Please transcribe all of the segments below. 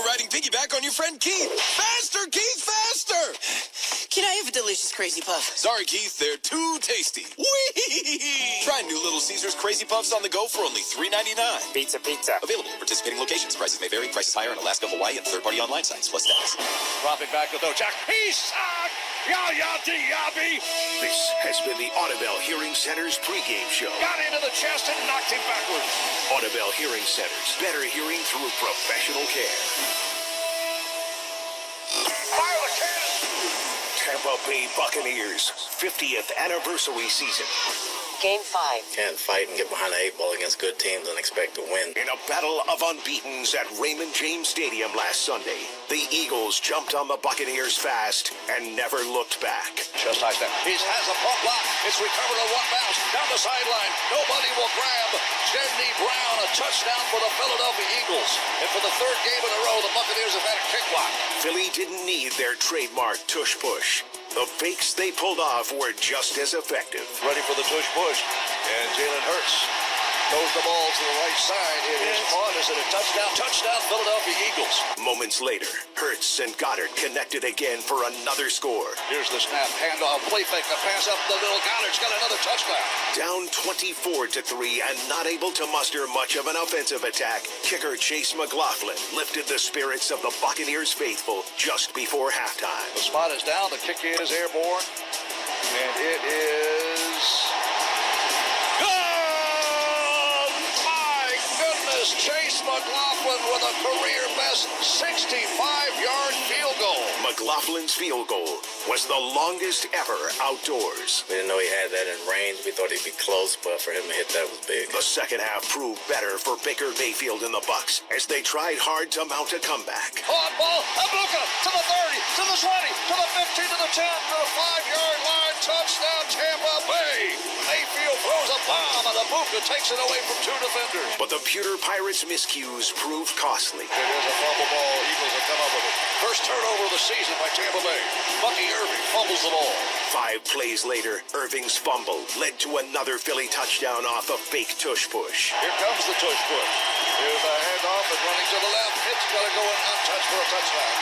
riding piggyback on your friend Keith. Faster, Keith, faster! Can I have a delicious Crazy Puff? Sorry, Keith, they're too tasty. Whee! Try new Little Caesars Crazy Puffs on the go for only $3.99. Pizza, pizza. Available at participating locations. Prices may vary. Prices higher in Alaska, Hawaii, and third-party online sites. Plus tax. Dropping back to Jack. He's sacked! Yabi! This has been the Audubell Hearing Center's pregame show. Got into the chest and knocked him backwards. Audubell Hearing Centers. Better hearing through professional care. Fire the cannon! Tampa Bay Buccaneers 50th anniversary season. Game 5. Can't fight and get behind the 8 ball against good teams and expect to win. In a battle of unbeatens at Raymond James Stadium last Sunday, the Eagles jumped on the Buccaneers fast and never looked back. Just like that. He has a pump block. It's recovered on one bounce. Down the sideline. Nobody will grab. Jedney Brown, a touchdown for the Philadelphia Eagles. And for the third game in a row, the Buccaneers have had a kick block. Philly didn't need their trademark tush push. The fakes they pulled off were just as effective. Ready for the tush push. And Jalen Hurts throws the ball to the right side. It is caught. Is it a touchdown? Touchdown, Philadelphia Eagles. Moments later, Hurts and Goddard connected again for another score. Here's the snap, handoff, play fake, the pass up the middle. Goddard's got another touchdown. Down 24-3 and not able to muster much of an offensive attack, kicker Chase McLaughlin lifted the spirits of the Buccaneers faithful just before halftime. The spot is down, the kick is airborne, and it is good! My goodness, Chase McLaughlin with a career-best 65-yard field goal. McLaughlin's field goal was the longest ever outdoors. We didn't know he had that in range. We thought he'd be close, but for him to hit that was big. The second half proved better for Baker Mayfield and the Bucs as they tried hard to mount a comeback. Hot ball, Abuka to the 30, to the 20, to the 15, to the 10, to the 5-yard line. Touchdown, Tampa Bay. Mayfield throws a bomb, and Abuka takes it away from 2 defenders. But the Pewter Pirates' miscues proved costly. It is a fumble ball. Eagles have come up with it. First turnover of the season by Tampa Bay. Bucky Irving fumbles the ball. 5 plays later, Irving's fumble led to another Philly touchdown off a fake tush push. Here comes the tush push. Here's the handoff and running to the left. It's going to go in untouched for a touchdown.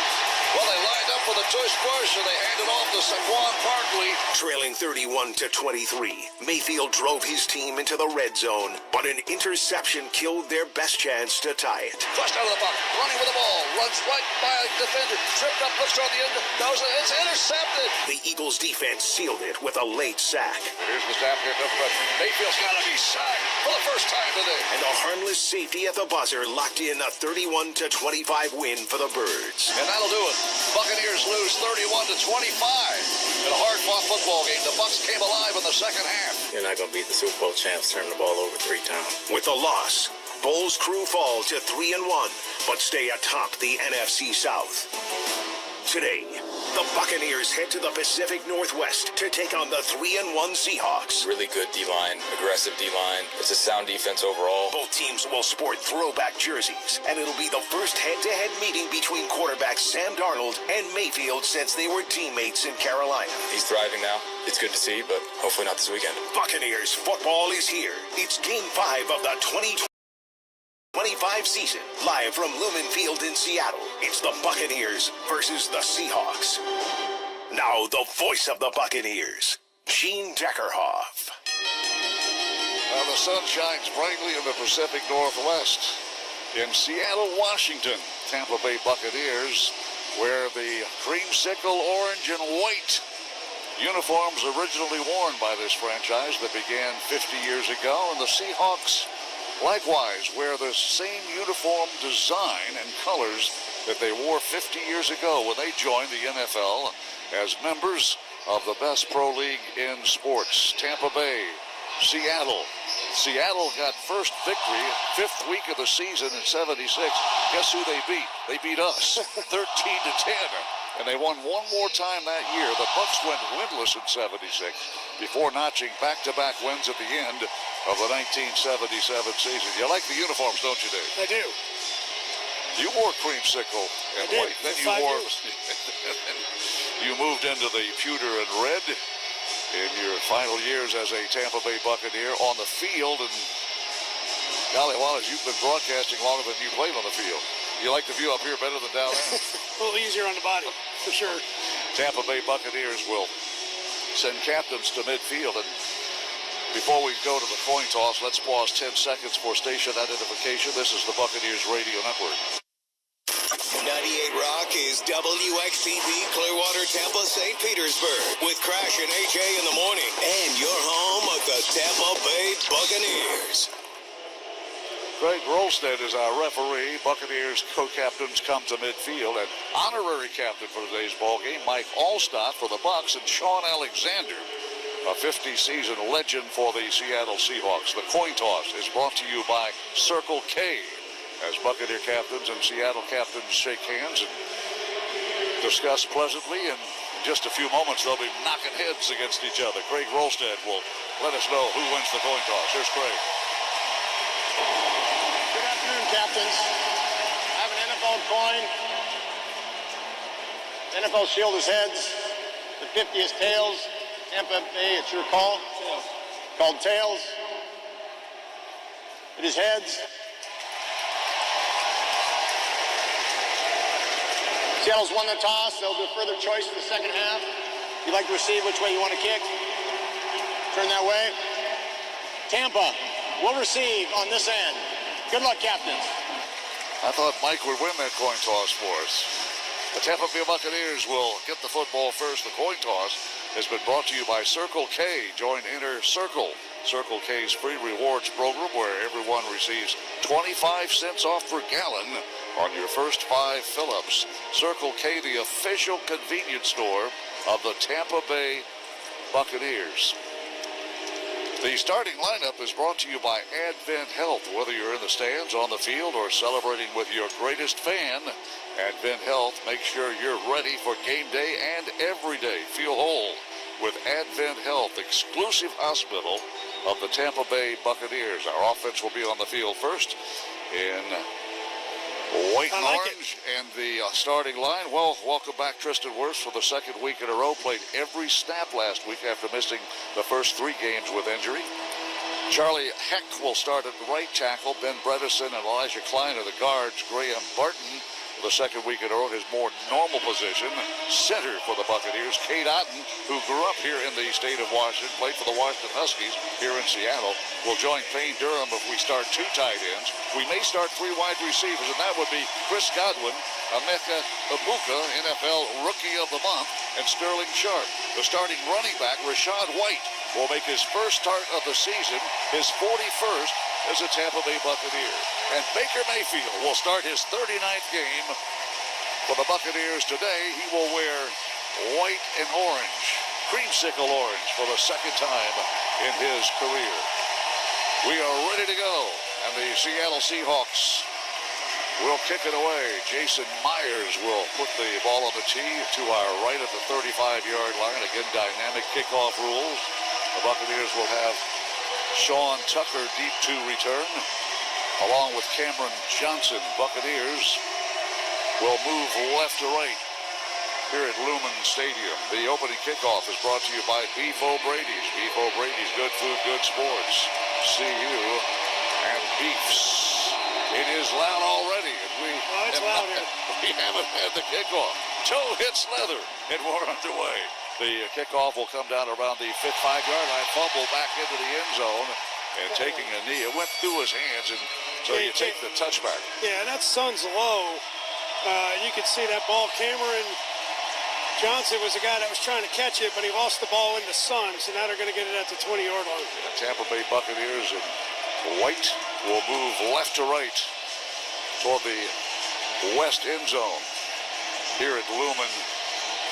Well, they lined up for the tush push, and they handed off to Saquon Barkley. Trailing 31-23, Mayfield drove his team into the red zone, but an interception killed their best chance to tie it. Flushed out of the box, running with the ball, runs right by a defender, tripped up, looks toward the end, goes, it's intercepted. The Eagles' defense sealed it with a late sack. Here's the snap, here comes pressure. Mayfield's got to be sacked for the first time today. And a harmless safety at the buzzer locked in a 31-25 win for the Birds. And that'll do it. Buccaneers lose 31-25 in a hard-fought football game. The Bucs came alive in the second half. You're not going to beat the Super Bowl champs turning the ball over 3 times. With the loss, Bulls crew fall to 3-1, but stay atop the NFC South. Today, the Buccaneers head to the Pacific Northwest to take on the 3-1 Seahawks. Really good D-line, aggressive D-line. It's a sound defense overall. Both teams will sport throwback jerseys, and it'll be the first head-to-head meeting between quarterbacks Sam Darnold and Mayfield since they were teammates in Carolina. He's thriving now. It's good to see, but hopefully not this weekend. Buccaneers football is here. It's Game 5 of the 2025 season, live from Lumen Field in Seattle. It's the Buccaneers versus the Seahawks. Now, the voice of the Buccaneers, Gene Deckerhoff. Now the sun shines brightly in the Pacific Northwest. In Seattle, Washington, Tampa Bay Buccaneers wear the creamsicle orange and white uniforms originally worn by this franchise that began 50 years ago, and the Seahawks likewise wear the same uniform design and colors that they wore 50 years ago when they joined the NFL as members of the best pro league in sports. Tampa Bay, Seattle. Seattle got first victory, 5th week of the season in '76. Guess who they beat? They beat us, 13-10. And they won one more time that year. The Bucs went winless in '76 before notching back-to-back wins at the end of the 1977 season. You like the uniforms, don't you, Dave? I do. You wore creamsicle and white. Then you wore. You moved into the pewter and red in your final years as a Tampa Bay Buccaneer on the field. And golly, Wallace, you've been broadcasting longer than you played on the field. You like the view up here better than down there? A little easier on the body, for sure. Tampa Bay Buccaneers will send captains to midfield. And before we go to the coin toss, let's pause 10 seconds for station identification. This is the Buccaneers Radio Network. 98 Rock is WXTV Clearwater, Tampa, St. Petersburg with Crash and AJ in the morning. And your home of the Tampa Bay Buccaneers. Greg Rolstead is our referee. Buccaneers co-captains come to midfield. And honorary captain for today's ball game, Mike Allstott for the Bucs, and Sean Alexander, a 50-season legend for the Seattle Seahawks. The coin toss is brought to you by Circle K, as Buccaneer captains and Seattle captains shake hands and discuss pleasantly. And in just a few moments, they'll be knocking heads against each other. Greg Rolstead will let us know who wins the coin toss. Here's Greg. Good afternoon, captains. I have an NFL coin. The NFL shield is heads. The 50 is tails. Tampa Bay, it's your call. Tails. Called tails. It is heads. Seattle's won the toss. They'll do further choice in the second half. If you'd like to receive, which way you want to kick, turn that way. Tampa will receive on this end. Good luck, captains. I thought Mike would win that coin toss for us. The Tampa Bay Buccaneers will get the football first. The coin toss has been brought to you by Circle K. Join Inner Circle, Circle K's free rewards program, where everyone receives 25 cents off per gallon on your first 5 fill-ups. Circle K, the official convenience store of the Tampa Bay Buccaneers. The starting lineup is brought to you by Advent Health. Whether you're in the stands, on the field, or celebrating with your greatest fan, Advent Health makes sure you're ready for game day and every day. Feel whole with Advent Health, exclusive hospital of the Tampa Bay Buccaneers. Our offense will be on the field first in white and orange, and the starting line. Well, welcome back, Tristan Wirfs, for the second week in a row. Played every snap last week after missing the first 3 games with injury. Charlie Heck will start at right tackle. Ben Bredesen and Elijah Klein are the guards. Graham Barton, the second week in a row, his more normal position. Center for the Buccaneers, Cade Otton, who grew up here in the state of Washington, played for the Washington Huskies here in Seattle, will join Payne Durham if we start 2 tight ends. We may start 3 wide receivers, and that would be Chris Godwin, Emeka Egbuka, NFL Rookie of the Month, and Sterling Sharp. The starting running back, Rachaad White, will make his first start of the season, his 41st as a Tampa Bay Buccaneer. And Baker Mayfield will start his 39th game for the Buccaneers today. He will wear white and orange, creamsicle orange, for the second time in his career. We are ready to go, and the Seattle Seahawks will kick it away. Jason Myers will put the ball on the tee to our right at the 35-yard line. Again, dynamic kickoff rules. The Buccaneers will have Sean Tucker deep to return, along with Cameron Johnson. Buccaneers will move left to right here at Lumen Stadium. The opening kickoff is brought to you by Beef O'Brady's. Beef O'Brady's, good food, good sports. See you and Beefs. It is loud already, and we haven't had the kickoff. Toe hits leather, and we're underway. The kickoff will come down around the 5-yard line, fumble back into the end zone, and taking a knee. It went through his hands, and so you take the touchback. Yeah, that sun's low. You could see that ball. Cameron Johnson was the guy that was trying to catch it, but he lost the ball in the sun, so now they're going to get it at the 20-yard line. The Tampa Bay Buccaneers in white will move left to right toward the west end zone here at Lumen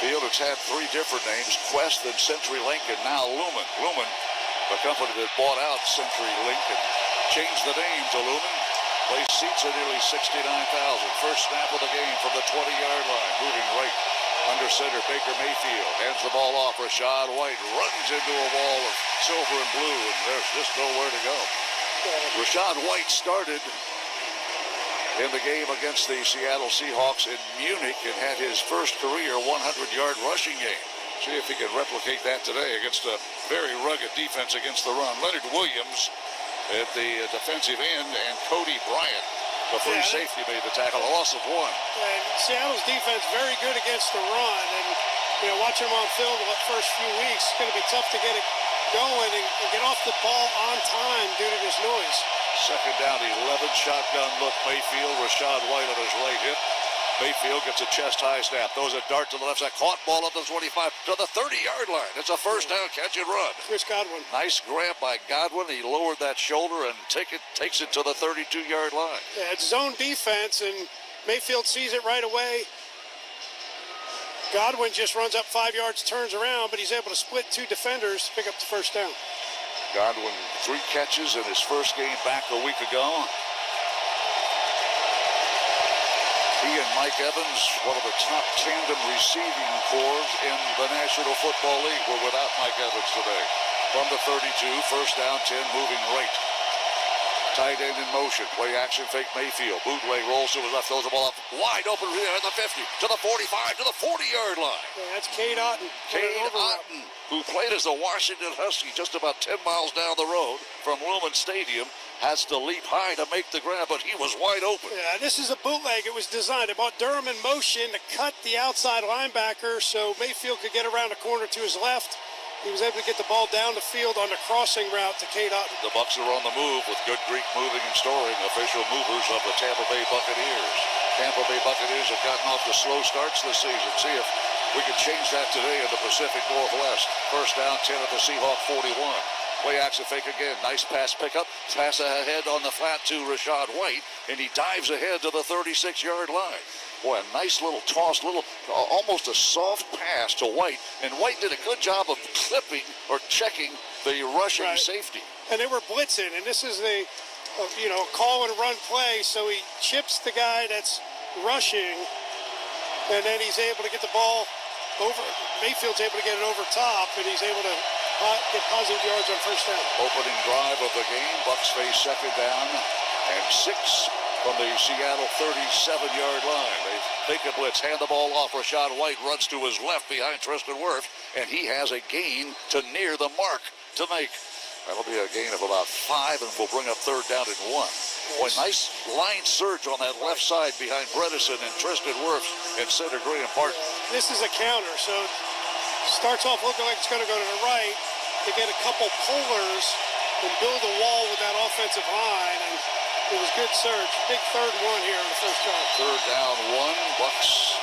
Field. It's had 3 different names, Quest and CenturyLink, and now Lumen. Lumen, the company that bought out CenturyLink and changed the name to Lumen, placed seats at nearly 69,000. First snap of the game from the 20-yard line, moving right under center. Baker Mayfield hands the ball off. Rachaad White runs into a wall of silver and blue, and there's just nowhere to go. Rachaad White started in the game against the Seattle Seahawks in Munich and had his first career 100-yard rushing game. See if he can replicate that today against a very rugged defense against the run. Leonard Williams at the defensive end, and Cody Bryant The free Yeah, safety made the tackle, a loss of 1. And Seattle's defense very good against the run. And, watching them on film the first few weeks, it's going to be tough to get it going and get off the ball on time due to this noise. Second down, 11 shotgun look. Mayfield, Rashad White on his right hip. Mayfield gets a chest-high snap. Throws a dart to the left side. Caught ball up to the 25 to the 30-yard line. It's a first down catch and run. Chris Godwin. Nice grab by Godwin. He lowered that shoulder and takes it to the 32-yard line. Yeah, it's zone defense, and Mayfield sees it right away. Godwin just runs up 5 yards, turns around, but he's able to split 2 defenders to pick up the first down. Godwin, 3 catches in his first game back a week ago. He and Mike Evans, one of the top tandem receiving corps in the National Football League, were without Mike Evans today. From the 32, first down, 10, moving right. Tight end in motion. Play action fake Mayfield. Bootleg rolls to his left. Throws the ball up wide open here at the 50, to the 45, to the 40-yard line. Yeah, that's Cade Otton. Cade Otton, who played as a Washington Husky just about 10 miles down the road from Lumen Stadium, has to leap high to make the grab, but he was wide open. Yeah, this is a bootleg. It was designed. They brought Durham in motion to cut the outside linebacker so Mayfield could get around the corner to his left. He was able to get the ball down the field on the crossing route to Cade Otton. The Bucs are on the move with Good Greek moving and storing, official movers of the Tampa Bay Buccaneers. Tampa Bay Buccaneers have gotten off to slow starts this season. See if we can change that today in the Pacific Northwest. First down, 10 at the Seahawk 41. Play action fake again. Nice pass pickup. Pass ahead on the flat to Rashad White, and he dives ahead to the 36-yard line. Boy, a nice little toss, almost a soft pass to White, and White did a good job of clipping or checking the rushing safety. And they were blitzing, and this is the, call and run play, so he chips the guy that's rushing, and then he's able to get the ball over. Mayfield's able to get it over top, and he's able to get positive yards on first down. Opening drive of the game, Bucs face second down and 6 from the Seattle 37-yard line. They take a blitz, hand the ball off. Rashad White runs to his left behind Tristan Wirfs, and he has a gain to near the mark to make. That'll be a gain of about 5, and will bring up third down and 1. Boy, nice line surge on that left side behind Bredesen and Tristan Wirfs and center Graham Barton. This is a counter, so it starts off looking like it's going to go to the right. They get a couple pullers and build a wall with that offensive line, and it was good surge. Big third and 1 here in the first drive. Third down 1. Bucs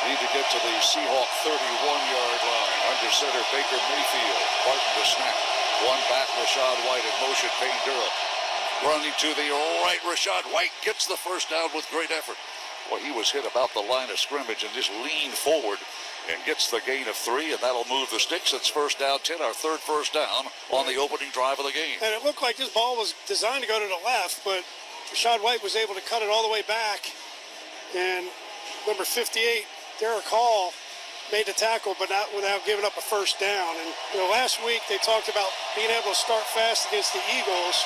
need to get to the Seahawk 31-yard line. Under center, Baker Mayfield. Barton to snap. One back, Rashad White in motion. Payne Durham running to the right. Rashad White gets the first down with great effort. Well, he was hit about the line of scrimmage and just leaned forward and gets the gain of 3, and that'll move the sticks. It's first down 10, our third first down on the opening drive of the game. And it looked like this ball was designed to go to the left, but Rashad White was able to cut it all the way back. And number 58, Derek Hall, made the tackle, but not without giving up a first down. And last week they talked about being able to start fast against the Eagles.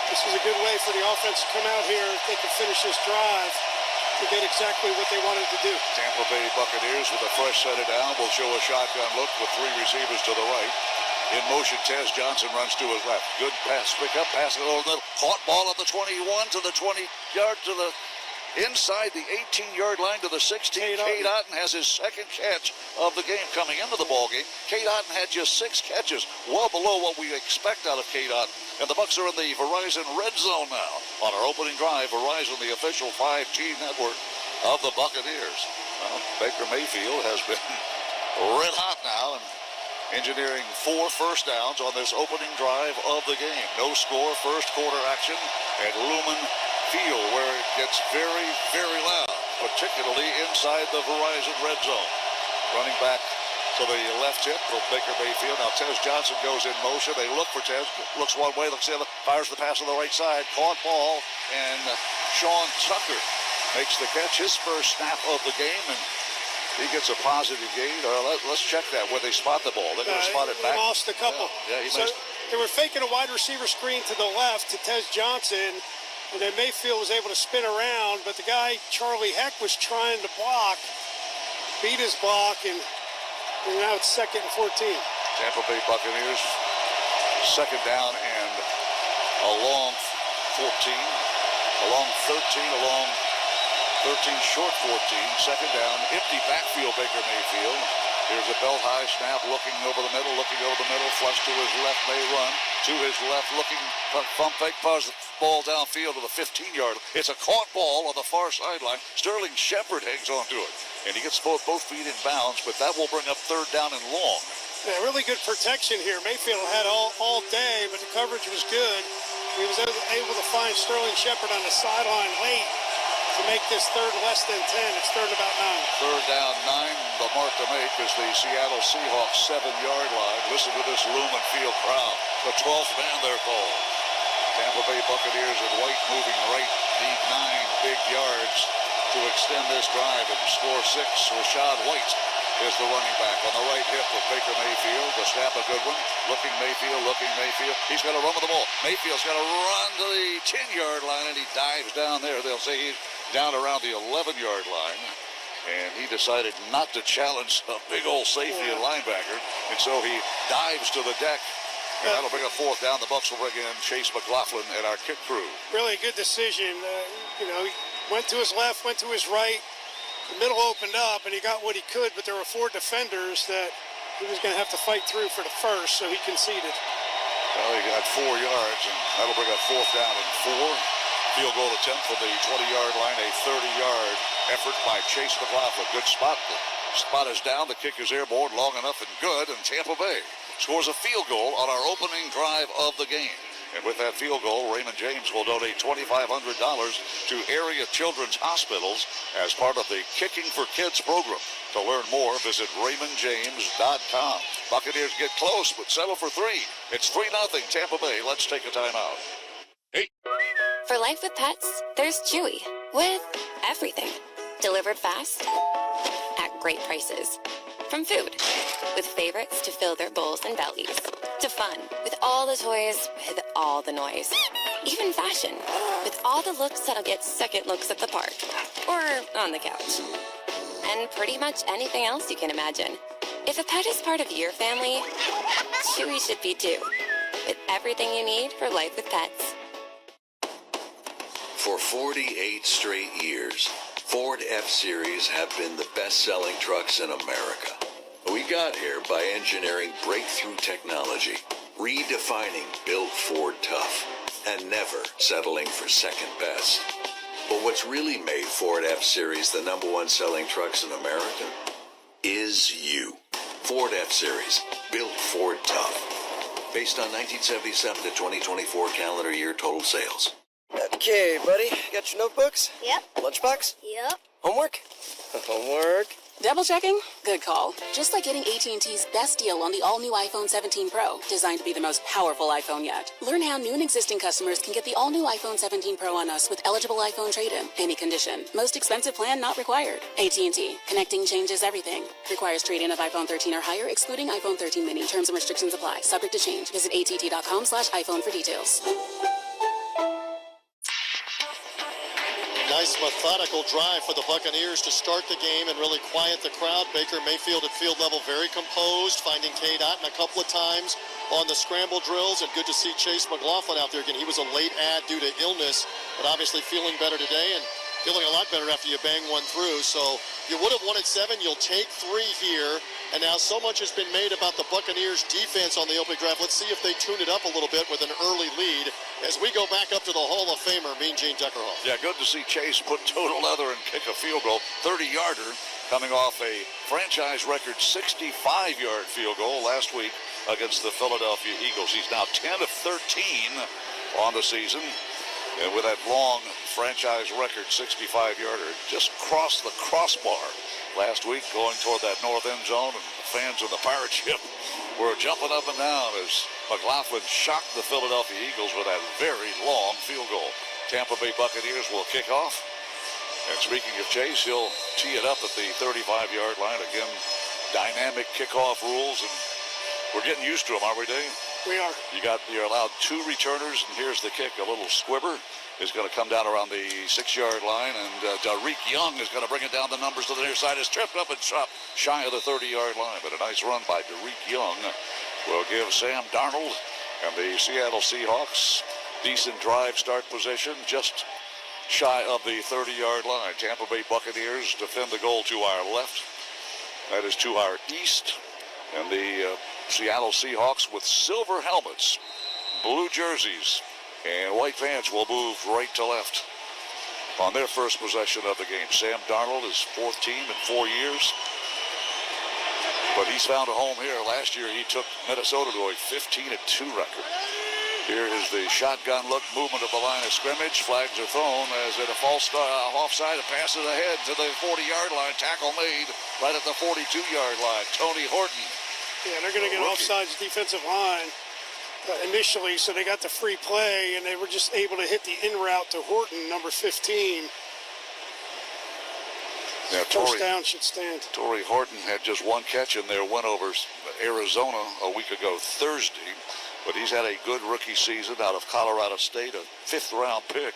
This is a good way for the offense to come out here if they can finish this drive to get exactly what they wanted to do. Tampa Bay Buccaneers with a fresh set of down will show a shotgun look with 3 receivers to the right. In motion, Tez Johnson runs to his left. Good pass, pick up, pass it a little. Caught ball at the 21 to the 20-yard to the inside the 18-yard line to the 16. Cade Otton has his second catch of the game coming into the ballgame. Cade Otton had just 6 catches, well below what we expect out of Cade Otton. And the Bucs are in the Verizon red zone now. On our opening drive, Verizon, the official 5G network of the Buccaneers. Well, Baker Mayfield has been red hot now and engineering 4 first downs on this opening drive of the game. No score, first quarter action at Lumen Field, where it gets very, very loud, particularly inside the Verizon red zone. Running back to the left hip from Baker Mayfield. Now Tez Johnson goes in motion. They look for Tez. Looks one way, looks the other. Fires the pass on the right side. Caught ball, and Sean Tucker makes the catch. His first snap of the game, and he gets a positive gain. Let's check that where they spot the ball. They're going to spot it back. He lost a couple. Yeah, so they were faking a wide receiver screen to the left to Tez Johnson. And then Mayfield was able to spin around, but the guy, Charlie Heck, was trying to block, beat his block, and now it's 2nd and 14. Tampa Bay Buccaneers, second down and a long 14. along 13 short 14, second down, empty backfield Baker Mayfield. Here's a belt high snap, looking over the middle, flush to his left, may run, to his left, looking, pump fake, pass the ball downfield to the 15-yard. It's a caught ball on the far sideline. Sterling Shepard hangs onto it, and he gets both feet in bounds, but that will bring up third down and long. Yeah, really good protection here. Mayfield had all day, but the coverage was good. He was able to find Sterling Shepard on the sideline late to make this third less than 10. It's third about 9. Third down, 9. The mark to make is the Seattle Seahawks 7-yard line. Listen to this Lumen Field crowd. The 12th man they're called. Tampa Bay Buccaneers in white moving right. Need 9 big yards to extend this drive and score 6. Rashad White is the running back on the right hip of Baker Mayfield. The snap a good one. Looking Mayfield. He's got to run with the ball. Mayfield's got to run to the 10-yard line, and he dives down there. They'll say he's down around the 11-yard line. And he decided not to challenge a big old safety and linebacker. And so he dives to the deck. And that'll bring a fourth down. The Bucs will bring in Chase McLaughlin and our kick crew. Really a good decision. He went to his left, went to his right. The middle opened up, and he got what he could, but there were 4 defenders that he was going to have to fight through for the first, so he conceded. Well, he got 4 yards, and that'll bring a fourth down and 4. Field goal attempt from the 20-yard line, a 30-yard effort by Chase McLaughlin. Good spot. The spot is down. The kick is airborne, long enough and good, and Tampa Bay scores a field goal on our opening drive of the game. And with that field goal, Raymond James will donate $2,500 to area children's hospitals as part of the Kicking for Kids program. To learn more, visit RaymondJames.com. Buccaneers get close, but settle for 3. It's 3-0 Tampa Bay. Let's take a timeout. Hey. For life with pets, there's Chewy with everything. Delivered fast at great prices. From food, with favorites to fill their bowls and bellies, to fun, with all the toys, with all the noise. Even fashion, with all the looks that'll get second looks at the park, or on the couch. And pretty much anything else you can imagine. If a pet is part of your family, Chewy should be too. With everything you need for life with pets. For 48 straight years, Ford F-Series have been the best-selling trucks in America. We got here by engineering breakthrough technology, redefining Built Ford Tough, and never settling for second best. But what's really made Ford F-Series the #1 selling trucks in America is you. Ford F-Series, Built Ford Tough. Based on 1977 to 2024 calendar year total sales. Okay, buddy, got your notebooks? Yep. Lunchbox? Yep. Homework? Homework. Double checking? Good call. Just like getting AT&T's best deal on the all-new iPhone 17 Pro, designed to be the most powerful iPhone yet. Learn how new and existing customers can get the all-new iPhone 17 Pro on us with eligible iPhone trade-in, any condition. Most expensive plan not required. AT&T. Connecting changes everything. Requires trade-in of iPhone 13 or higher, excluding iPhone 13 mini. Terms and restrictions apply. Subject to change. Visit att.com/iPhone for details. Nice methodical drive for the Buccaneers to start the game and really quiet the crowd. Baker Mayfield at field level very composed, finding K-Dot a couple of times on the scramble drills, and good to see Chase McLaughlin out there again. He was a late add due to illness, but obviously feeling better today and feeling a lot better after you bang one through. So you would have wanted 7, you'll take 3 here. And now so much has been made about the Buccaneers defense on the opening drive. Let's see if they tune it up a little bit with an early lead as we go back up to the Hall of Famer, Mean Gene Deckerhoff. Yeah, good to see Chase put total leather and kick a field goal. 30-yarder coming off a franchise record 65-yard field goal last week against the Philadelphia Eagles. He's now 10 of 13 on the season. And with that long franchise record 65-yarder, just crossed the crossbar last week going toward that north end zone, and the fans in the pirate ship were jumping up and down as McLaughlin shocked the Philadelphia Eagles with that very long field goal. Tampa Bay Buccaneers will kick off. And speaking of Chase, he'll tee it up at the 35-yard line. Again, dynamic kickoff rules, and we're getting used to them, aren't we, Dave? We are. You're allowed 2 returners, and here's the kick. A little squibber is going to come down around the 6-yard line, and Tariq Young is going to bring it down the numbers to the near side. Is tripped up and chopped shy of the 30-yard line, but a nice run by Tariq Young will give Sam Darnold and the Seattle Seahawks decent drive start position. Just shy of the 30-yard line. Tampa Bay Buccaneers defend the goal to our left. That is to our east. And the Seattle Seahawks with silver helmets, blue jerseys, and white pants will move right to left on their first possession of the game. Sam Darnold is fourth team in 4 years. But he's found a home here. Last year he took Minnesota to a 15-2 record. Here is the shotgun look movement of the line of scrimmage. Flags are thrown as at a false offside. It passes ahead to the 40-yard line. Tackle made right at the 42-yard line. Tony Horton. Yeah, they're going to get offsides defensive line initially, so they got the free play, and they were just able to hit the in route to Horton, number 15. Now, First down should stand. Torrey Horton had just one catch in their win over Arizona a week ago Thursday, but he's had a good rookie season out of Colorado State, a fifth-round pick.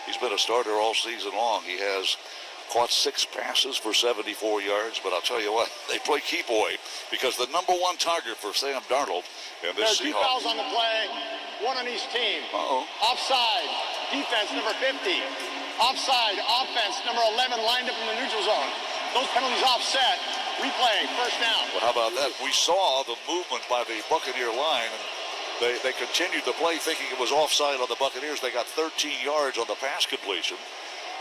He's been a starter all season long. He has caught 6 passes for 74 yards, but I'll tell you what, they play keep away because the number one target for Sam Darnold and this There are 2 Seahawks. fouls on the play, 1 on each team. Offside, defense number 50. Offside, offense number 11 lined up in the neutral zone. Those penalties offset. Replay, first down. Well, how about that? We saw the movement by the Buccaneer line, and they continued the play thinking it was offside on the Buccaneers. They got 13 yards on the pass completion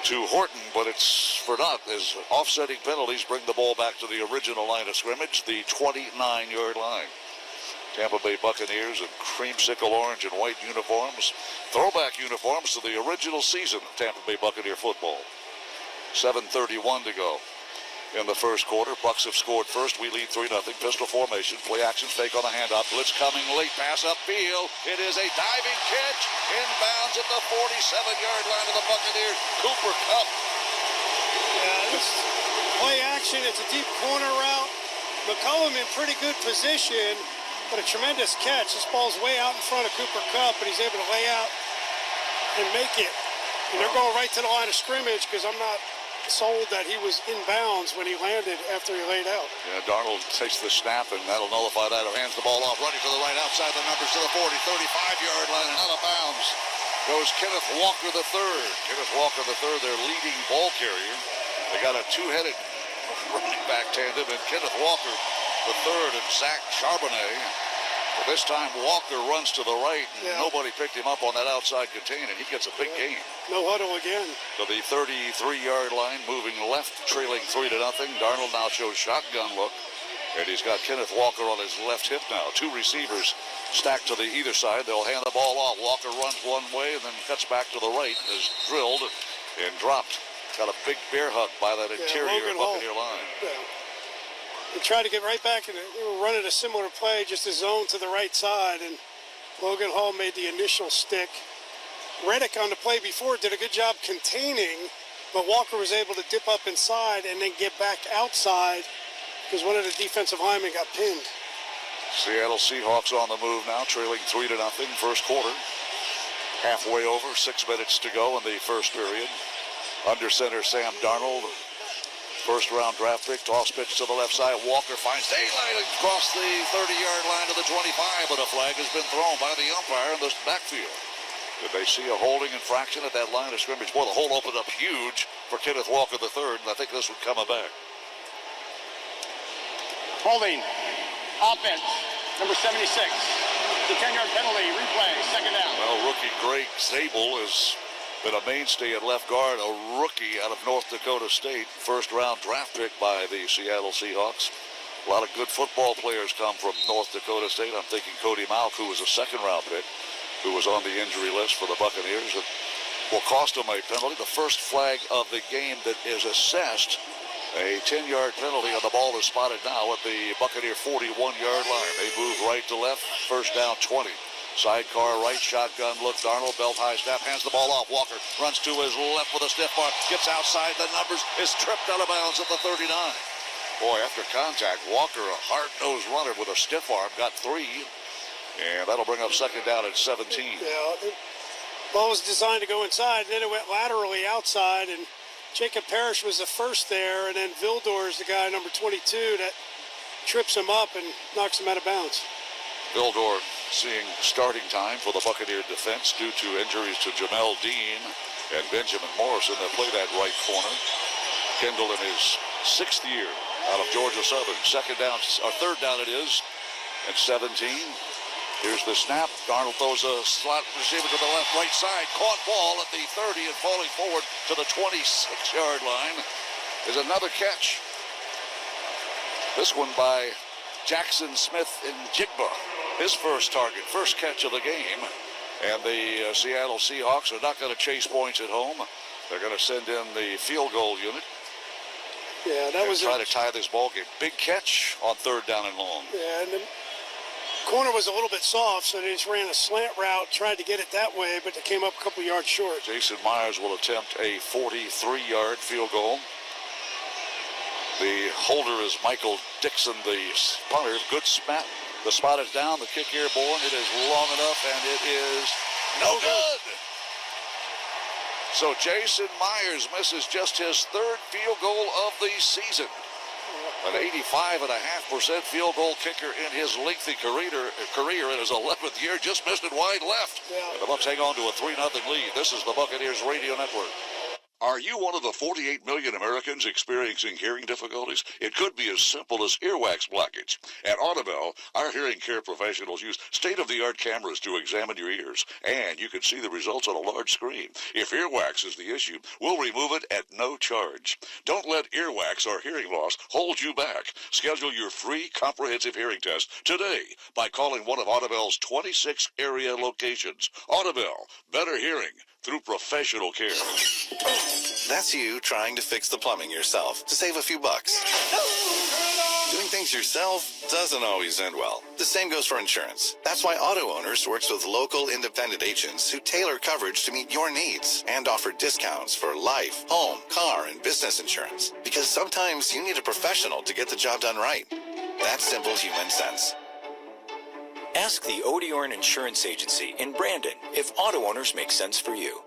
to Horton, but it's for naught as offsetting penalties bring the ball back to the original line of scrimmage, the 29-yard line. Tampa Bay Buccaneers in creamsicle orange and white uniforms, throwback uniforms to the original season of Tampa Bay Buccaneer football. 7:31 to go in the first quarter. Bucs have scored first. We lead 3-0. Pistol formation. Play action fake on the handoff. Blitz coming late. Pass upfield. It is a diving catch. Inbounds at the 47-yard line of the Buccaneers. Cooper Kupp. Yeah, this play action. It's a deep corner route. McCollum in pretty good position, but a tremendous catch. This ball's way out in front of Cooper Kupp, and he's able to lay out and make it. And they're going right to the line of scrimmage because I'm not sold that he was in bounds when he landed after he laid out. Yeah, Darnold takes the snap, and that'll nullify that. Hands the ball off, running to the right outside the numbers to the 40, 35-yard line, and out of bounds goes Kenneth Walker III. Kenneth Walker III, their leading ball carrier. They got a two-headed running back tandem in Kenneth Walker III and Zach Charbonnet. But this time Walker runs to the right, and nobody picked him up on that outside contain, and he gets a big gain. No huddle again. To the 33-yard line, moving left, trailing 3-0. Darnold now shows shotgun look, and he's got Kenneth Walker on his left hip now. 2 receivers stacked to the either side. They'll hand the ball off. Walker runs one way and then cuts back to the right and is drilled and dropped. Got a big bear hug by that interior Buccaneer line. They tried to get right back, and they were running a similar play, just a zone to the right side, and Logan Hall made the initial stick. Reddick on the play before did a good job containing, but Walker was able to dip up inside and then get back outside because one of the defensive linemen got pinned. Seattle Seahawks on the move now, trailing 3-0, first quarter. Halfway over, 6 minutes to go in the first period. Under center, Sam Darnold. First-round draft pick, toss pitch to the left side. Walker finds daylight across the 30-yard line to the 25, but a flag has been thrown by the umpire in the backfield. Did they see a holding infraction at that line of scrimmage? Boy, the hole opened up huge for Kenneth Walker III, and I think this would come back. Holding. Offense. Number 76. The 10-yard penalty. Replay. Second down. Well, rookie Greg Zabel has been a mainstay at left guard, a rookie out of North Dakota State. First-round draft pick by the Seattle Seahawks. A lot of good football players come from North Dakota State. I'm thinking Cody Mauch, who was a second-round pick, who was on the injury list for the Buccaneers. It will cost him a penalty. The first flag of the game that is assessed. A 10-yard penalty, and the ball is spotted now at the Buccaneer 41-yard line. They move right to left. First down, 20. Sidecar right, shotgun look. Darnold, belt high snap, hands the ball off. Walker runs to his left with a stiff arm. Gets outside the numbers. Is tripped out of bounds at the 39. Boy, after contact, Walker, a hard-nosed runner with a stiff arm, got 3. And that'll bring up second down at 17. Yeah, the ball was designed to go inside, and then it went laterally outside, and Jacob Parrish was the first there, and then Vildor is the guy, number 22, that trips him up and knocks him out of bounds. Vildor seeing starting time for the Buccaneer defense due to injuries to Jamel Dean and Benjamin Morrison that play that right corner. Kendall in his 6th year out of Georgia Southern. Third down it is, and 17. Here's the snap. Darnold throws a slot receiver to the left, right side. Caught ball at the 30 and falling forward to the 26-yard line is another catch. This one by Jackson Smith in Jigba. His first target, first catch of the game. And the Seattle Seahawks are not going to chase points at home. They're going to send in the field goal unit. Yeah, that was try to tie this ball game. Big catch on 3rd down and long. Yeah, and the corner was a little bit soft, so they just ran a slant route, tried to get it that way, but they came up a couple yards short. Jason Myers will attempt a 43-yard field goal. The holder is Michael Dixon, the punter. Good spot. The spot is down. The kick airborne. It is long enough, and it is no good. So Jason Myers misses just his 3rd field goal of the season. An 85.5% field goal kicker in his lengthy career in his 11th year. Just missed it wide left. Yeah. And the Bucs hang on to a 3-0 lead. This is the Buccaneers Radio Network. Are you one of the 48 million Americans experiencing hearing difficulties? It could be as simple as earwax blockage. At Audibel, our hearing care professionals use state-of-the-art cameras to examine your ears, and you can see the results on a large screen. If earwax is the issue, we'll remove it at no charge. Don't let earwax or hearing loss hold you back. Schedule your free comprehensive hearing test today by calling one of Audibel's 26 area locations. Audibel, better hearing through professional care. That's you trying to fix the plumbing yourself to save a few bucks. Doing things yourself doesn't always end well. The same goes for insurance. That's why Auto Owners works with local independent agents who tailor coverage to meet your needs and offer discounts for life, home, car, and business insurance. Because sometimes you need a professional to get the job done right. That's simple human sense. Ask the Odiorn Insurance Agency in Brandon if Auto Owners make sense for you.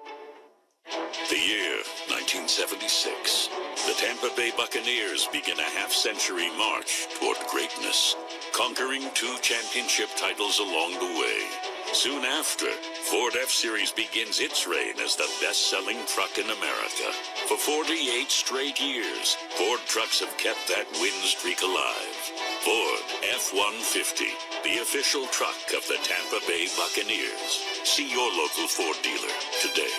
The year 1976. The Tampa Bay Buccaneers begin a half-century march toward greatness, conquering 2 championship titles along the way. Soon after, Ford F-Series begins its reign as the best-selling truck in America. For 48 straight years, Ford trucks have kept that win streak alive. Ford F-150, the official truck of the Tampa Bay Buccaneers. See your local Ford dealer today.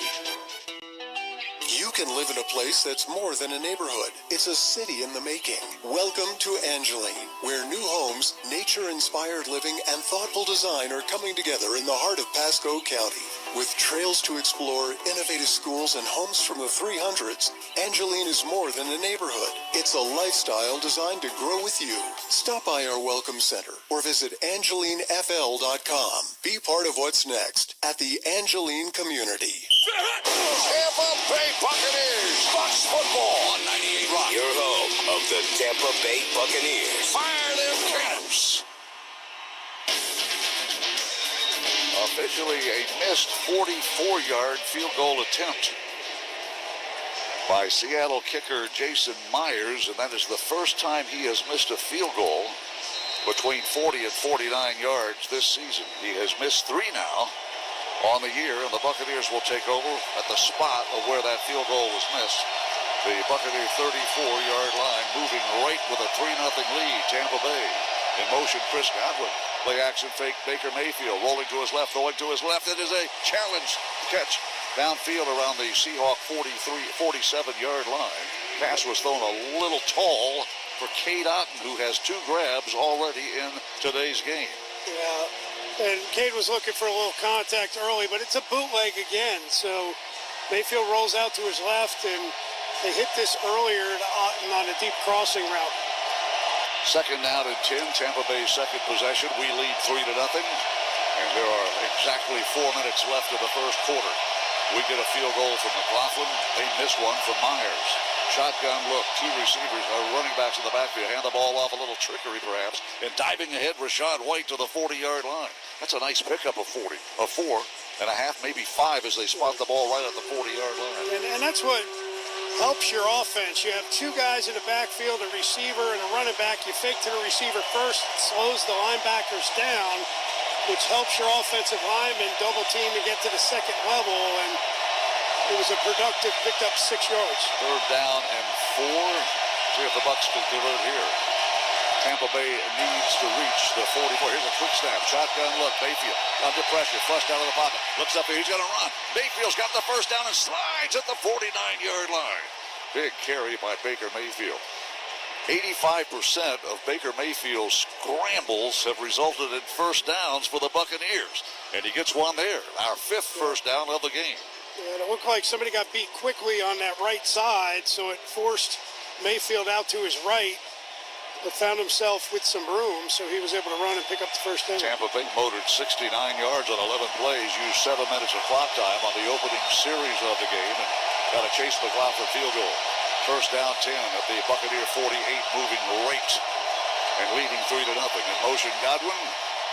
You can live in a place that's more than a neighborhood. It's a city in the making. Welcome to Angeline, where new homes, nature-inspired living, and thoughtful design are coming together in the heart of Pasco County. With trails to explore, innovative schools, and homes from the 300s, Angeline is more than a neighborhood. It's a lifestyle designed to grow with you. Stop by our Welcome Center or visit AngelineFL.com. Be part of what's next at the Angeline community. Tampa Bay Buccaneers, Fox Football on 98 Rock. Your home of the Tampa Bay Buccaneers. Fire them cannons. Officially a missed 44-yard field goal attempt by Seattle kicker Jason Myers, and that is the first time he has missed a field goal between 40 and 49 yards this season. He has missed 3 now on the year, and the Buccaneers will take over at the spot of where that field goal was missed. The Buccaneer 34-yard line moving right with a 3-0 lead. Tampa Bay in motion. Chris Godwin. Play action fake. Baker Mayfield rolling to his left, throwing to his left. It is a challenge catch downfield around the Seahawk 47-yard line. Pass was thrown a little tall for Cade Otton, who has 2 grabs already in today's game. Yeah, and Cade was looking for a little contact early, but it's a bootleg again. So Mayfield rolls out to his left, and they hit this earlier to Otton on a deep crossing route. Second down and 10, Tampa Bay's second possession. We lead 3-0, and there are exactly 4 minutes left of the first quarter. We get a field goal from McLaughlin. They miss one from Myers. Shotgun look, 2 receivers are running backs in the backfield. Hand the ball off, a little trickery perhaps, and diving ahead, Rashad White to the 40-yard line. That's a nice pickup of 4.5, maybe 5 as they spot the ball right at the 40-yard line. And that's what helps your offense. You have 2 guys in the backfield, a receiver and a running back. You fake to the receiver first, it slows the linebackers down, which helps your offensive linemen double team and get to the second level. And It was a productive, picked up 6 yards. 3rd down and 4. See if the Bucs can convert here. Tampa Bay needs to reach the 44. Here's a quick snap. Shotgun look. Mayfield under pressure. Flushed out of the pocket. Looks up there. He's going to run. Mayfield's got the first down and slides at the 49-yard line. Big carry by Baker Mayfield. 85% of Baker Mayfield's scrambles have resulted in first downs for the Buccaneers. And he gets one there. Our 5th first down of the game. Yeah, it looked like somebody got beat quickly on that right side, so it forced Mayfield out to his right. But found himself with some room, so he was able to run and pick up the first down. Tampa Bay motored 69 yards on 11 plays, used 7 minutes of clock time on the opening series of the game, and got a Chase McLaughlin field goal. First down 10 at the Buccaneer 48, moving right and leading 3-0. In motion, Godwin,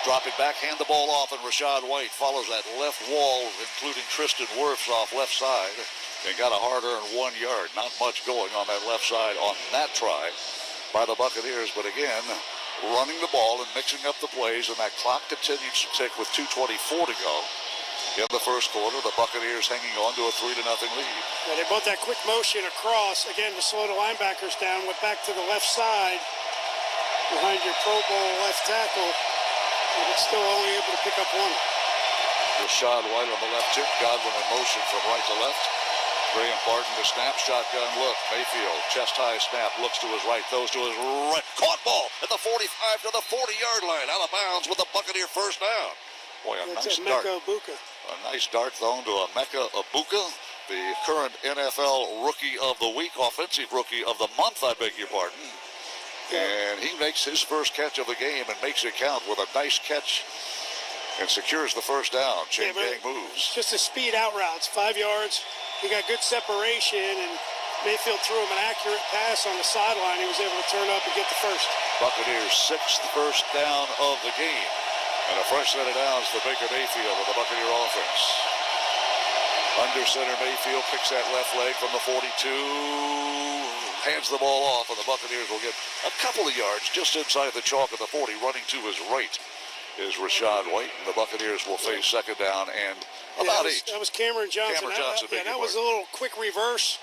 drop it back, hand the ball off, and Rachaad White follows that left wall, including Tristan Wirfs off left side, and got a hard-earned 1 yard. Not much going on that left side on that try by the Buccaneers, but again, running the ball and mixing up the plays, and that clock continues to tick with 2:24 to go. In the first quarter, the Buccaneers hanging on to a 3-0 lead. Yeah, they brought that quick motion across, again, to slow the linebackers down, went back to the left side behind your Pro Bowl left tackle, but it's still only able to pick up 1. Rachaad White on the left tip, Godwin in motion from right to left. Graham Barton to snap, shotgun look. Mayfield, chest high snap, looks to his right, throws to his right. Caught ball at the 45 to the 40-yard line, out of bounds with the Buccaneer first down. Boy, a nice dart. A nice dart thrown to Emeka Egbuka, the current NFL Rookie of the Week, Offensive Rookie of the Month, I beg your pardon. And he makes his first catch of the game and makes it count with a nice catch and secures the first down. Chain gang moves. Just the speed out routes, 5 yards. He got good separation, and Mayfield threw him an accurate pass on the sideline. He was able to turn up and get the first. Buccaneers' 6th first down of the game. And a fresh set of downs for Baker Mayfield of the Buccaneer offense. Under center, Mayfield picks that left leg from the 42. Hands the ball off, and the Buccaneers will get a couple of yards just inside the chalk of the 40. Running to his right is Rachaad White, and the Buccaneers will face second down and about 8. That was Cameron Johnson. That was a little quick reverse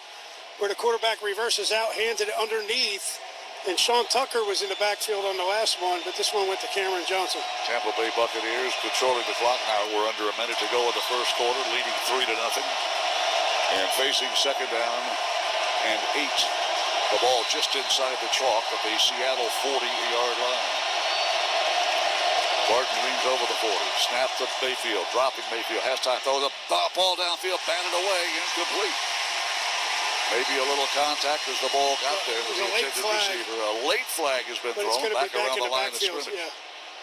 where the quarterback reverses out, hands it underneath, and Sean Tucker was in the backfield on the last one, but this one went to Cameron Johnson. Tampa Bay Buccaneers controlling the clock now. We're under a minute to go in the first quarter, leading 3-0, and facing second down and 8. The ball just inside the chalk of the Seattle 40-yard line. Barton leans over the 40. Snap to Mayfield. Dropping Mayfield. Has time. Throws a ball downfield. Batted away. Incomplete. Maybe a little contact as the ball got there to the intended receiver. A late flag has been thrown back around the line of scrimmage. Yeah.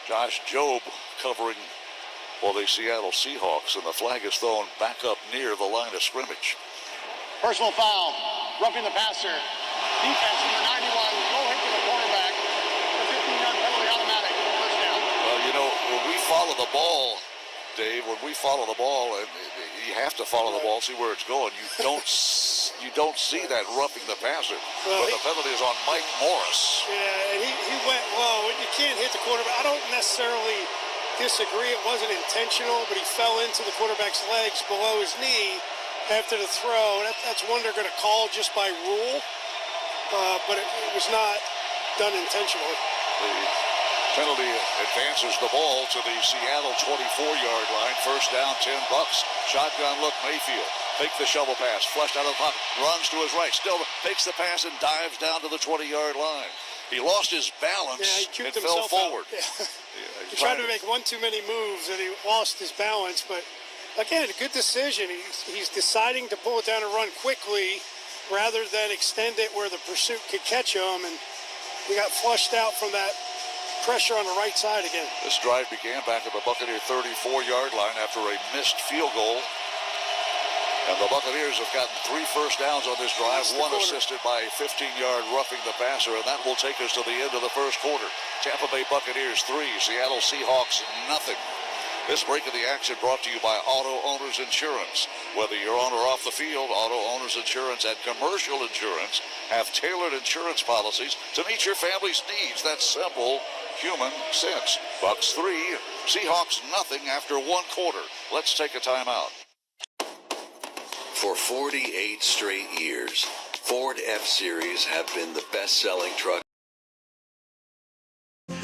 Josh Jobe covering for the Seattle Seahawks, and the flag is thrown back up near the line of scrimmage. Personal foul. Roughing the passer. Defense number 91. Low hit to the quarterback. The 15-yard penalty automatic. First down. Well, you know, when we follow the ball, Dave, when we follow the ball, and you have to follow the ball, see where it's going. You don't see that roughing the passer. Well, but the penalty is on Mike Morris. Yeah, and he went low, and you can't hit the quarterback. I don't necessarily disagree. It wasn't intentional, but he fell into the quarterback's legs below his knee after the throw. That's one they're going to call just by rule, but it was not done intentionally. The penalty advances the ball to the Seattle 24-yard line. First down, 10 Bucks. Shotgun look, Mayfield. Take the shovel pass, flushed out of the pocket, runs to his right, still takes the pass and dives down to the 20-yard line. He lost his balance and fell forward. Yeah. He tried to make one too many moves and he lost his balance, but again, a good decision. He's deciding to pull it down and run quickly rather than extend it where the pursuit could catch him, and he got flushed out from that pressure on the right side again. This drive began back at the Buccaneer 34-yard line after a missed field goal. And the Buccaneers have gotten 3 first downs on this drive, one assisted by a 15-yard roughing the passer, and that will take us to the end of the first quarter. Tampa Bay Buccaneers 3, Seattle Seahawks nothing. This break of the action brought to you by Auto Owners Insurance. Whether you're on or off the field, Auto Owners Insurance and Commercial Insurance have tailored insurance policies to meet your family's needs. That's simple human sense. Bucks 3, Seahawks nothing after 1 quarter. Let's take a timeout. For 48 straight years, Ford F-Series have been the best-selling truck.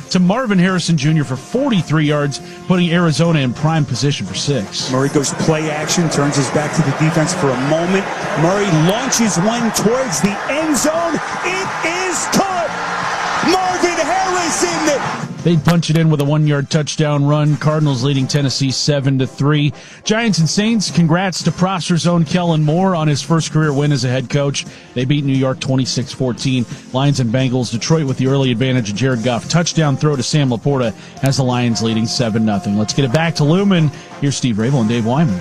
To Marvin Harrison Jr. for 43 yards, putting Arizona in prime position for 6. Murray goes play action, turns his back to the defense for a moment. Murray launches one towards the end zone. It is caught! Marvin Harrison! They'd punch it in with a 1-yard touchdown run. Cardinals leading Tennessee 7-3. Giants and Saints, congrats to Prosser's own Kellen Moore on his first career win as a head coach. They beat New York 26-14. Lions and Bengals, Detroit with the early advantage of Jared Goff. Touchdown throw to Sam Laporta has the Lions leading 7-0. Let's get it back to Lumen. Here's Steve Rabel and Dave Wyman.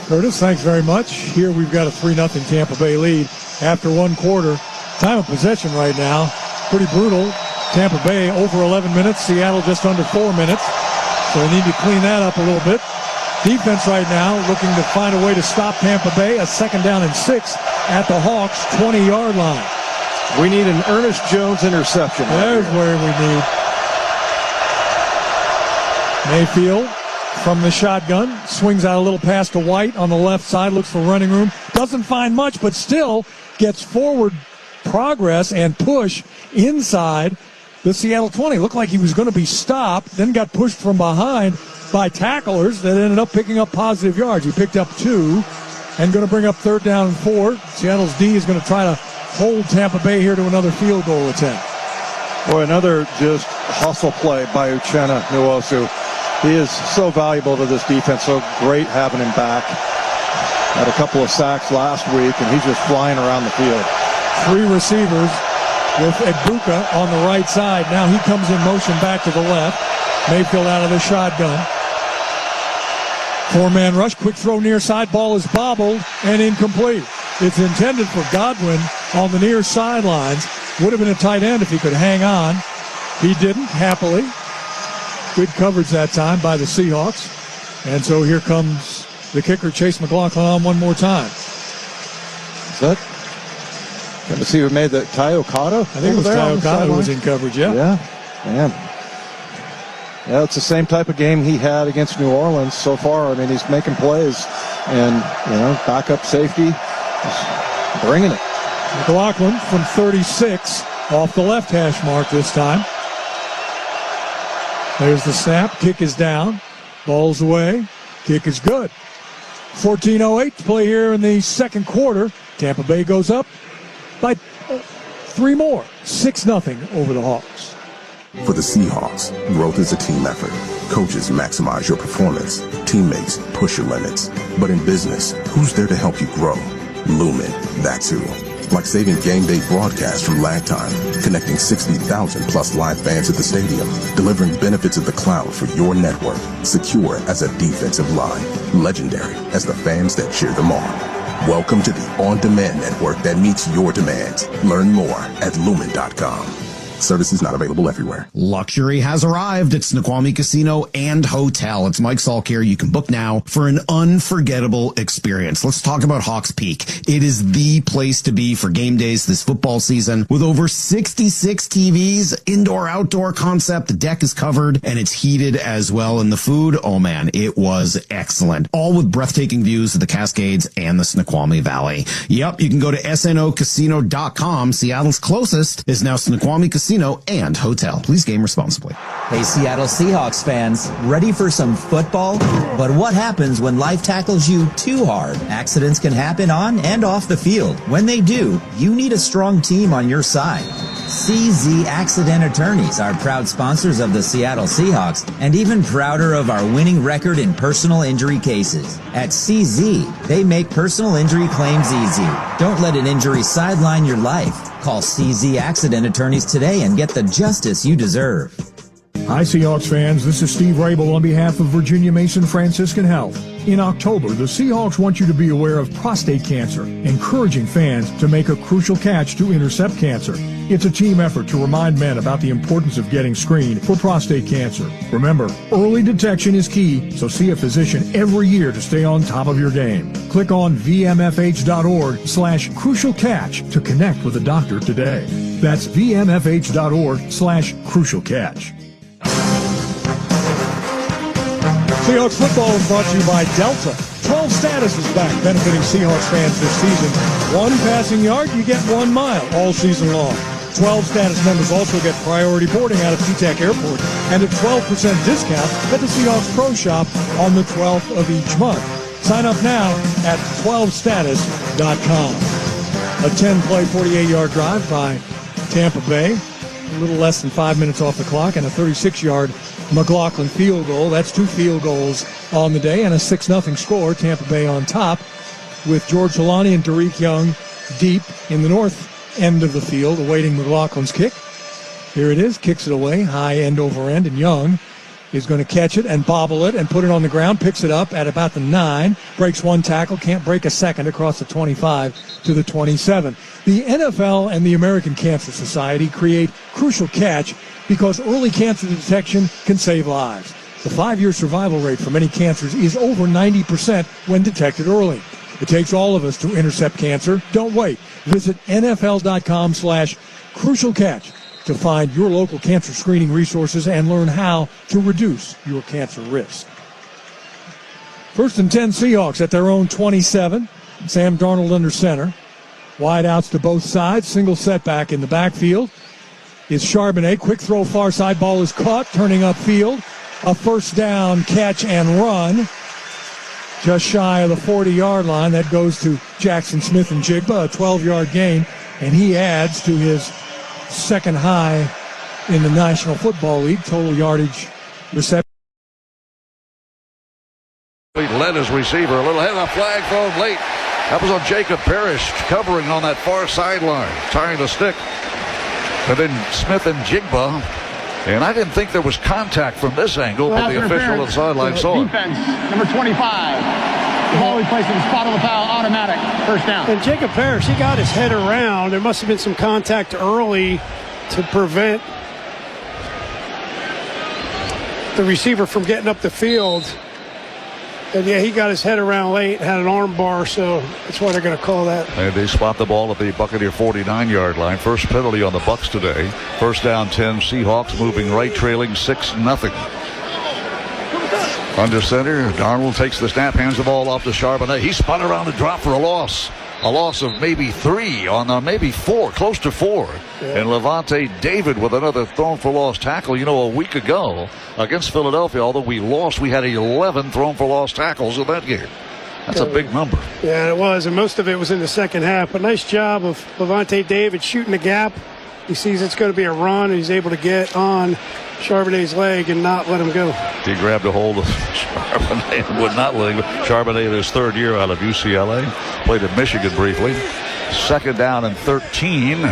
Curtis, thanks very much. Here we've got a 3-0 Tampa Bay lead after one quarter. Time of possession right now, pretty brutal. Tampa Bay over 11 minutes, Seattle just under 4 minutes. So they need to clean that up a little bit. Defense right now looking to find a way to stop Tampa Bay. A 2nd down and 6 at the Hawks' 20-yard line. We need an Ernest Jones interception. There's where we need. Mayfield from the shotgun swings out a little pass to White on the left side, looks for running room. Doesn't find much, but still gets forward progress and push inside the Seattle 20. Looked like he was going to be stopped, then got pushed from behind by tacklers that ended up picking up positive yards. He picked up 2 and going to bring up 3rd down and 4. Seattle's D is going to try to hold Tampa Bay here to another field goal attempt. Boy, another just hustle play by Uchenna Nwosu. He is so valuable to this defense, so great having him back. Had a couple of sacks last week, and he's just flying around the field. 3 receivers with Egbuka on the right side. Now he comes in motion back to the left. Mayfield out of the shotgun. 4-man rush, quick throw near side. Ball is bobbled and incomplete. It's intended for Godwin on the near sidelines. Would have been a tight end if he could hang on. He didn't, happily. Good coverage that time by the Seahawks. And so here comes the kicker, Chase McLaughlin, on one more time. Is that? Going to see who made the Ty Okada? I think it was Ty Okada who was in coverage, yeah. Yeah, man. Yeah, it's the same type of game he had against New Orleans so far. I mean, he's making plays and, backup safety, just bringing it. McLaughlin from 36 off the left hash mark this time. There's the snap. Kick is down. Ball's away. Kick is good. 14:08 to play here in the second quarter. Tampa Bay goes up by 3 more. 6-0 over the Hawks. For the Seahawks, growth is a team effort. Coaches maximize your performance. Teammates push your limits. But in business, who's there to help you grow? Lumen, that's who. Like saving game day broadcasts from lag time, connecting 60,000 plus live fans at the stadium, delivering benefits of the cloud for your network, secure as a defensive line, legendary as the fans that cheer them on. Welcome to the on-demand network that meets your demands. Learn more at lumen.com. Services not available everywhere. Luxury has arrived at Snoqualmie Casino and Hotel. It's Mike Salk here. You can book now for an unforgettable experience. Let's talk about Hawks Peak. It is the place to be for game days this football season. With over 66 TVs, indoor-outdoor concept, the deck is covered and it's heated as well. And the food, oh man, it was excellent. All with breathtaking views of the Cascades and the Snoqualmie Valley. Yep, you can go to snocasino.com. Seattle's closest is now Snoqualmie Casino and Hotel. Please game responsibly. Hey, Seattle Seahawks fans, ready for some football? But what happens when life tackles you too hard? Accidents can happen on and off the field. When they do, you need a strong team on your side. CZ Accident Attorneys are proud sponsors of the Seattle Seahawks and even prouder of our winning record in personal injury cases. At CZ, they make personal injury claims easy. Don't let an injury sideline your life. Call CZ Accident Attorneys today and get the justice you deserve. Hi, Seahawks fans. This is Steve Rabel on behalf of Virginia Mason Franciscan Health. In October, the Seahawks want you to be aware of prostate cancer, encouraging fans to make a crucial catch to intercept cancer. It's a team effort to remind men about the importance of getting screened for prostate cancer. Remember, early detection is key, so see a physician every year to stay on top of your game. Click on vmfh.org/crucial catch to connect with a doctor today. That's vmfh.org/crucial catch. Seahawks football is brought to you by Delta. 12 12 status is back, benefiting Seahawks fans this season. 1 passing yard, you get 1 mile all season long. 12 status members also get priority boarding out of SeaTac Airport and a 12% discount at the Seahawks Pro Shop on the 12th of each month. Sign up now at 12status.com. A 10-play, 48-yard drive by Tampa Bay. A little less than 5 minutes off the clock, and a 36-yard McLaughlin field goal. That's 2 field goals on the day and a 6-0 score. Tampa Bay on top with George Holani and Derek Young deep in the north end of the field awaiting McLaughlin's kick. Here it is, kicks it away, high end over end, and Young is going to catch it and bobble it and put it on the ground, picks it up at about the 9, breaks 1 tackle, can't break a second across the 25 to the 27. The NFL and the American Cancer Society create Crucial Catch because early cancer detection can save lives. The 5-year survival rate for many cancers is over 90% when detected early. It takes all of us to intercept cancer. Don't wait. Visit NFL.com/Crucial Catch to find your local cancer screening resources and learn how to reduce your cancer risk. 1st and 10 Seahawks at their own 27. Sam Darnold under center. Wide outs to both sides. Single setback in the backfield is Charbonnet. Quick throw far side. Ball is caught. Turning upfield. A first down catch and run. Just shy of the 40-yard line. That goes to Jackson Smith and Jigba. A 12-yard gain. And he adds to his second high in the National Football League total yardage reception. Led his receiver a little ahead. A flag thrown late. That was on Jacob Parrish covering on that far sideline, tying the stick. And then Smith and Jigba. And I didn't think there was contact from this angle, but the official on the sideline saw it. Defense, number 25. The ball we placed in the spot on the foul, automatic, first down. And Jacob Parrish, he got his head around. There must have been some contact early to prevent the receiver from getting up the field. And yeah, he got his head around late, had an arm bar, so that's why they're going to call that. And they spot the ball at the Buccaneer 49-yard line. First penalty on the Bucs today. First down 10, Seahawks moving right, trailing 6-0. Under center, Darnold takes the snap, hands the ball off to Charbonnet. He spun around and dropped for a loss. A loss of maybe 3 on maybe 4, close to 4. Yeah. And Levante David with another thrown for loss tackle. You know, a week ago against Philadelphia, although we lost, we had 11 thrown for loss tackles in that game. That's a big number. Yeah, it was, and most of it was in the second half. But nice job of Levante David shooting the gap. He sees it's going to be a run, and he's able to get on Charbonnet's leg and not let him go. He grabbed a hold of Charbonnet and would not let him go. Charbonnet in his 3rd year out of UCLA. Played at Michigan briefly. Second down and 13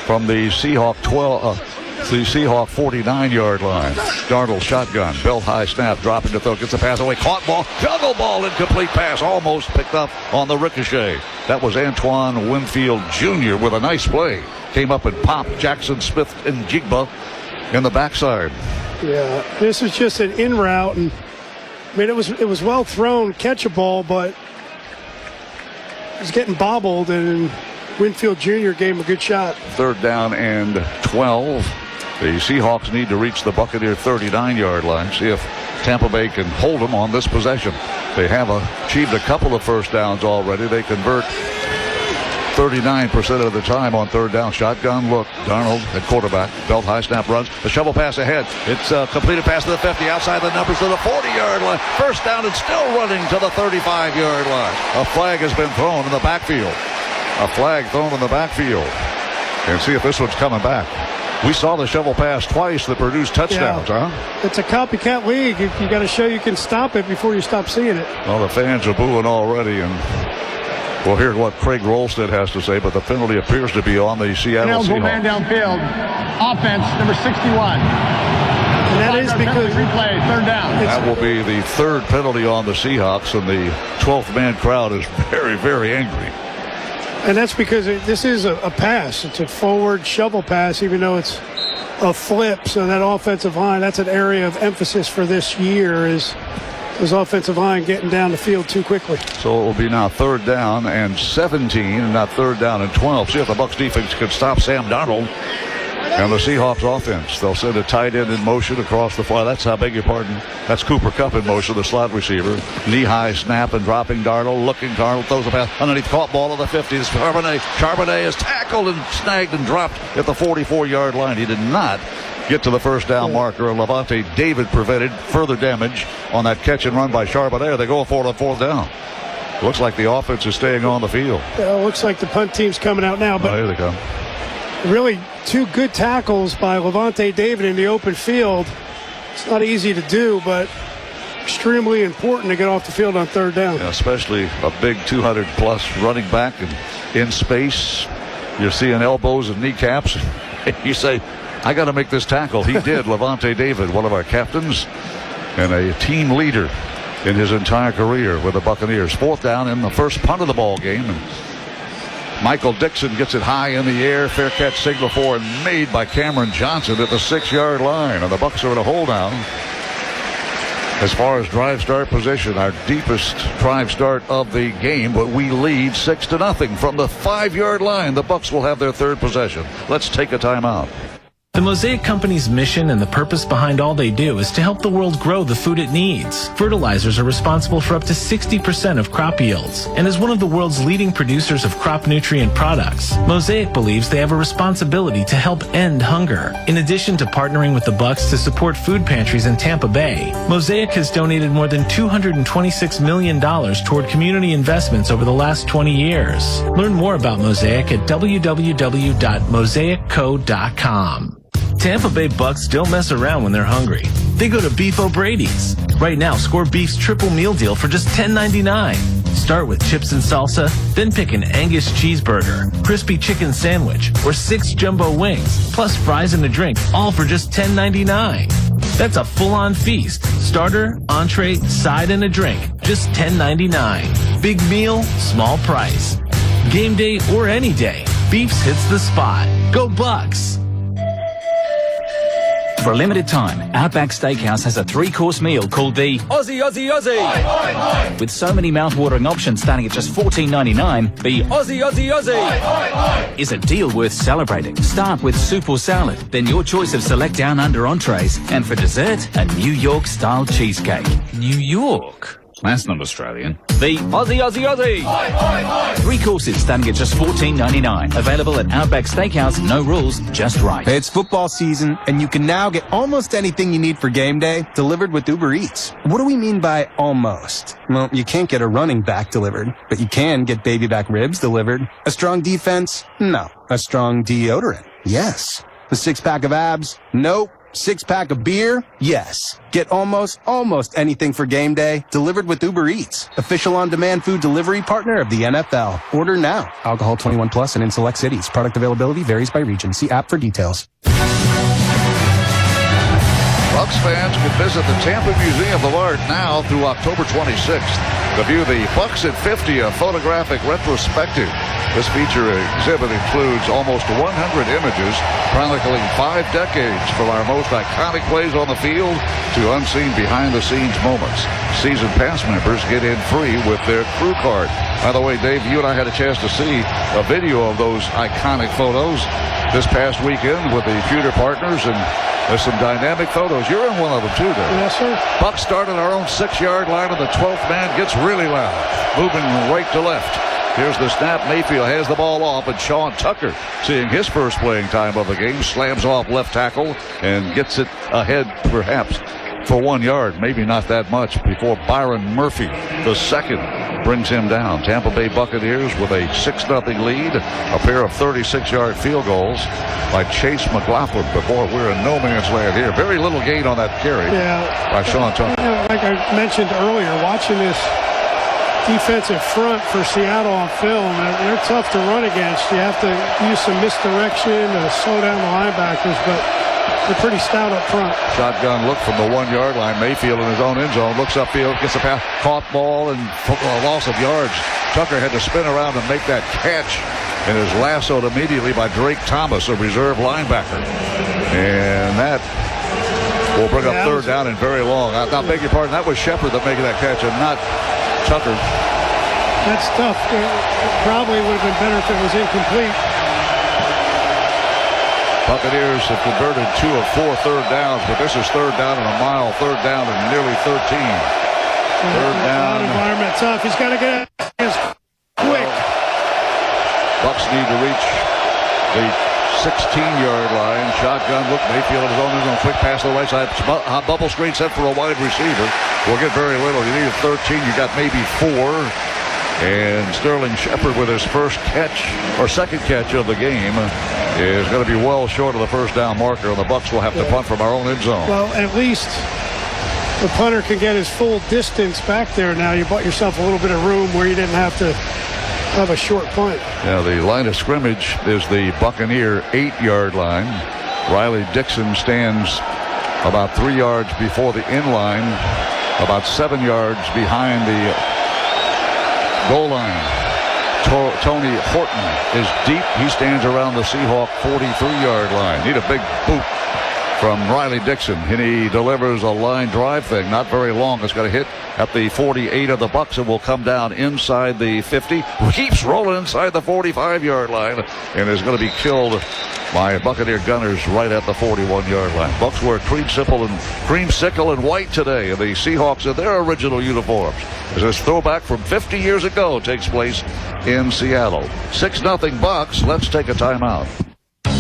from the Seahawk 49-yard line. Darnold shotgun, belt high snap, dropping to throw, gets the pass away, caught ball, juggle ball, incomplete pass, almost picked up on the ricochet. That was Antoine Winfield Jr. with a nice play. Came up and popped Jackson Smith and Jigba in the backside. Yeah, this was just an in route, and I mean it was well thrown, catchable, but it was getting bobbled, and Winfield Jr. gave him a good shot. 3rd down and 12. The Seahawks need to reach the Buccaneer 39-yard line. See if Tampa Bay can hold them on this possession. They have achieved a couple of first downs already. They convert 39% of the time on 3rd down. Shotgun look. Darnold at quarterback. Belt high snap runs. The shovel pass ahead. It's a completed pass to the 50. Outside the numbers to the 40-yard line. First down and still running to the 35-yard line. A flag has been thrown in the backfield. A flag thrown in the backfield. And see if this one's coming back. We saw the shovel pass twice that produced touchdowns, huh? It's a copycat league. You got to show you can stop it before you stop seeing it. Well, the fans are booing already, and we'll hear what Craig Rolstead has to say, but the penalty appears to be on the Seattle Seahawks. Man downfield. Offense, number 61. And that is because replay, 3rd down. That will be the 3rd penalty on the Seahawks, and the 12th man crowd is very, very angry. And that's because this is a pass. It's a forward shovel pass, even though it's a flip. So that offensive line, that's an area of emphasis for this year, is his offensive line getting down the field too quickly. So it will be now 3rd down and 17, and not 3rd down and 12. See if the Bucs defense can stop Sam Darnold. And the Seahawks offense, they'll send a tight end in motion across the fly. That's, I beg your pardon, that's Cooper Kupp in motion, the slot receiver. Knee-high snap and dropping Darnold. Looking, Darnold throws a pass underneath, caught ball of the 50s. Charbonnet is tackled and snagged and dropped at the 44-yard line. He did not get to the first down marker. Levante David prevented further damage on that catch and run by Charbonnet. They go for it on fourth down. Looks like the offense is staying on the field. Yeah, it looks like the punt team's coming out now. But here they come. Really, two good tackles by Levante David in the open field. It's not easy to do, but extremely important to get off the field on third down. Yeah, especially a big 200-plus running back and in space. You're seeing elbows and kneecaps. You say, I got to make this tackle. He did. Levante David, one of our captains and a team leader in his entire career with the Buccaneers. Fourth down in the first punt of the ball game. And Michael Dixon gets it high in the air. Fair catch signal for and made by Cameron Johnson at the 6-yard line. And the Bucs are in a hold down. As far as drive start position, our deepest drive start of the game, but we lead 6-0 from the 5-yard line. The Bucs will have their third possession. Let's take a timeout. The Mosaic Company's mission and the purpose behind all they do is to help the world grow the food it needs. Fertilizers are responsible for up to 60% of crop yields, and as one of the world's leading producers of crop nutrient products, Mosaic believes they have a responsibility to help end hunger. In addition to partnering with the Bucs to support food pantries in Tampa Bay, Mosaic has donated more than $226 million toward community investments over the last 20 years. Learn more about Mosaic at www.mosaicco.com. Tampa Bay Bucks don't mess around when they're hungry. They go to Beef O'Brady's. Right now, score Beef's triple meal deal for just $10.99. Start with chips and salsa, then pick an Angus cheeseburger, crispy chicken sandwich, or 6 jumbo wings, plus fries and a drink, all for just $10.99. That's a full-on feast. Starter, entree, side, and a drink. Just $10.99. Big meal, small price. Game day or any day, Beef's hits the spot. Go Bucks! For a limited time, Outback Steakhouse has a 3-course meal called the Aussie, Aussie, Aussie. Oi, oi, oi. With so many mouth-watering options starting at just $14.99, the Aussie, Aussie, Aussie is a deal worth celebrating. Start with soup or salad, then your choice of select down under entrees, and for dessert, a New York-style cheesecake. New York? That's not Australian. The Aussie, Aussie, Aussie. 3 courses starting at just $14.99. Available at Outback Steakhouse. No rules, just right. It's football season, and you can now get almost anything you need for game day delivered with Uber Eats. What do we mean by almost? Well, you can't get a running back delivered, but you can get baby back ribs delivered. A strong defense? No. A strong deodorant? Yes. A 6-pack of abs? Nope. 6-pack of beer? Yes. Get almost anything for game day delivered with Uber Eats, official on-demand food delivery partner of the NFL. Order now. Alcohol 21 plus and in select cities. Product availability varies by region. See app for details. Bucs fans can visit the Tampa Museum of Art now through October 26th to view the Bucs at 50, a photographic retrospective. This feature exhibit includes almost 100 images chronicling 5 decades from our most iconic plays on the field to unseen behind-the-scenes moments. Season pass members get in free with their crew card. By the way, Dave, you and I had a chance to see a video of those iconic photos this past weekend with the Pewter partners, and there's some dynamic photos. You're in one of them too, Dave. Yes, sir. Bucs start at our own 6-yard line, and the 12th man gets really loud, moving right to left. Here's the snap. Mayfield has the ball off, and Sean Tucker, seeing his first playing time of the game, slams off left tackle and gets it ahead perhaps for 1 yard, maybe not that much, before Byron Murphy, the second, brings him down. Tampa Bay Buccaneers with a 6-0 lead, a pair of 36-yard field goals by Chase McLaughlin before we're in no man's land here. Very little gain on that carry by Sean Tucker. Like I mentioned earlier, watching this defensive front for Seattle on film, they're tough to run against. You have to use some misdirection to slow down the linebackers, but they're pretty stout up front. Shotgun look from the 1-yard line. Mayfield in his own end zone, looks upfield, gets a pass, caught ball, and a loss of yards. Tucker had to spin around and make that catch, and is lassoed immediately by Drake Thomas, a reserve linebacker. And that will bring up third down and very long. I beg your pardon, that was Shepard that making that catch and not Tucker. That's tough. It probably would have been better if it was incomplete. Buccaneers have converted 2 of 4 third downs, but this is third down and a mile, third down and nearly 13. Third down. Environment tough. He's got to get it quick. Bucks need to reach the 16-yard line. Shotgun look. Mayfield is on his own. Quick pass to the right side. Bubble screen set for a wide receiver. We'll get very little. You need 13. You got maybe 4. And Sterling Shepard with his first catch or second catch of the game is going to be well short of the first down marker, and the Bucks will have to punt from our own end zone. Well, at least the punter can get his full distance back there now. You bought yourself a little bit of room where you didn't have to have a short punt. Now the line of scrimmage is the Buccaneer 8-yard line. Riley Dixon stands about 3 yards before the end line, about 7 yards behind the goal line. Tony Horton is deep. He stands around the Seahawk 43-yard line. Need a big boot from Riley Dixon, and he delivers a line drive thing, not very long. It's going to hit at the 48 of the Bucks and will come down inside the 50. Keeps rolling inside the 45-yard line and is going to be killed by Buccaneer gunners right at the 41-yard line. Bucks wear creamsicle and white today, and the Seahawks in their original uniforms. As this throwback from 50 years ago takes place in Seattle. 6-0 Bucks. Let's take a timeout.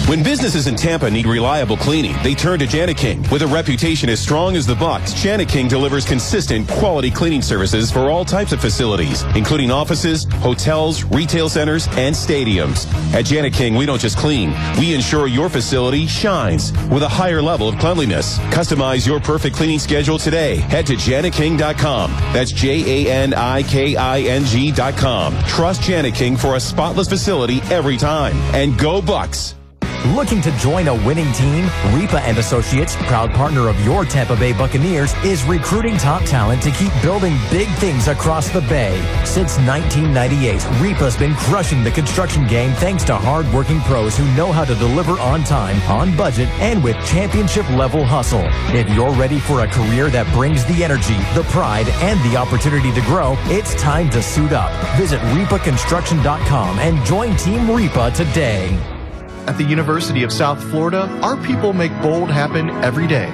When businesses in Tampa need reliable cleaning, they turn to Jani-King. With a reputation as strong as the Bucks, Jani-King delivers consistent, quality cleaning services for all types of facilities, including offices, hotels, retail centers, and stadiums. At Jani-King, we don't just clean. We ensure your facility shines with a higher level of cleanliness. Customize your perfect cleaning schedule today. Head to Jani-King.com. That's JANIKING.com. Trust Jani-King for a spotless facility every time. And go Bucks! Looking to join a winning team? Repa and Associates, proud partner of your Tampa Bay Buccaneers, is recruiting top talent to keep building big things across the Bay. Since 1998, Repa's been crushing the construction game thanks to hard-working pros who know how to deliver on time, on budget, and with championship-level hustle. If you're ready for a career that brings the energy, the pride, and the opportunity to grow, it's time to suit up. Visit repaconstruction.com and join Team Repa today. At the University of South Florida, our people make bold happen every day.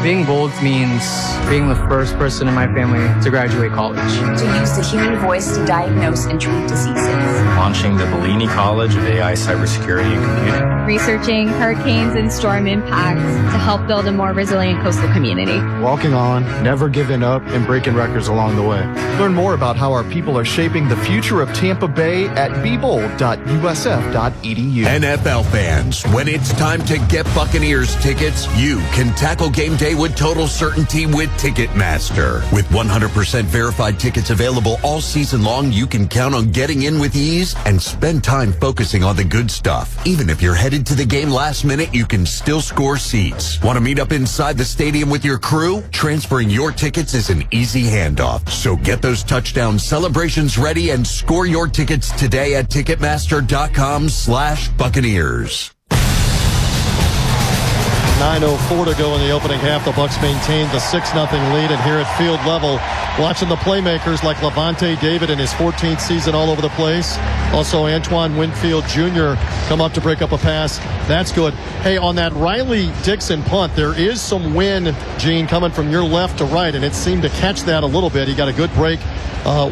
Being bold means being the first person in my family to graduate college. To use the human voice to diagnose and treat diseases. Launching the Bellini College of AI, Cybersecurity, and Computing. Researching hurricanes and storm impacts to help build a more resilient coastal community. Walking on, never giving up, and breaking records along the way. Learn more about how our people are shaping the future of Tampa Bay at bebold.usf.edu. NFL fans, when it's time to get Buccaneers tickets, you can tackle game day with total certainty with Ticketmaster. With 100% verified tickets available all season long, you can count on getting in with ease and spend time focusing on the good stuff. Even if you're headed to the game last minute, you can still score seats. Want to meet up inside the stadium with your crew? Transferring your tickets is an easy handoff. So get those touchdown celebrations ready and score your tickets today at Ticketmaster.com/Buccaneers. 9:04 to go in the opening half. The Bucks maintained the 6-0 lead, and here at field level, watching the playmakers like Levante David in his 14th season all over the place. Also, Antoine Winfield Jr. come up to break up a pass. That's good. Hey, on that Riley Dixon punt, there is some wind, Gene, coming from your left to right, and it seemed to catch that a little bit. He got a good break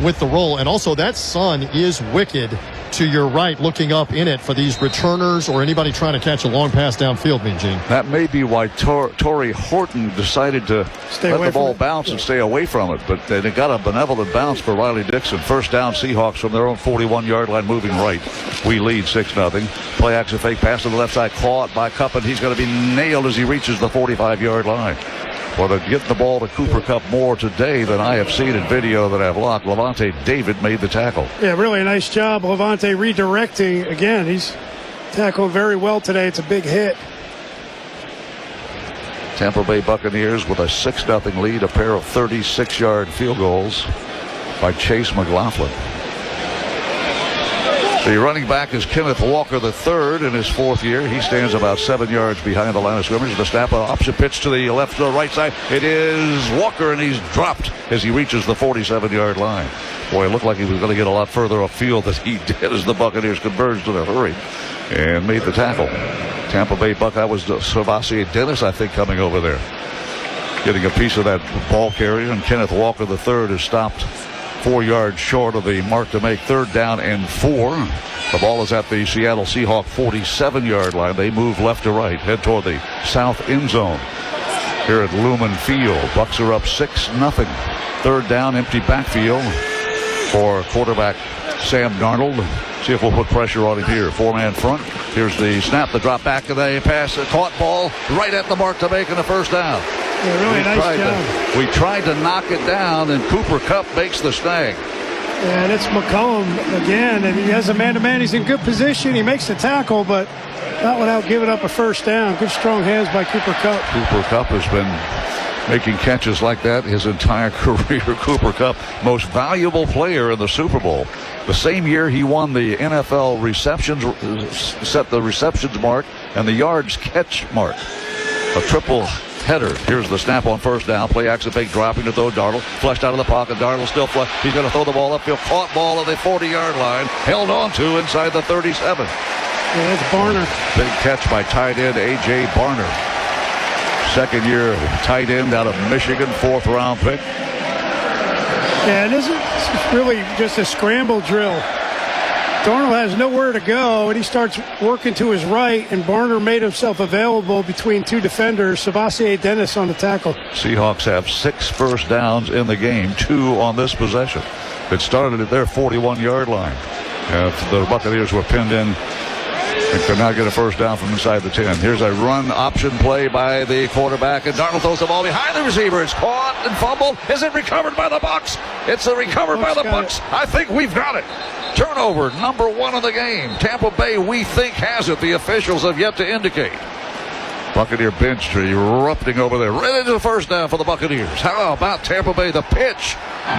with the roll, and also that sun is wicked to your right, looking up in it for these returners or anybody trying to catch a long pass downfield, Mean Gene. That may be why Torrey Horton decided to let the ball bounce and stay away from it, but they got a benevolent bounce for Riley Dixon. First down, Seahawks from their own 41-yard line, moving right. We lead 6-0. Play action fake pass to the left side, caught by Kupp, and he's going to be nailed as he reaches the 45-yard line. Well, they're getting the ball to Cooper Kupp more today than I have seen in video that I've locked. Levante David made the tackle. Yeah, really a nice job. Levante redirecting. Again, he's tackled very well today. It's a big hit. Tampa Bay Buccaneers with a 6-0 lead, a pair of 36-yard field goals by Chase McLaughlin. The running back is Kenneth Walker III in his fourth year. He stands about 7 yards behind the line of scrimmage. The snap, option pitch to the left to the right side. It is Walker, and he's dropped as he reaches the 47-yard line. Boy, it looked like he was going to get a lot further afield than he did as the Buccaneers converged in a hurry and made the tackle. Tampa Bay Buck, that was Savassi Dennis, I think, coming over there, getting a piece of that ball carrier. And Kenneth Walker III is stopped 4 yards short of the mark to make 3rd down and 4. The ball is at the Seattle Seahawks 47-yard line. They move left to right, head toward the south end zone here at Lumen Field. Bucks are up 6-0. 3rd down, empty backfield for quarterback Sam Darnold. See if we'll put pressure on him here. 4-man front. Here's the snap, the drop back, and the pass. A caught ball right at the mark to make in the 1st down. Yeah, really nice job. We tried to knock it down, and Cooper Kupp makes the snag. And it's McCollum again, and he has a man-to-man. He's in good position. He makes the tackle, but not without giving up a 1st down. Good strong hands by Cooper Kupp. Cooper Kupp has been making catches like that his entire career. Cooper Kupp, most valuable player in the Super Bowl. The same year he won the NFL receptions, set the receptions mark and the yards catch mark. A triple header. Here's the snap on 1st down. Play action fake, dropping to throw. Darnold flushed out of the pocket. Darnold still flush. He's going to throw the ball upfield. Caught ball at the 40-yard line. Held on to inside the 37. Yeah, that's Barner. Big catch by tight end A.J. Barner. 2nd-year tight end out of Michigan, 4th-round pick. Yeah, this is really just a scramble drill. Darnold has nowhere to go, and he starts working to his right, and Barner made himself available between 2 defenders. Savassi Dennis on the tackle. Seahawks have 6 first downs in the game, 2 on this possession. It started at their 41-yard line. The Buccaneers were pinned in and could not get a 1st down from inside the 10. Here's a run option play by the quarterback, and Darnold throws the ball behind the receiver. It's caught and fumbled. Is it recovered by the Bucs? It's recovered by the Bucs. I think we've got it. Turnover, number 1 of the game. Tampa Bay, we think, has it. The officials have yet to indicate. Buccaneer bench erupting over there. Right into the 1st down for the Buccaneers. How about Tampa Bay? The pitch.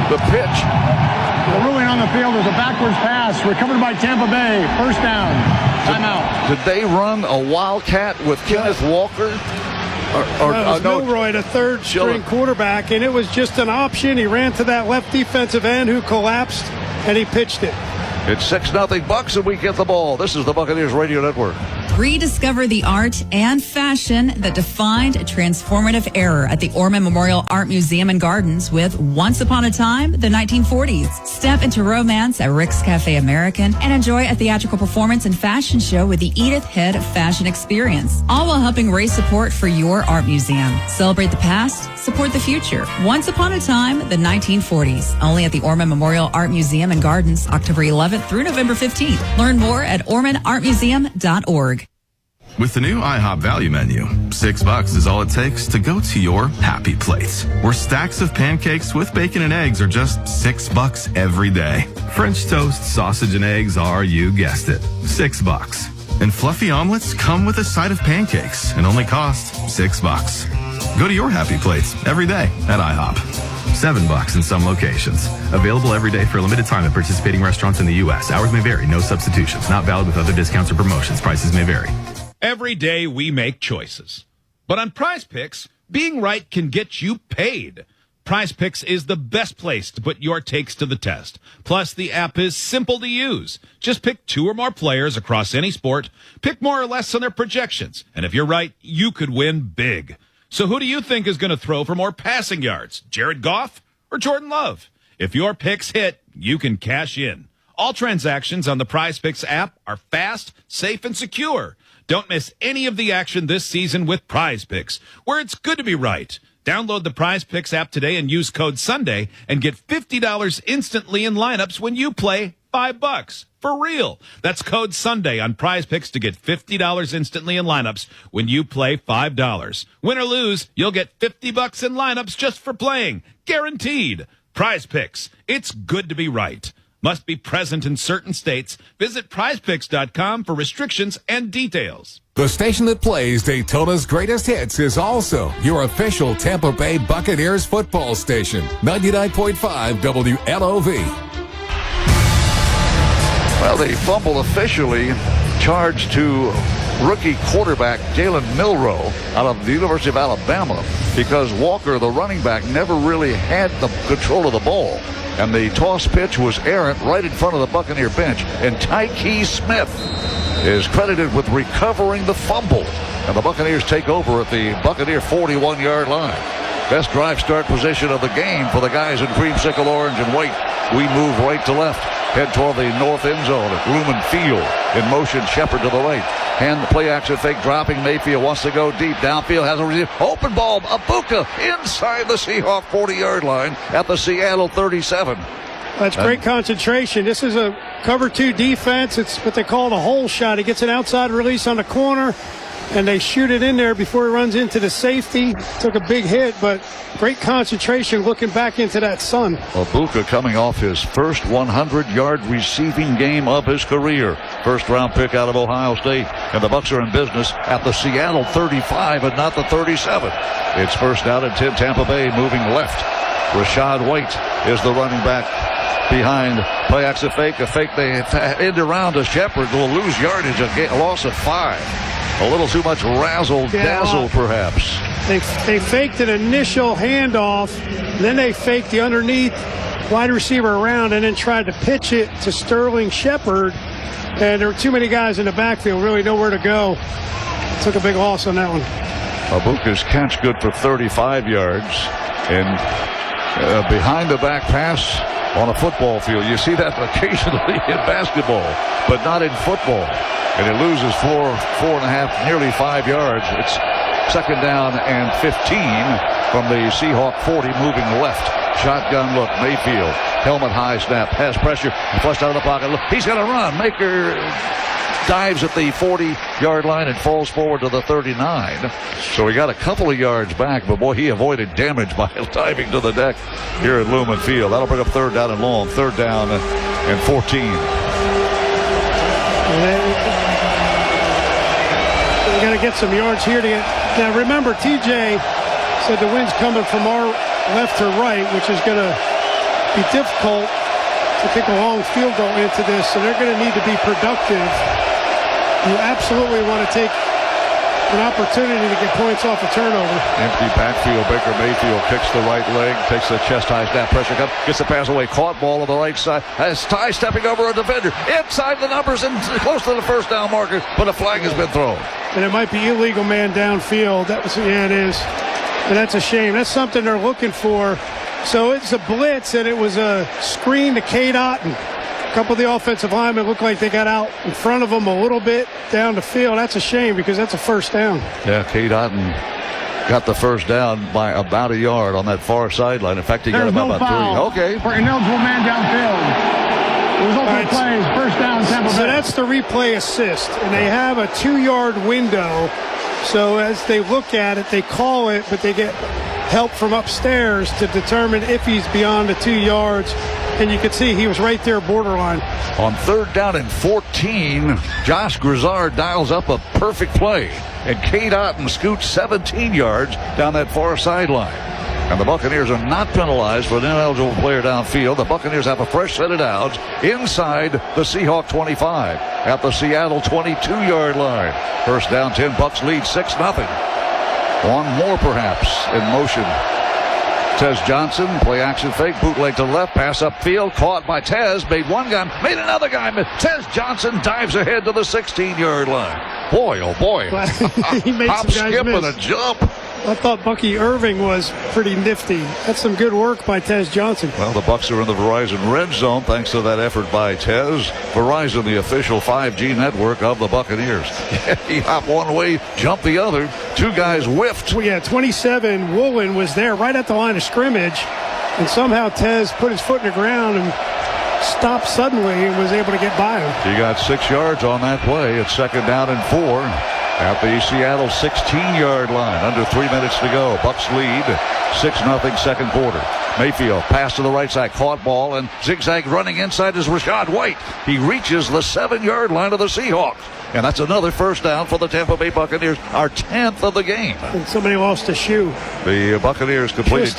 The pitch. The ruling on the field is a backwards pass recovered by Tampa Bay. 1st down. Timeout. Did they run a wildcat with Kenneth Walker? Milroy, the 3rd-string quarterback, and it was just an option. He ran to that left defensive end who collapsed, and he pitched it. It's 6-0 Bucks, and we get the ball. This is the Buccaneers Radio Network. Rediscover the art and fashion that defined a transformative era at the Orman Memorial Art Museum and Gardens with Once Upon a Time, the 1940s. Step into romance at Rick's Cafe American and enjoy a theatrical performance and fashion show with the Edith Head Fashion Experience, all while helping raise support for your art museum. Celebrate the past, support the future. Once Upon a Time, the 1940s. Only at the Orman Memorial Art Museum and Gardens, October 11th through November 15th. Learn more at ormanartmuseum.org. With the new IHOP value menu, $6 is all it takes to go to your happy place, where stacks of pancakes with bacon and eggs are just $6 every day. French toast, sausage, and eggs are, you guessed it, $6. And fluffy omelets come with a side of pancakes and only cost $6. Go to your happy place every day at IHOP. $7 in some locations. Available every day for a limited time at participating restaurants in the U.S. Hours may vary. No substitutions. Not valid with other discounts or promotions. Prices may vary. Every day we make choices. But on Prize Picks, being right can get you paid. Prize Picks is the best place to put your takes to the test. Plus, the app is simple to use. Just pick 2 or more players across any sport, pick more or less on their projections, and if you're right, you could win big. So who do you think is going to throw for more passing yards, Jared Goff or Jordan Love? If your picks hit, you can cash in. All transactions on the Prize Picks app are fast, safe, and secure. Don't miss any of the action this season with Prize Picks, where it's good to be right. Download the Prize Picks app today and use code SUNDAY and get $50 instantly in lineups when you play $5. For real. That's code SUNDAY on Prize Picks to get $50 instantly in lineups when you play $5. Win or lose, you'll get $50 in lineups just for playing. Guaranteed. Prize Picks. It's good to be right. Must be present in certain states. Visit prizepicks.com for restrictions and details. The station that plays Daytona's greatest hits is also your official Tampa Bay Buccaneers football station. 99.5 WLOV. Well, the fumble officially charged to rookie quarterback Jalen Milroe out of the University of Alabama because Walker, the running back, never really had the control of the ball. And the toss pitch was errant right in front of the Buccaneer bench. And Tyke Smith is credited with recovering the fumble. And the Buccaneers take over at the Buccaneer 41-yard line. Best drive start position of the game for the guys in creamsicle orange and white. We move right to left. Head toward the north end zone at Lumen Field. In motion, Shepard to the right. Hand the play action fake dropping. Mayfield wants to go deep. Downfield has a receiver. Open ball. Abuka inside the Seahawk 40-yard line at the Seattle 37. That's great concentration. This is a cover 2 defense. It's what they call the hole shot. He gets an outside release on the corner, and they shoot it in there before he runs into the safety. Took a big hit, but great concentration looking back into that sun. Abuka coming off his first 100-yard receiving game of his career. First-round pick out of Ohio State. And the Bucs are in business at the Seattle 35 and not the 37. It's first down and 10, Tampa Bay moving left. Rashad White is the running back behind. Play action fake. A fake they end around to Shepard. Will lose yardage. A loss of 5. A little too much razzle-dazzle, perhaps. They faked an initial handoff. Then they faked the underneath wide receiver around and then tried to pitch it to Sterling Shepard. And there were too many guys in the backfield, really nowhere to go. Took a big loss on that one. Abuka's catch good for 35 yards. And behind the back pass on a football field. You see that occasionally in basketball, but not in football. And it loses 4.5, nearly 5 yards. It's second down and 15 from the Seahawk 40 moving left. Shotgun look, Mayfield. Helmet high snap, has pressure, flushed out of the pocket. Look, he's going to run. Maker dives at the 40-yard line and falls forward to the 39. So he got a couple of yards back, but boy, he avoided damage by diving to the deck here at Lumen Field. That'll bring up third down and long. Third down and 14. We got to get some yards here to get. Now remember, TJ said the wind's coming from our left to right, which is going to be difficult to kick a long field goal into this, so they're going to need to be productive. You absolutely want to take an opportunity to get points off a turnover. Empty backfield. Baker Mayfield kicks the right leg, takes the chest high snap, pressure comes, gets the pass away, caught ball on the right side. Has Ty stepping over a defender inside the numbers and close to the first down marker, but a flag has been thrown. And it might be illegal man downfield. That was, yeah, it is. And that's a shame. That's something they're looking for. So it's a blitz, and it was a screen to Cade Otten. A couple of the offensive linemen looked like they got out in front of them a little bit down the field. That's a shame because that's a first down. Yeah, Cade Otten got the first down by about a yard on that far sideline. In fact, he got about 3. Okay. For ineligible man downfield. It was open plays. First down, Tampa Bay. So that's the replay assist, and they have a 2-yard window. So as they look at it, they call it, but they get help from upstairs to determine if he's beyond the 2 yards. And you could see he was right there borderline. On third down and 14, Josh Grizzard dials up a perfect play. And Cade Otten scoots 17 yards down that far sideline. And the Buccaneers are not penalized for an ineligible player downfield. The Buccaneers have a fresh set of downs inside the Seahawk 25 at the Seattle 22-yard line. First down, 10, Bucs lead 6-0. One more perhaps in motion. Tez Johnson, play action fake, bootleg to the left, pass upfield, caught by Tez, made one guy, made another guy. Tez Johnson dives ahead to the 16-yard line. Boy, oh boy. He made hop, some guys skip, miss. and a jump. I thought Bucky Irving was pretty nifty. That's some good work by Tez Johnson. Well, the Bucs are in the Verizon red zone thanks to that effort by Tez. Verizon, the official 5G network of the Buccaneers. He hopped one way, jumped the other. Two guys whiffed. Well, yeah, 27, Woolen was there right at the line of scrimmage. And somehow Tez put his foot in the ground and stopped suddenly and was able to get by him. He got 6 yards on that play. It's second down and 4. At the Seattle 16-yard line, under 3 minutes to go. Bucs lead 6-0 second quarter. Mayfield pass to the right side, caught ball, and zigzag running inside is Rashad White. He reaches the 7-yard line of the Seahawks. And that's another first down for the Tampa Bay Buccaneers, our 10th of the game. And somebody lost a shoe. The Buccaneers completed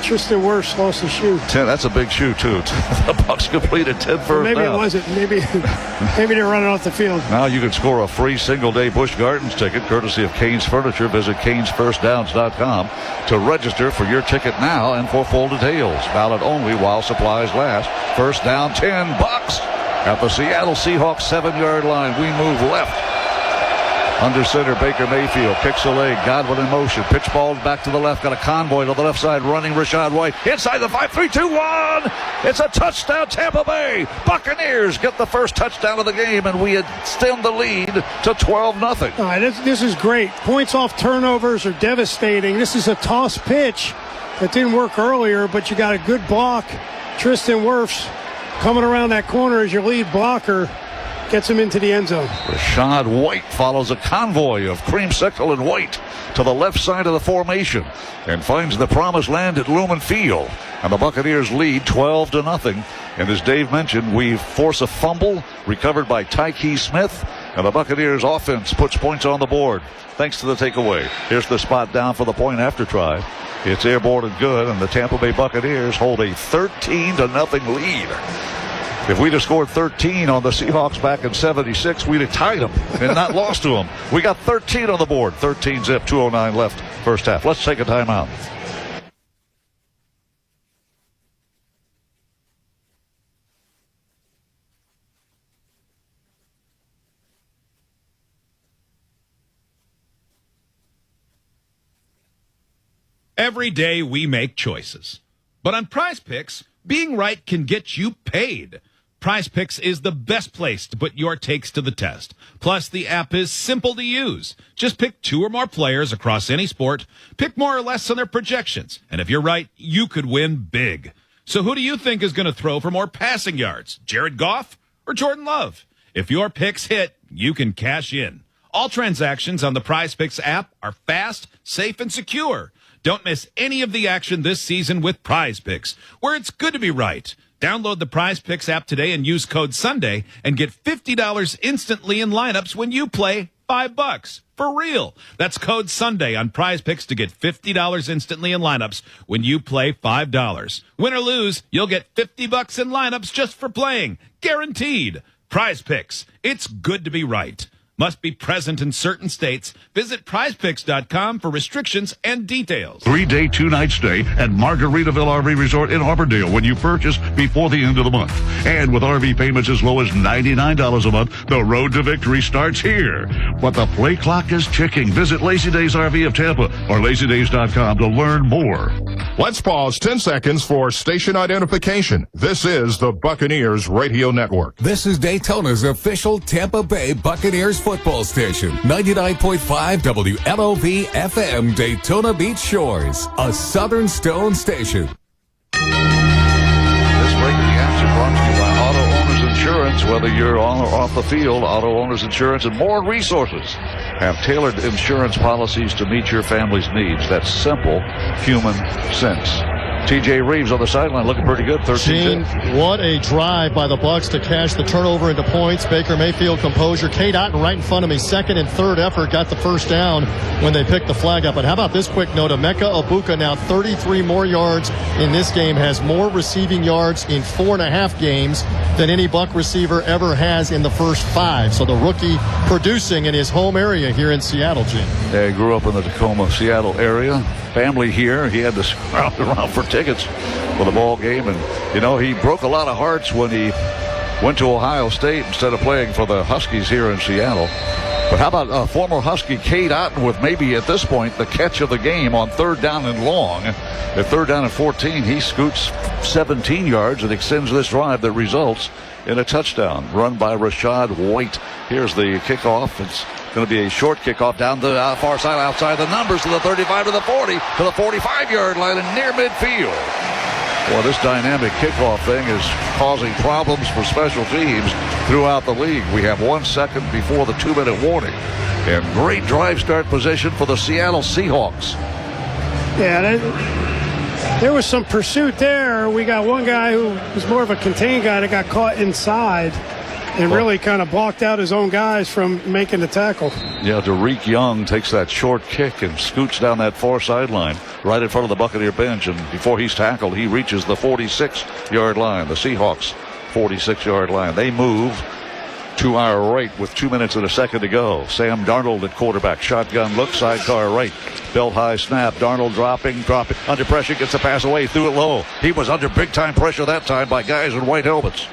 Tristan Wirfs lost a shoe. 10. That's a big shoe, too. The Bucs completed 10 first maybe down. It wasn't. Maybe they're running off the field. Now you can score a free single-day Busch Gardens ticket, courtesy of Canes Furniture. Visit CanesFirstDowns.com to register for your ticket now and for full details. Valid only while supplies last. First down, 10 Bucs. At the Seattle Seahawks 7-yard line, we move left. Under center, Baker Mayfield kicks a leg. Godwin in motion. Pitch ball back to the left. Got a convoy to the left side running. Rashad White inside the 5, 3, 2, 1. It's a touchdown, Tampa Bay. Buccaneers get the first touchdown of the game, and we extend the lead to 12-0. All right, this is great. Points off turnovers are devastating. This is a toss pitch that didn't work earlier, but you got a good block. Tristan Wirfs coming around that corner as your lead blocker. Gets him into the end zone. Rashad White follows a convoy of Creamsicle and White to the left side of the formation and finds the promised land at Lumen Field. And the Buccaneers lead 12-0. And as Dave mentioned, we force a fumble recovered by Tyke Smith. And the Buccaneers offense puts points on the board thanks to the takeaway. Here's the spot down for the point after try. It's airborne and good, and the Tampa Bay Buccaneers hold a 13-0 lead. If we'd have scored 13 on the Seahawks back in 76, we'd have tied them and not lost to them. We got 13 on the board. 13-0, 2:09 left first half. Let's take a timeout. Every day we make choices. But on Prize Picks, being right can get you paid. Prize Picks is the best place to put your takes to the test. Plus, the app is simple to use. Just pick 2 or more players across any sport, pick more or less on their projections, and if you're right, you could win big. So who do you think is going to throw for more passing yards, Jared Goff or Jordan Love? If your picks hit, you can cash in. All transactions on the Prize Picks app are fast, safe, and secure. Don't miss any of the action this season with Prize Picks, where it's good to be right. Download the Prize Picks app today and use code SUNDAY and get $50 instantly in lineups when you play $5. For real. That's code SUNDAY on Prize Picks to get $50 instantly in lineups when you play $5. Win or lose, you'll get $50 in lineups just for playing. Guaranteed. Prize Picks. It's good to be right. Must be present in certain states. Visit prizepicks.com for restrictions and details. 3-day, 2-night stay at Margaritaville RV Resort in Auburndale when you purchase before the end of the month. And with RV payments as low as $99 a month, the road to victory starts here. But the play clock is ticking. Visit Lazy Days RV of Tampa or lazydays.com to learn more. Let's pause 10 seconds for station identification. This is the Buccaneers Radio Network. This is Daytona's official Tampa Bay Buccaneers football station. 99.5 WLOV FM, Daytona Beach Shores, a Southern Stone station. This break of the action brought to you by Auto Owners Insurance. Whether you're on or off the field, Auto Owners Insurance and more resources have tailored insurance policies to meet your family's needs. That's simple human sense. TJ Reeves on the sideline looking pretty good. 13. What a drive by the Bucs to cash the turnover into points. Baker Mayfield, composure. Cade Otton right in front of me. Second and third effort got the first down when they picked the flag up. But how about this quick note? Emeka Egbuka now 33 more yards in this game, has more receiving yards in 4.5 games than any Buck receiver ever has in the first 5. So the rookie producing in his home area here in Seattle, Jim. Yeah, he grew up in the Tacoma, Seattle area. Family here. He had to scrounge around for tickets for the ball game, and you know, he broke a lot of hearts when he went to Ohio State instead of playing for the Huskies here in Seattle. But how about former Husky Cade Otton with maybe at this point the catch of the game on 3rd down and long. At 3rd down and 14, he scoots 17 yards and extends this drive that results in a touchdown run by Rashad White. Here's the kickoff. It's going to be a short kickoff down the far side outside the numbers to the 35 to the 40 to the 45-yard line and near midfield. Well, this dynamic kickoff thing is causing problems for special teams throughout the league. We have 1 second before the 2-minute warning. And great drive start position for the Seattle Seahawks. Yeah, there was some pursuit there. We got one guy who was more of a contained guy that got caught inside and really kind of blocked out his own guys from making the tackle. Yeah, Derek Young takes that short kick and scoots down that far sideline right in front of the Buccaneer bench, and before he's tackled, he reaches the 46-yard line, the Seahawks 46-yard line. They move to our right with 2 minutes and a second to go. Sam Darnold at quarterback. Shotgun look, sidecar right. Belt high snap. Darnold dropping. Under pressure, gets the pass away, threw it low. He was under big time pressure that time by guys in white helmets.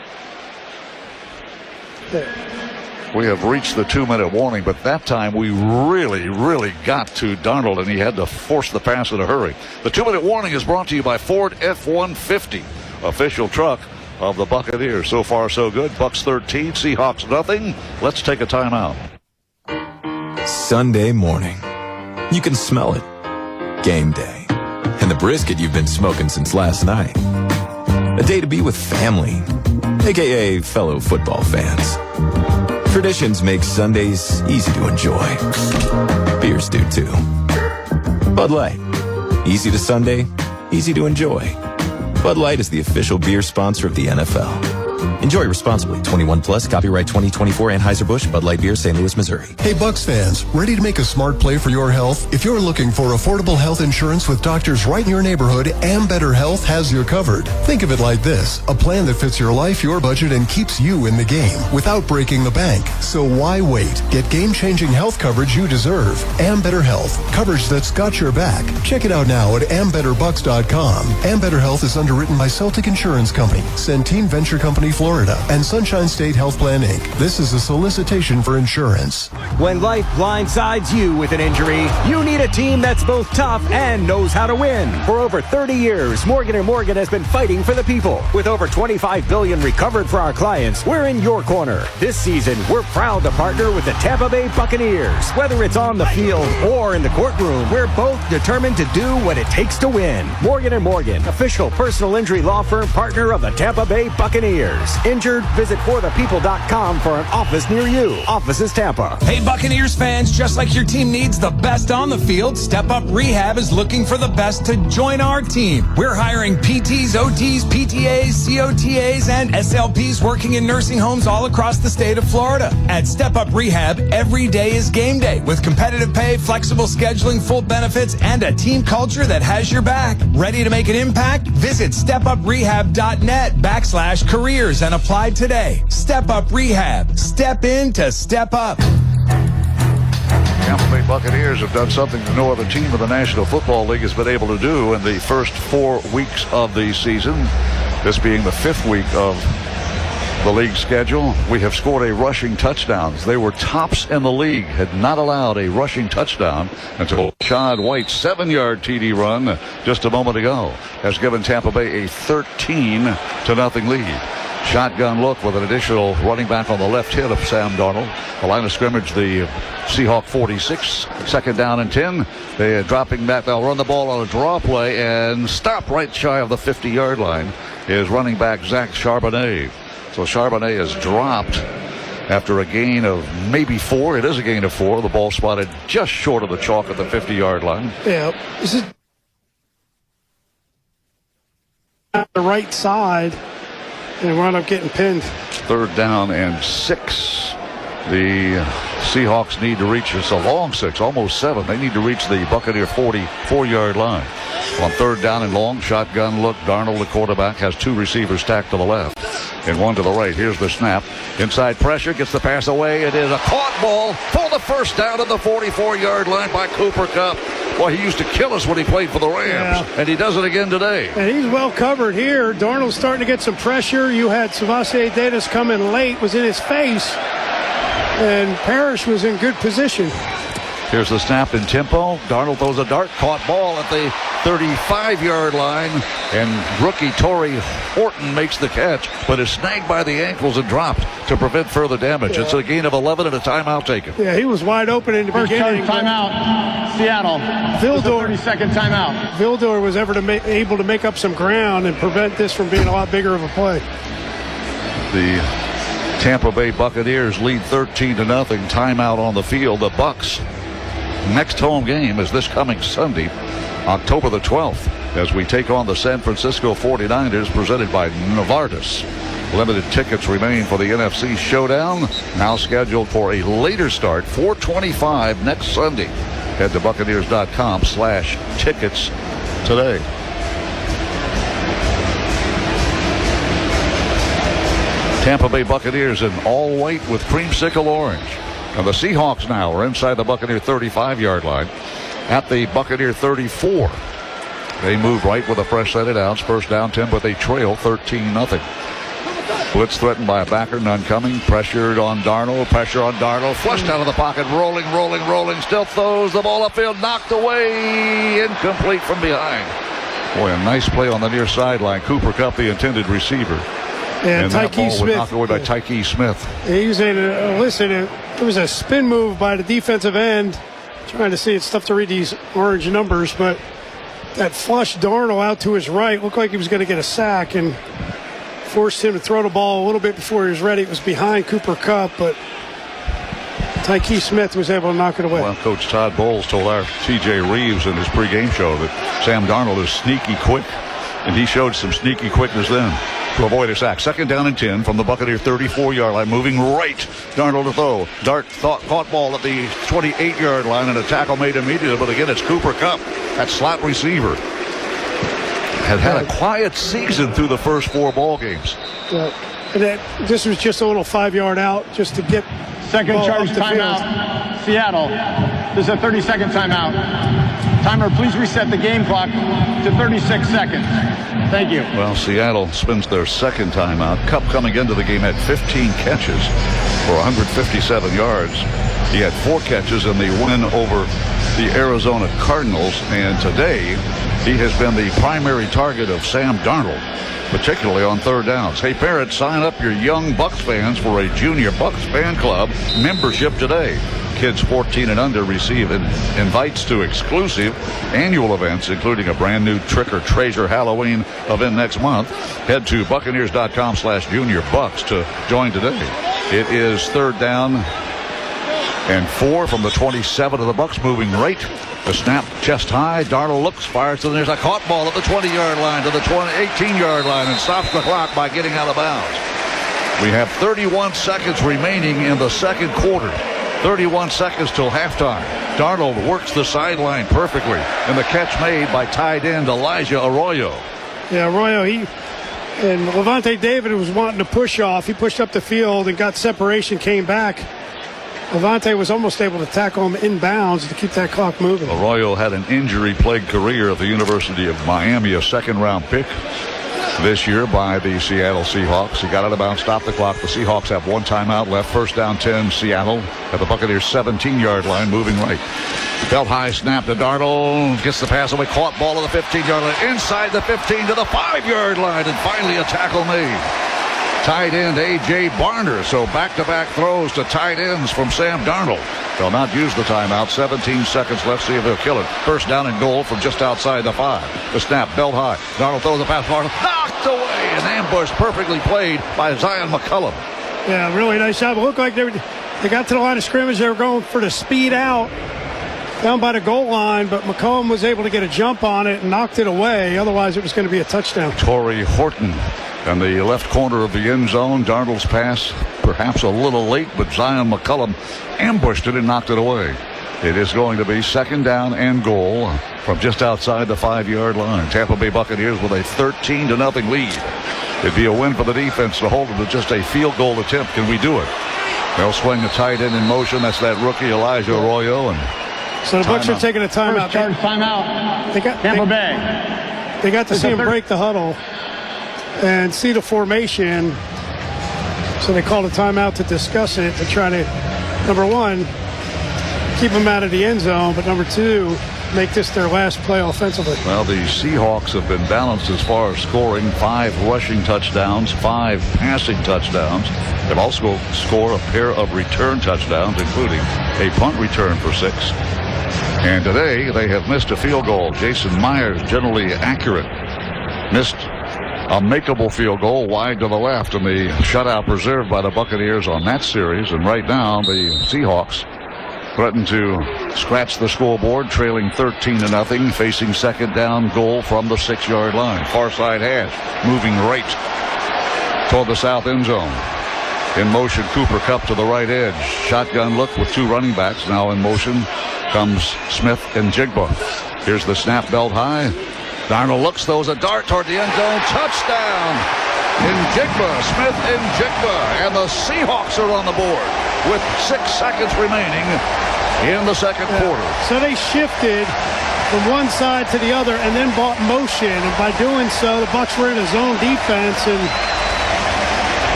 We have reached the 2-minute warning, but that time we really got to Darnold, and he had to force the pass in a hurry. The 2-minute warning is brought to you by Ford F-150, official truck of the Buccaneers. So far, so good. Bucks 13, Seahawks nothing. Let's take a timeout. Sunday morning. You can smell it. Game day. And the brisket you've been smoking since last night. A day to be with family, a.k.a. fellow football fans. Traditions make Sundays easy to enjoy. Beers do too. Bud Light. Easy to Sunday, easy to enjoy. Bud Light is the official beer sponsor of the NFL. Enjoy responsibly. 21 plus. Copyright 2024 Anheuser-Busch. Bud Light Beer, St. Louis, Missouri. Hey, Bucks fans, ready to make a smart play for your health? If you're looking for affordable health insurance with doctors right in your neighborhood, Ambetter Health has you covered. Think of it like this: a plan that fits your life, your budget, and keeps you in the game without breaking the bank. So why wait? Get game-changing health coverage you deserve. Ambetter Health. Coverage that's got your back. Check it out now at ambetterbucks.com. Ambetter Health is underwritten by Celtic Insurance Company, Centene Venture Company, Florida, and Sunshine State Health Plan, Inc. This is a solicitation for insurance. When life blindsides you with an injury, you need a team that's both tough and knows how to win. For over 30 years, Morgan & Morgan has been fighting for the people. With over $25 billion recovered for our clients, we're in your corner. This season, we're proud to partner with the Tampa Bay Buccaneers. Whether it's on the field or in the courtroom, we're both determined to do what it takes to win. Morgan & Morgan, official personal injury law firm partner of the Tampa Bay Buccaneers. Injured? Visit forthepeople.com for an office near you. Offices Tampa. Hey, Buccaneers fans, just like your team needs the best on the field, Step Up Rehab is looking for the best to join our team. We're hiring PTs, OTs, PTAs, COTAs, and SLPs working in nursing homes all across the state of Florida. At Step Up Rehab, every day is game day with competitive pay, flexible scheduling, full benefits, and a team culture that has your back. Ready to make an impact? Visit stepuprehab.net/careers and apply today. Step Up Rehab. Step in to step up. Tampa Bay Buccaneers have done something that no other team in the National Football League has been able to do in the first 4 weeks of the season. This being the 5th week of the league schedule. We have scored a rushing touchdowns. They were tops in the league, had not allowed a rushing touchdown until Rashad White's 7-yard TD run just a moment ago has given Tampa Bay a 13-0 lead. Shotgun look with an additional running back on the left hit of Sam Darnold. The line of scrimmage, the Seahawk 46, 2nd down and 10. They are dropping back. They'll run the ball on a draw play and stop right shy of the 50-yard line is running back Zach Charbonnet. So Charbonnet has dropped after a gain of maybe 4. It is a gain of 4. The ball spotted just short of the chalk at the 50-yard line. Yeah, this is the right side, and wound up getting pinned. 3rd down and 6. The Seahawks need to reach, it's a long 6, almost 7. They need to reach the Buccaneer 44-yard line. On 3rd down and long, shotgun look. Darnold, the quarterback, has 2 receivers stacked to the left and 1 to the right. Here's the snap. Inside pressure, gets the pass away. It is a caught ball for the 1st down at the 44-yard line by Cooper Kupp. Boy, he used to kill us when he played for the Rams, and he does it again today. And he's well covered here. Darnold's starting to get some pressure. You had Savassi Davis come in late, was in his face, and Parrish was in good position. Here's the snap in tempo. Darnold throws a dart, caught ball at the 35-yard line, and rookie Torrey Horton makes the catch, but is snagged by the ankles and dropped to prevent further damage. Yeah. It's a gain of 11 and a timeout taken. Yeah, he was wide open in the beginning. Timeout, Seattle. Vildor, 30-second timeout. Vildor was able to make up some ground and prevent this from being a lot bigger of a play. The Tampa Bay Buccaneers lead 13-0. Timeout on the field. The Bucks' next home game is this coming Sunday, October the 12th, as we take on the San Francisco 49ers, presented by Novartis. Limited tickets remain for the NFC Showdown, now scheduled for a later start, 4:25 next Sunday. Head to Buccaneers.com/tickets today. Tampa Bay Buccaneers in all white with creamsicle orange. And the Seahawks now are inside the Buccaneer 35-yard line at the Buccaneer 34. They move right with a fresh set of downs. 1st down 10, but they trail 13-0. Blitz threatened by a backer, none coming. Pressure on Darnold. Flushed out of the pocket, rolling. Still throws the ball upfield, knocked away, incomplete from behind. Boy, a nice play on the near sideline. Cooper Kupp, the intended receiver. And that ball was knocked away by Tyke Smith. He was it was a spin move by the defensive end. Trying to see, it's tough to read these orange numbers, but that flushed Darnold out to his right. Looked like he was going to get a sack and forced him to throw the ball a little bit before he was ready. It was behind Cooper Kupp, but Tyke Smith was able to knock it away. Well, Coach Todd Bowles told our T.J. Reeves in his pregame show that Sam Darnold is sneaky quick, and he showed some sneaky quickness then to avoid a sack. 2nd down and 10 from the Buccaneer 34-yard line, moving right. Darnold to throw. Caught ball at the 28-yard line, and a tackle made immediately. But again, it's Cooper Kupp, that slot receiver. Had a quiet season through the first 4 ball games. This was just a little 5-yard out just to get. Second charge timeout. Seattle. This is a 30-second timeout. Timer, please reset the game clock to 36 seconds. Thank you. Well, Seattle spends their 2nd timeout. Kupp coming into the game had 15 catches for 157 yards. He had 4 catches in the win over the Arizona Cardinals, and today he has been the primary target of Sam Darnold, particularly on 3rd downs. Hey, parents, sign up your young Bucs fans for a Junior Bucs Fan Club membership today. Kids 14 and under receive invites to exclusive annual events, including a brand new Trick or Treasure Halloween event next month. Head to Buccaneers.com/JuniorBucks to join today. It is 3rd down and 4 from the 27 of the Bucs, moving right. The snap, chest high. Darnold looks, fires, and there's a caught ball at the 20-yard line to the 18-yard line and stops the clock by getting out of bounds. We have 31 seconds remaining in the 2nd quarter. 31 seconds till halftime. Darnold works the sideline perfectly, and the catch made by tight end Elijah Arroyo. Yeah, Arroyo, and Levante David was wanting to push off. He pushed up the field and got separation, came back. Levante was almost able to tackle him inbounds to keep that clock moving. Arroyo had an injury-plagued career at the University of Miami, a 2nd-round pick this year by the Seattle Seahawks. He got out of bounds, stopped the clock. The Seahawks have 1 timeout left. 1st down 10, Seattle at the Buccaneers 17-yard line, moving right. Belt high snap to Darnold, gets the pass away, caught ball at the 15-yard line, inside the 15 to the 5-yard line, and finally a tackle made. Tight end A.J. Barner. So back-to-back throws to tight ends from Sam Darnold. They'll not use the timeout. 17 seconds left. See if they'll kill it. 1st down and goal from just outside the 5. The snap, belt high. Darnold throws the pass. Barner knocked away. An ambush perfectly played by Zion McCullum. Yeah, really nice job. It looked like they got to the line of scrimmage. They were going for the speed out down by the goal line, but McCullum was able to get a jump on it and knocked it away. Otherwise, it was going to be a touchdown. Torrey Horton in the left corner of the end zone. Darnold's pass perhaps a little late, but Zion McCullum ambushed it and knocked it away. It is going to be 2nd down and goal from just outside the 5-yard line. Tampa Bay Buccaneers with a 13-0 lead. It'd be a win for the defense to hold it to just a field goal attempt. Can we do it? They'll swing the tight end in motion. That's that rookie Elijah Arroyo. And so the Bucs are taking a timeout. Charge timeout. Tampa Bay. They got to see him break the huddle and see the formation. So they called a timeout to discuss it, to try to, number 1, keep him out of the end zone, but number 2, make this their last play offensively. Well, the Seahawks have been balanced as far as scoring. 5 rushing touchdowns, 5 passing touchdowns. They've also scored a pair of return touchdowns, including a punt return for 6. And today they have missed a field goal. Jason Myers, generally accurate, missed a makeable field goal wide to the left, and the shutout preserved by the Buccaneers on that series. And right now the Seahawks threaten to scratch the scoreboard, trailing 13-0, facing 2nd down goal from the 6-yard line. Far side hash, moving right toward the south end zone. In motion, Cooper Kupp to the right edge. Shotgun look with 2 running backs. Now in motion comes Smith and Jigba. Here's the snap, belt high. Darnold looks, throws a dart toward the end zone. Touchdown! Njigba, Smith Njigba, and the Seahawks are on the board with 6 seconds remaining in the 2nd quarter. So they shifted from one side to the other and then bought motion, and by doing so, the Bucs were in a zone defense, and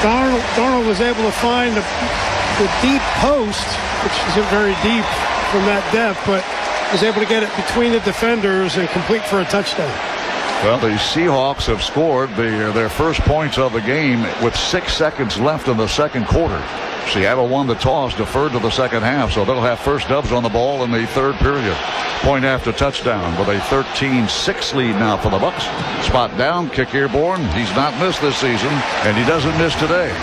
Darnold was able to find the deep post, which isn't very deep from that depth, but was able to get it between the defenders and complete for a touchdown. Well, the Seahawks have scored their first points of the game with 6 seconds left in the second quarter. Seattle won the toss, deferred to the second half, so they'll have first dubs on the ball in the third period. Point after touchdown with a 13-6 lead now for the Bucs. Spot down, kick airborne. He's not missed this season, and he doesn't miss today.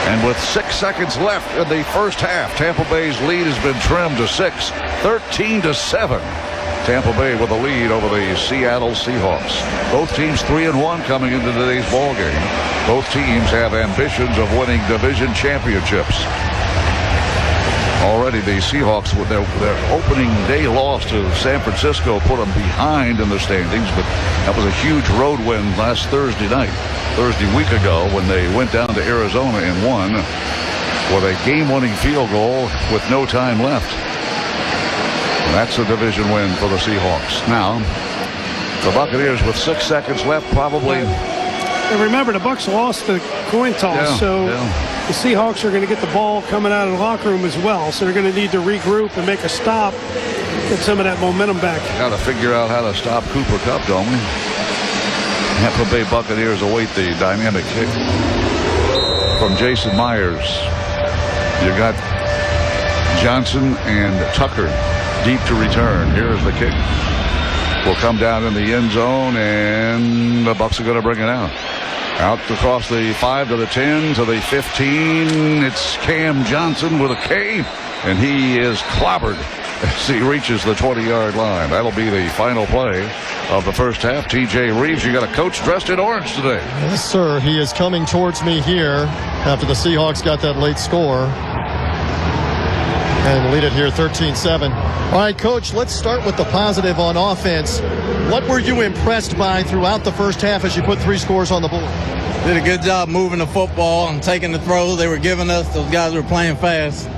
And with 6 seconds left in the first half, Tampa Bay's lead has been trimmed to 6, 13-7. Tampa Bay with a lead over the Seattle Seahawks. Both teams 3-1 coming into today's ball game. Both teams have ambitions of winning division championships. Already the Seahawks, with their opening day loss to San Francisco, put them behind in the standings, but that was a huge road win last Thursday week ago, when they went down to Arizona and won with a game-winning field goal with no time left. That's a division win for the Seahawks. Now, the Buccaneers with 6 seconds left, probably. And remember, the Bucs lost the coin toss, the Seahawks are going to get the ball coming out of the locker room as well. So they're going to need to regroup and make a stop, get some of that momentum back. Got to figure out how to stop Cooper Kupp, don't we? Tampa Bay Buccaneers await the dynamic kick from Jason Myers. You got Johnson and Tucker deep to return. Here's the kick. Will come down in the end zone, and the Bucs are going to bring it out. Out across the 5 to the 10 to the 15. It's Cam Johnson with a K, and he is clobbered as he reaches the 20-yard line. That'll be the final play of the first half. TJ Reeves, you got a coach dressed in orange today. Yes, sir. He is coming towards me here after the Seahawks got that late score and lead it here 13-7. All right, Coach, let's start with the positive on offense. What were you impressed by throughout the first half as you put 3 scores on the board? Did a good job moving the football and taking the throws they were giving us. Those guys were playing fast.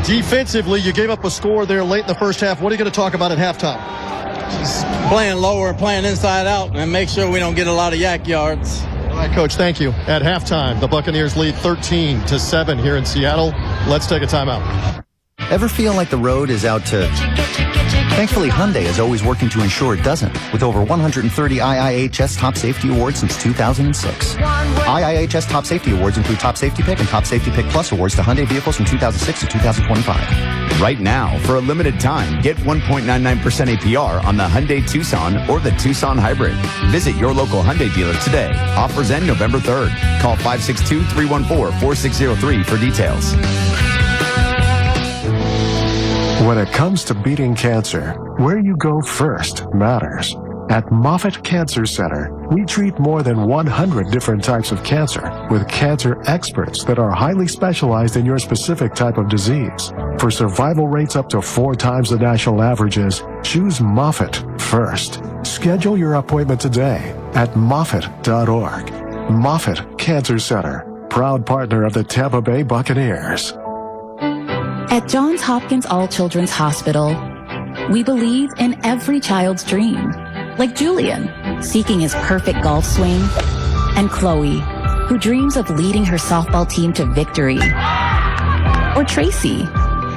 Defensively, you gave up a score there late in the first half. What are you going to talk about at halftime? Just playing lower, playing inside out, and make sure we don't get a lot of yak yards. All right, Coach, thank you. At halftime, the Buccaneers lead 13-7 here in Seattle. Let's take a timeout. Ever feel like the road is out to... Thankfully, Hyundai is always working to ensure it doesn't, with over 130 IIHS Top Safety Awards since 2006. IIHS Top Safety Awards include Top Safety Pick and Top Safety Pick Plus awards to Hyundai vehicles from 2006 to 2025. Right now, for a limited time, get 1.99% APR on the Hyundai Tucson or the Tucson Hybrid. Visit your local Hyundai dealer today. Offers end November 3rd. Call 562-314-4603 for details. When it comes to beating cancer, where you go first matters. At Moffitt Cancer Center, we treat more than 100 different types of cancer with cancer experts that are highly specialized in your specific type of disease. For survival rates up to 4 times the national averages, choose Moffitt first. Schedule your appointment today at Moffitt.org. Moffitt Cancer Center, proud partner of the Tampa Bay Buccaneers. At Johns Hopkins All Children's Hospital, we believe in every child's dream, like Julian, seeking his perfect golf swing, and Chloe, who dreams of leading her softball team to victory, or Tracy,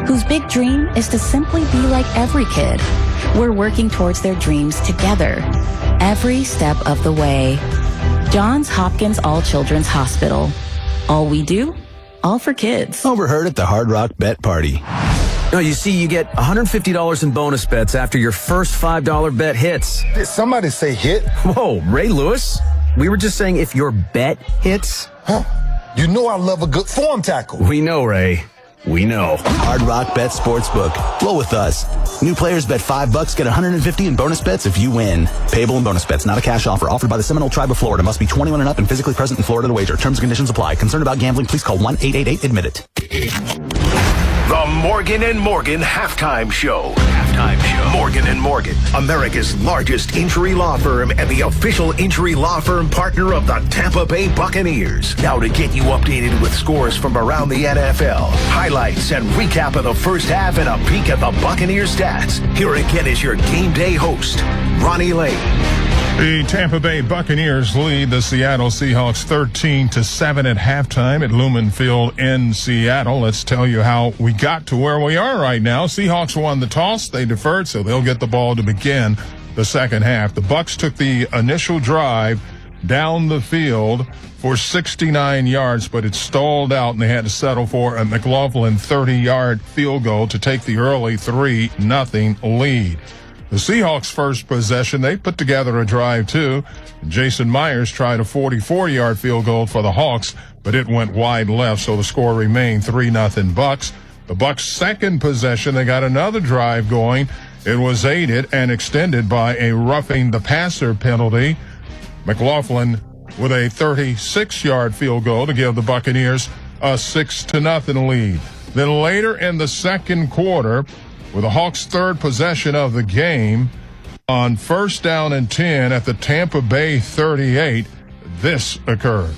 whose big dream is to simply be like every kid. We're working towards their dreams together, every step of the way. Johns Hopkins All Children's Hospital. All we do, all for kids. Overheard at the Hard Rock Bet Party. No, you see, you get $150 in bonus bets after your first $5 bet hits. Did somebody say hit? Whoa, Ray Lewis? We were just saying if your bet hits. Huh. You know I love a good form tackle. We know, Ray. We know. Hard Rock Bet Sportsbook. Roll with us. New players bet $5, get $150 in bonus bets if you win. Payable in bonus bets, not a cash offer. Offered by the Seminole Tribe of Florida. Must be 21 and up and physically present in Florida to wager. Terms and conditions apply. Concerned about gambling? Please call 1-888-ADMIT-IT. The Morgan & Morgan Halftime Show. Morgan & Morgan, America's largest injury law firm and the official injury law firm partner of the Tampa Bay Buccaneers. Now to get you updated with scores from around the NFL, highlights and recap of the first half and a peek at the Buccaneers stats. Here again is your game day host, Ronnie Lane. The Tampa Bay Buccaneers lead the Seattle Seahawks 13-7 at halftime at Lumen Field in Seattle. Let's tell you how we got to where we are right now. Seahawks won the toss. They deferred, so they'll get the ball to begin the second half. The Bucs took the initial drive down the field for 69 yards, but it stalled out, and they had to settle for a McLaughlin 30-yard field goal to take the early 3-0 lead. The Seahawks' first possession, they put together a drive, too. Jason Myers tried a 44-yard field goal for the Hawks, but it went wide left, so the score remained 3-0 Bucs. The Bucs' second possession, they got another drive going. It was aided and extended by a roughing the passer penalty. McLaughlin with a 36-yard field goal to give the Buccaneers a 6-0 lead. Then later in the second quarter, with the Hawks' third possession of the game, on 1st down and 10 at the Tampa Bay 38, this occurred.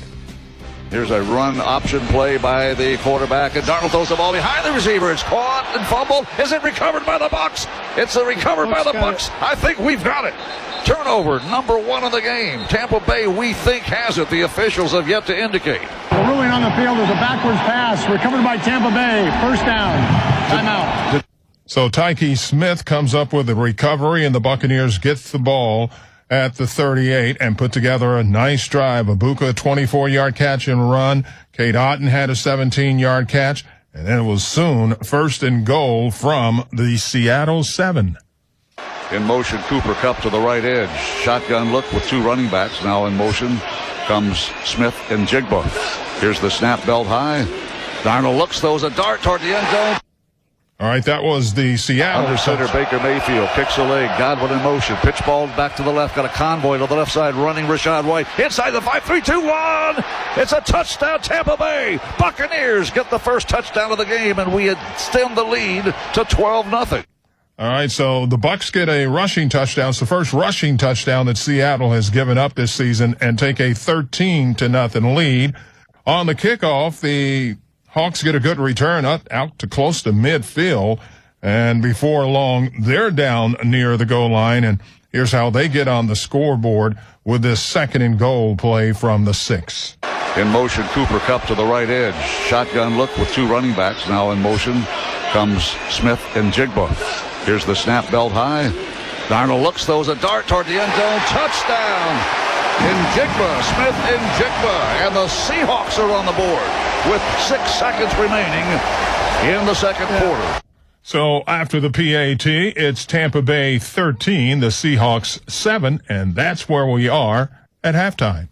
Here's a run option play by the quarterback, and Darnold throws the ball behind the receiver. It's caught and fumbled. Is it recovered by the Bucs? It's recovered by the Bucs. I think we've got it. Turnover, number 1 of the game. Tampa Bay, we think, has it. The officials have yet to indicate. The ruling on the field is a backwards pass recovered by Tampa Bay. First down. Timeout. So Tyke Smith comes up with a recovery, and the Buccaneers get the ball at the 38 and put together a nice drive. Abuka, 24-yard catch and run. Cade Otton had a 17-yard catch, and then it was soon 1st and goal from the Seattle 7. In motion, Cooper Kupp to the right edge. Shotgun look with 2 running backs. Now in motion comes Smith and Jigba. Here's the snap, belt high. Darnold looks, throws a dart toward the end zone. All right, that was the Seattle. Under center, Baker Mayfield kicks a leg. Godwin in motion. Pitch ball back to the left. Got a convoy to the left side running. Rashad White inside the 5-3-2-1. It's a touchdown, Tampa Bay. Buccaneers get the first touchdown of the game, and we extend the lead to 12-0. All right, so the Bucs get a rushing touchdown. It's the first rushing touchdown that Seattle has given up this season, and take a 13-0 lead. On the kickoff, the Hawks get a good return out to close to midfield, and before long, they're down near the goal line, and here's how they get on the scoreboard with this 2nd and goal play from the 6. In motion, Cooper Kupp to the right edge. Shotgun look with 2 running backs. Now in motion comes Smith and Jigba. Here's the snap, belt high. Darnold looks, throws a dart toward the end zone. Touchdown! Smith in Jigba, and the Seahawks are on the board with 6 seconds remaining in the second quarter. So after the PAT, it's Tampa Bay 13, the Seahawks 7, and that's where we are at halftime.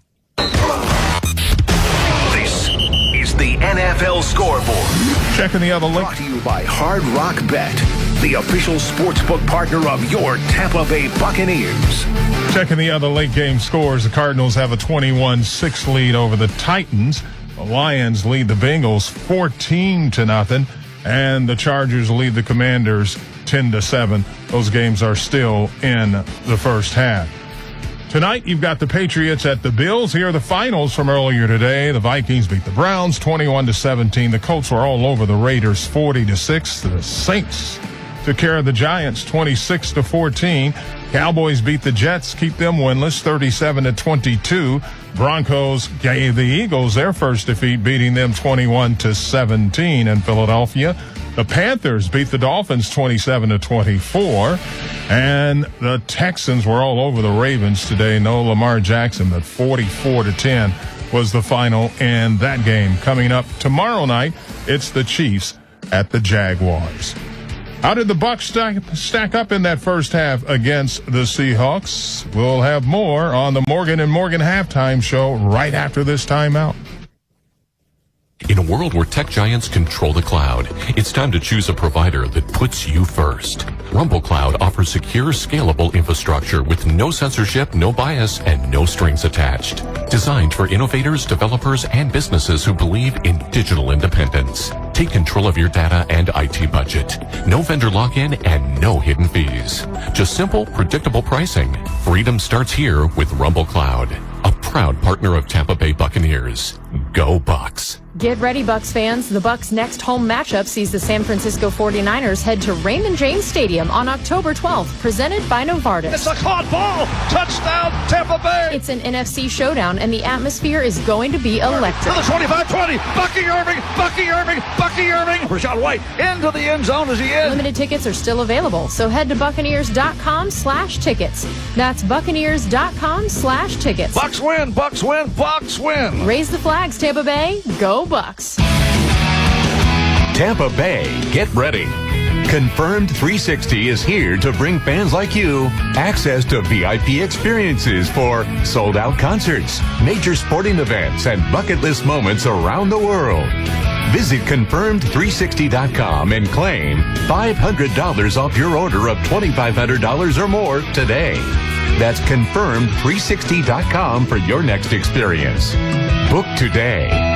This is the NFL Scoreboard. Checking the other link. Brought to you by Hard Rock Bet, the official sportsbook partner of your Tampa Bay Buccaneers. Checking the other late game scores, the Cardinals have a 21-6 lead over the Titans. The Lions lead the Bengals 14-0, and the Chargers lead the Commanders 10-7. Those games are still in the first half. Tonight, you've got the Patriots at the Bills. Here are the finals from earlier today. The Vikings beat the Browns 21-17. The Colts were all over the Raiders 40-6. The Saints took care of the Giants 26-14. Cowboys beat the Jets, keep them winless 37-22. Broncos gave the Eagles their first defeat, beating them 21-17 in Philadelphia. The Panthers beat the Dolphins 27-24. And the Texans were all over the Ravens today. No Lamar Jackson, but 44-10 was the final in that game. Coming up tomorrow night, it's the Chiefs at the Jaguars. How did the Bucs stack up in that first half against the Seahawks? We'll have more on the Morgan & Morgan halftime show right after this timeout. In a world where tech giants control the cloud, it's time to choose a provider that puts you first. Rumble Cloud offers secure, scalable infrastructure with no censorship, no bias, and no strings attached. Designed for innovators, developers, and businesses who believe in digital independence. Take control of your data and IT budget. No vendor lock-in and no hidden fees. Just simple, predictable pricing. Freedom starts here with Rumble Cloud, a proud partner of Tampa Bay Buccaneers. Go Bucs. Get ready, Bucs fans. The Bucs' next home matchup sees the San Francisco 49ers head to Raymond James Stadium on October 12th, presented by Novartis. It's a caught ball. Touchdown, Tampa Bay. It's an NFC showdown, and the atmosphere is going to be electric. To the 25-20. Bucky Irving. Rashad White into the end zone as he is. Limited tickets are still available, so head to Buccaneers.com/tickets. That's Buccaneers.com/tickets. Bucs win, Bucs win, Bucs win. Raise the flags, Tampa Bay. Go Bucs. Tampa Bay, get ready. Confirmed 360 is here to bring fans like you access to VIP experiences for sold-out concerts, major sporting events, and bucket list moments around the world. Visit Confirmed360.com and claim $500 off your order of $2,500 or more today. That's Confirmed360.com for your next experience. Book today.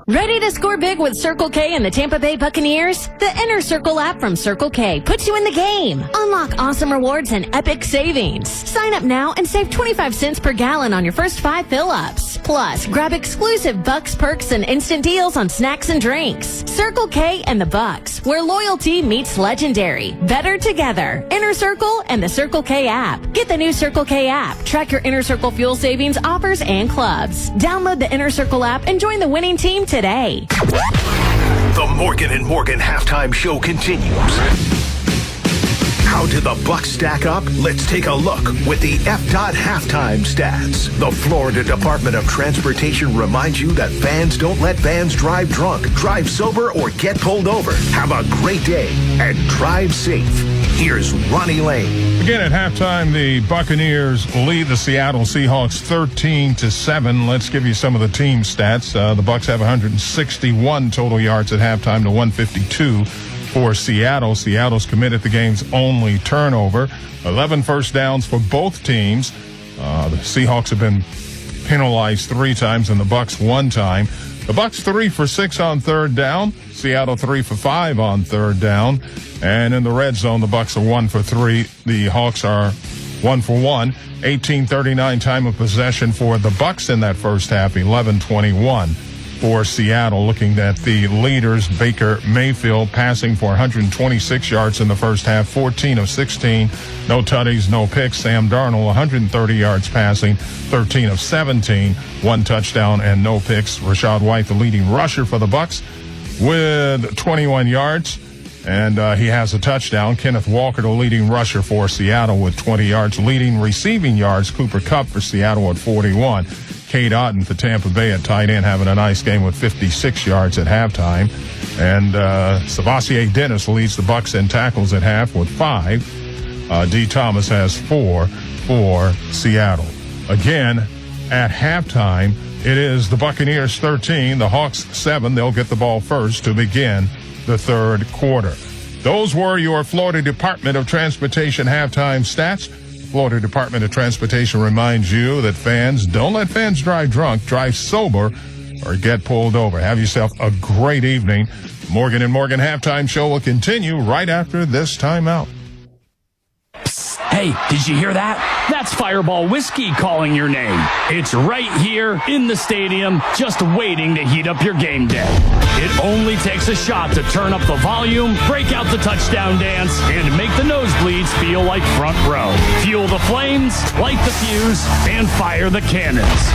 Ready to score big with Circle K and the Tampa Bay Buccaneers? The Inner Circle app from Circle K puts you in the game. Unlock awesome rewards and epic savings. Sign up now and save 25 cents per gallon on your first 5 fill-ups. Plus, grab exclusive Bucks perks and instant deals on snacks and drinks. Circle K and the Bucks, where loyalty meets legendary. Better together. Inner Circle and the Circle K app. Get the new Circle K app. Track your Inner Circle fuel savings, offers, and clubs. Download the Inner Circle app and join the winning team today. The Morgan and Morgan halftime show continues. How did the Bucs stack up? Let's take a look with the FDOT halftime stats. The Florida Department of Transportation reminds you that fans don't let vans drive drunk, drive sober, or get pulled over. Have a great day and drive safe. Here's Ronnie Lane. Again at halftime, the Buccaneers lead the Seattle Seahawks 13-7. Let's give you some of the team stats. The Bucs have 161 total yards at halftime to 152 for Seattle. Seattle's committed the game's only turnover. 11 first downs for both teams. The Seahawks have been penalized 3 times and the Bucs 1 time. The Bucs 3 for 6 on third down. Seattle 3 for 5 on third down. And in the red zone, the Bucs are 1 for 3. The Hawks are 1 for 1. 18:39 time of possession for the Bucs in that first half. 11:21 for Seattle. Looking at the leaders, Baker Mayfield passing for 126 yards in the first half, 14 of 16. No tutties, no picks. Sam Darnold, 130 yards passing, 13 of 17. 1 touchdown and no picks. Rashad White, the leading rusher for the Bucs, with 21 yards. And he has a touchdown. Kenneth Walker, the leading rusher for Seattle, with 20 yards. Leading receiving yards, Cooper Kupp for Seattle at 41. Cade Otton for Tampa Bay at tight end, having a nice game with 56 yards at halftime. And Savasier Dennis leads the Bucs in tackles at half with 5. D. Thomas has 4 for Seattle. Again, at halftime, it is the Buccaneers 13, the Hawks 7. They'll get the ball first to begin the third quarter. Those were your Florida Department of Transportation halftime stats. Florida Department of Transportation reminds you that don't let fans drive drunk, drive sober, or get pulled over. Have yourself a great evening. Morgan and Morgan halftime show will continue right after this timeout. Hey, did you hear that? That's Fireball Whiskey calling your name. It's right here in the stadium, just waiting to heat up your game day. It only takes a shot to turn up the volume, break out the touchdown dance, and make the nosebleeds feel like front row. Fuel the flames, light the fuse, and fire the cannons.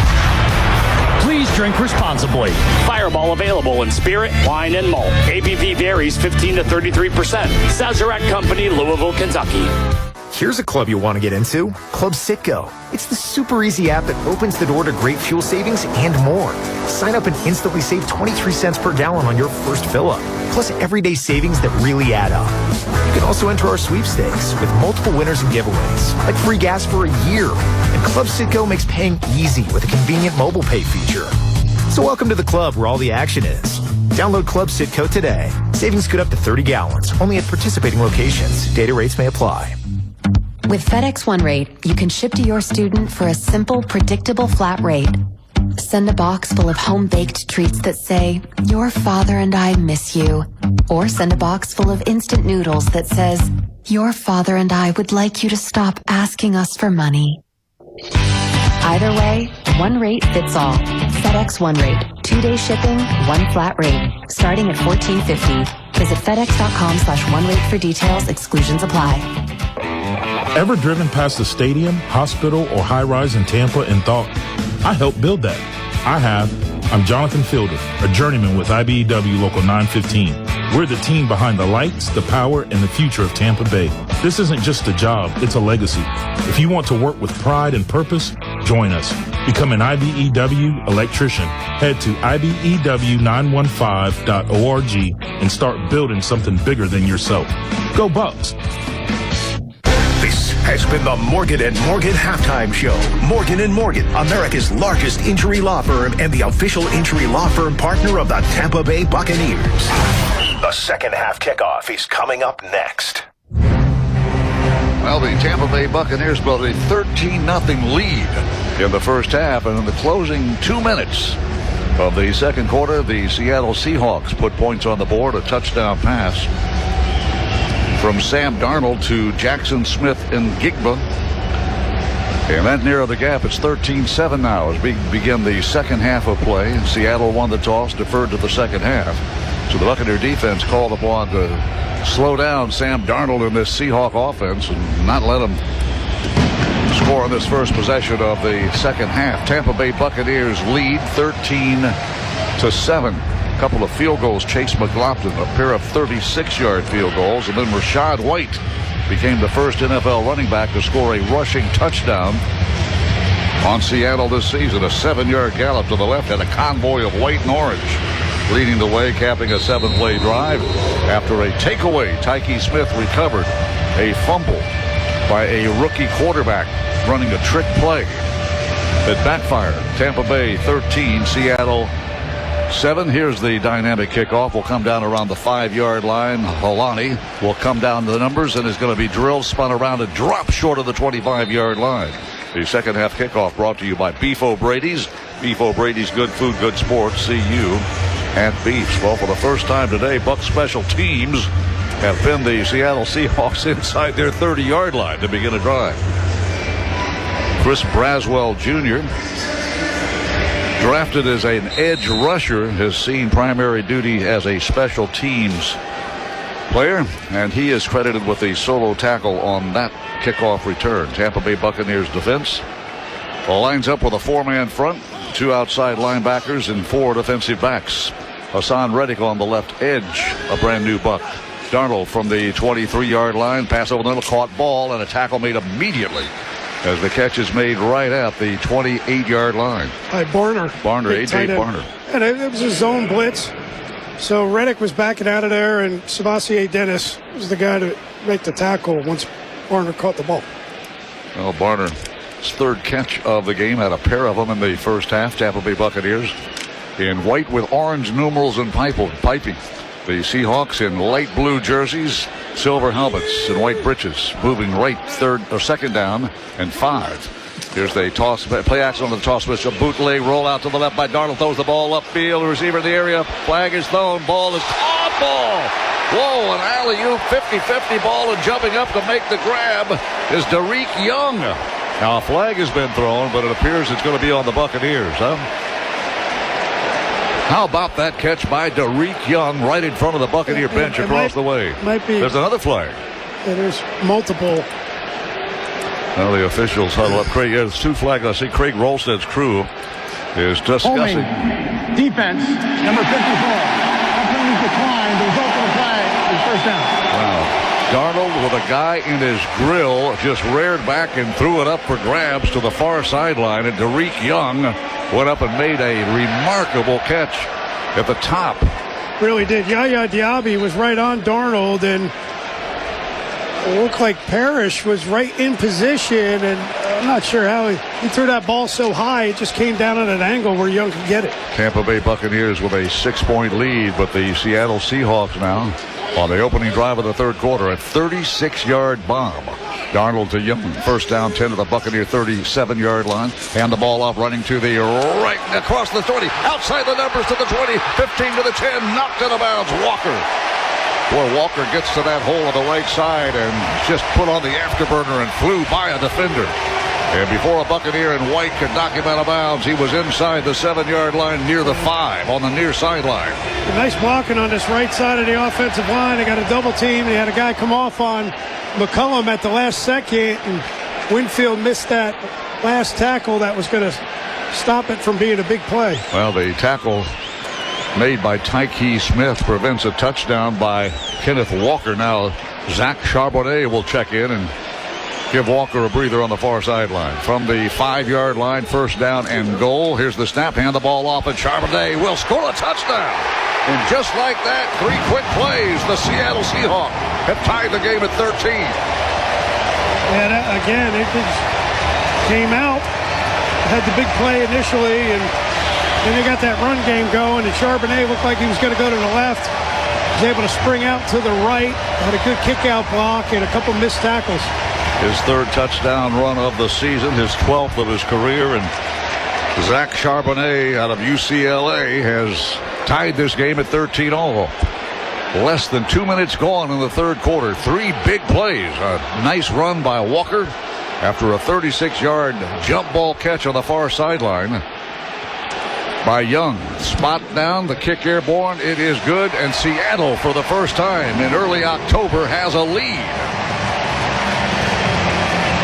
Please drink responsibly. Fireball available in spirit, wine, and malt. ABV varies 15 to 33%. Sazerac Company, Louisville, Kentucky. Here's a club you'll want to get into, Club Citgo. It's the super easy app that opens the door to great fuel savings and more. Sign up and instantly save 23 cents per gallon on your first fill-up, plus everyday savings that really add up. You can also enter our sweepstakes with multiple winners and giveaways, like free gas for a year. And Club Citgo makes paying easy with a convenient mobile pay feature. So welcome to the club where all the action is. Download Club Citgo today. Savings could up to 30 gallons, only at participating locations. Data rates may apply. With FedEx One Rate, you can ship to your student for a simple, predictable flat rate. Send a box full of home-baked treats that say, "Your father and I miss you." Or send a box full of instant noodles that says, "Your father and I would like you to stop asking us for money." Either way, One Rate fits all. FedEx One Rate. 2-day shipping, 1 flat rate, starting at $14.50. Visit FedEx.com/1rate for details. Exclusions apply. Ever driven past the stadium, hospital, or high-rise in Tampa and thought, I helped build that? I have. I'm Jonathan Fielder, a journeyman with IBEW Local 915. We're the team behind the lights, the power, and the future of Tampa Bay. This isn't just a job, it's a legacy. If you want to work with pride and purpose, join us. Become an IBEW electrician. Head to IBEW915.org and start building something bigger than yourself. Go Bucks! This has been the Morgan & Morgan Halftime Show. Morgan & Morgan, America's largest injury law firm and the official injury law firm partner of the Tampa Bay Buccaneers. The second half kickoff is coming up next. Well, the Tampa Bay Buccaneers built a 13-0 lead in the first half, and in the closing 2 minutes of the second quarter, the Seattle Seahawks put points on the board, a touchdown pass from Sam Darnold to Jackson Smith and Gigba. And that narrowed the gap. It's 13-7 now as we begin the second half of play. Seattle won the toss, deferred to the second half. So the Buccaneer defense called upon to slow down Sam Darnold in this Seahawk offense and not let him score on this first possession of the second half. Tampa Bay Buccaneers lead 13-7. A couple of field goals. Chase McLaughlin, a pair of 36-yard field goals, and then Rachaad White became the first NFL running back to score a rushing touchdown on Seattle this season. A 7-yard gallop to the left and a convoy of white and orange leading the way, capping a 7-play drive. After a takeaway, Tyke Smith recovered a fumble by a rookie quarterback running a trick play that backfired. Tampa Bay 13, Seattle 7. Here's the dynamic kickoff. Will come down around the 5-yard line. Holani will come down to the numbers and is going to be drilled, spun around, and drop short of the 25-yard line. The second half kickoff brought to you by Beef O'Brady's. Beef O'Brady's, good food, good sports. See you at Beef's. Well, for the first time today, Bucs special teams have pinned the Seattle Seahawks inside their 30-yard line to begin a drive. Chris Braswell Jr., drafted as an edge rusher, has seen primary duty as a special teams player, and he is credited with a solo tackle on that kickoff return. Tampa Bay Buccaneers defense lines up with a 4-man front, 2 outside linebackers, and 4 defensive backs. Hassan Reddick on the left edge, a brand new Buck. Darnold from the 23-yard line, pass over the middle, caught ball, and a tackle made immediately as the catch is made right at the 28-yard line. By Barner. A.J. Barner. And it was a zone blitz. So Reddick was backing out of there, and Sebastian Dennis was the guy to make the tackle once Barner caught the ball. Well, Barner's third catch of the game, had a pair of them in the first half. Tampa Bay Buccaneers in white with orange numerals and piping. The Seahawks in light blue jerseys, silver helmets, and white breeches, moving right, second down and 5. Here's the toss, play action on the toss switch, a bootleg roll out to the left by Darnold, throws the ball upfield, receiver in the area, flag is thrown, ball is caught, ball. Whoa, an alley-oop, 50-50 ball, and jumping up to make the grab is Derek Young. Now a flag has been thrown, but it appears it's going to be on the Buccaneers, huh? How about that catch by Derek Young right in front of the Buccaneer bench across the way? Might be. There's another flag. Yeah, there's multiple. Now the officials huddle up. Craig, there's 2 flags. I see Craig Rolsted's crew is discussing. Holding. Defense, number 54. Penalties declined. The result of the flag is first down. Wow. Darnold with a guy in his grill just reared back and threw it up for grabs to the far sideline, and Derek Young went up and made a remarkable catch at the top. Really did. Yaya Diaby was right on Darnold, and it looked like Parrish was right in position, and I'm not sure how he threw that ball so high. It just came down at an angle where Young could get it. Tampa Bay Buccaneers with a 6-point lead, but the Seattle Seahawks now on the opening drive of the third quarter, a 36-yard bomb. Darnold to Young, first down, 10 to the Buccaneer 37-yard line. Hand the ball off, running to the right, across the 20, outside the numbers to the 20, 15 to the 10, knocked out of bounds. Walker. Boy, Walker gets to that hole on the right side and just put on the afterburner and flew by a defender. And before a Buccaneer in white could knock him out of bounds, he was inside the 7-yard line near the 5 on the near sideline. Nice blocking on this right side of the offensive line. They got a double team. They had a guy come off on McCullum at the last second, and Winfield missed that last tackle that was going to stop it from being a big play. Well, the tackle made by Tyke Smith prevents a touchdown by Kenneth Walker. Now Zach Charbonnet will check in and give Walker a breather on the far sideline. From the 5-yard line, first down and goal. Here's the snap. Hand the ball off, and Charbonnet will score a touchdown. And just like that, 3 quick plays, the Seattle Seahawks have tied the game at 13. Yeah, again, it just came out, had the big play initially, and then they got that run game going, and Charbonnet looked like he was going to go to the left. Was able to spring out to the right, had a good kick-out block, and a couple missed tackles. His 3rd touchdown run of the season, his 12th of his career, and Zach Charbonnet out of UCLA has tied this game at 13 all. Less than 2 minutes gone in the 3rd quarter. 3 big plays. A nice run by Walker after a 36-yard jump ball catch on the far sideline by Young. Spot down, the kick airborne. It is good, and Seattle for the first time in early October has a lead.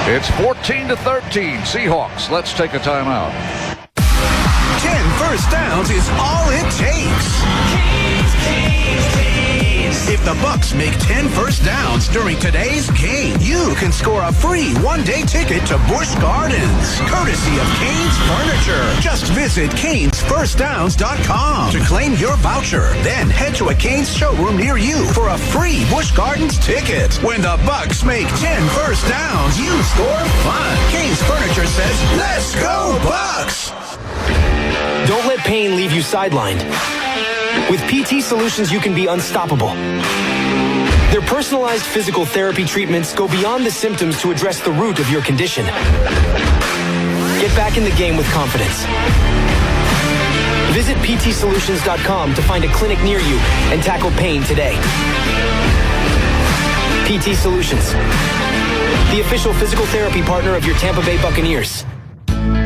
It's 14-13 Seahawks. Let's take a timeout. 10 first downs is all it takes. If the Bucks make 10 first downs during today's game, you can score a free one-day ticket to Busch Gardens, courtesy of Canes Furniture. Just visit CanesFirstDowns.com to claim your voucher. Then head to a Canes showroom near you for a free Busch Gardens ticket. When the Bucks make 10 first downs, you score fun. Canes Furniture says, "Let's go Bucks!" Don't let pain leave you sidelined. With PT Solutions, you can be unstoppable. Their personalized physical therapy treatments go beyond the symptoms to address the root of your condition. Get back in the game with confidence. Visit PTSolutions.com to find a clinic near you and tackle pain today. PT Solutions, the official physical therapy partner of your Tampa Bay Buccaneers.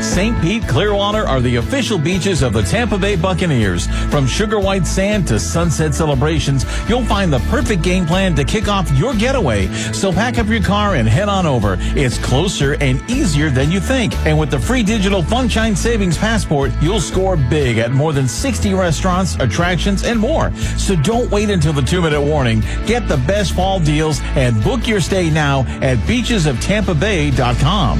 St. Pete, Clearwater are the official beaches of the Tampa Bay Buccaneers. From sugar white sand to sunset celebrations, you'll find the perfect game plan to kick off your getaway. So pack up your car and head on over. It's closer and easier than you think. And with the free digital Funshine Savings Passport, you'll score big at more than 60 restaurants, attractions, and more. So don't wait until the 2-minute warning. Get the best fall deals and book your stay now at beachesoftampabay.com.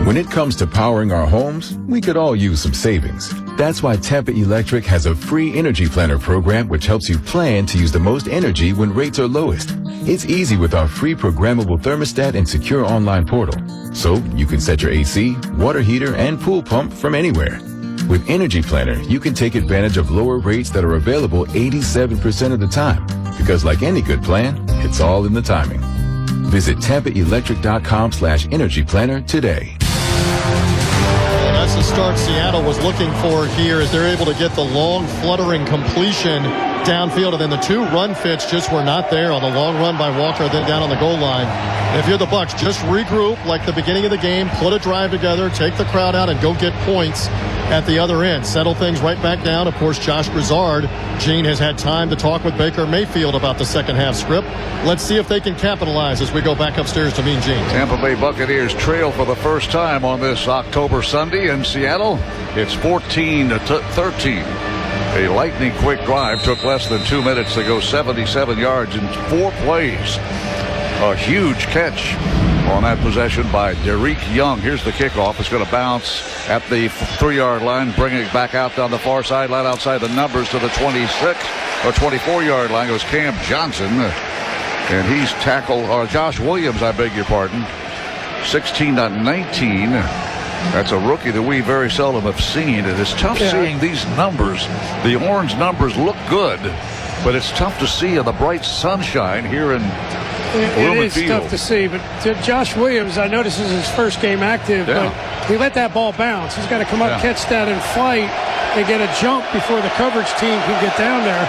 When it comes to powering our homes, we could all use some savings. That's why Tampa Electric has a free energy planner program which helps you plan to use the most energy when rates are lowest. It's easy with our free programmable thermostat and secure online portal. So you can set your AC, water heater, and pool pump from anywhere. With Energy Planner, you can take advantage of lower rates that are available 87% of the time. Because like any good plan, it's all in the timing. Visit TampaElectric.com/energy planner today. Well, that's the start Seattle was looking for here as they're able to get the long fluttering completion downfield, and then the 2 run fits just were not there on the long run by Walker, then down on the goal line. And if you're the Bucks, just regroup like the beginning of the game, put a drive together, take the crowd out, and go get points at the other end. Settle things right back down. Of course, Josh Grizzard, Gene has had time to talk with Baker Mayfield about the second half script. Let's see if they can capitalize as we go back upstairs to Mean Gene. Tampa Bay Buccaneers trail for the first time on this October Sunday in Seattle. It's 14-13. A lightning quick drive took less than 2 minutes to go 77 yards in 4 plays. A huge catch on that possession by Derek Young. Here's the kickoff. It's going to bounce at the 3-yard line, bringing it back out down the far sideline outside the numbers to the 26 or 24-yard line. It was Cam Johnson, and he's tackled, or Josh Williams, I beg your pardon, 16-19. That's a rookie that we very seldom have seen. It is tough seeing these numbers. The orange numbers look good, but it's tough to see in the bright sunshine here in It is tough to see, but to Josh Williams, I know this is his first game active, but he let that ball bounce. He's got to come up, catch that, and fight and get a jump before the coverage team can get down there.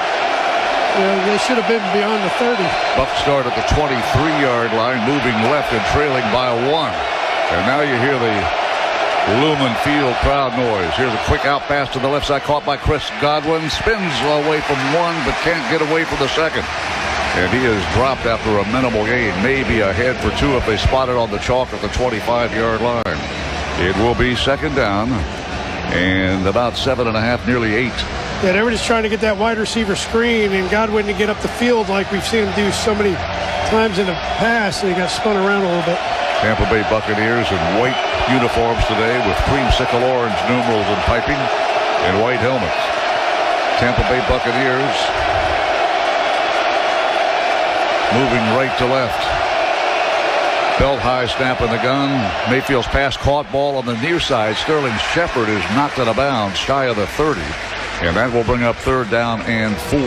They should have been beyond the 30. Bucks start at the 23-yard line, moving left and trailing by 1. And now you hear the Lumen Field crowd noise. Here's a quick out pass to the left side, caught by Chris Godwin. Spins away from one, but can't get away from the second. And he is dropped after a minimal gain. Maybe a head for two if they spot it on the chalk at the 25-yard line. It will be second down and about 7.5, nearly 8. Yeah, they were just trying to get that wide receiver screen and Godwin to get up the field like we've seen him do so many times in the past, and he got spun around a little bit. Tampa Bay Buccaneers in white uniforms today with creamsicle orange numerals and piping and white helmets. Tampa Bay Buccaneers moving right to left. Belt high snap in the gun. Mayfield's pass caught, ball on the near side. Sterling Shepard is knocked out of bounds shy of the 30. And that will bring up third down and 4.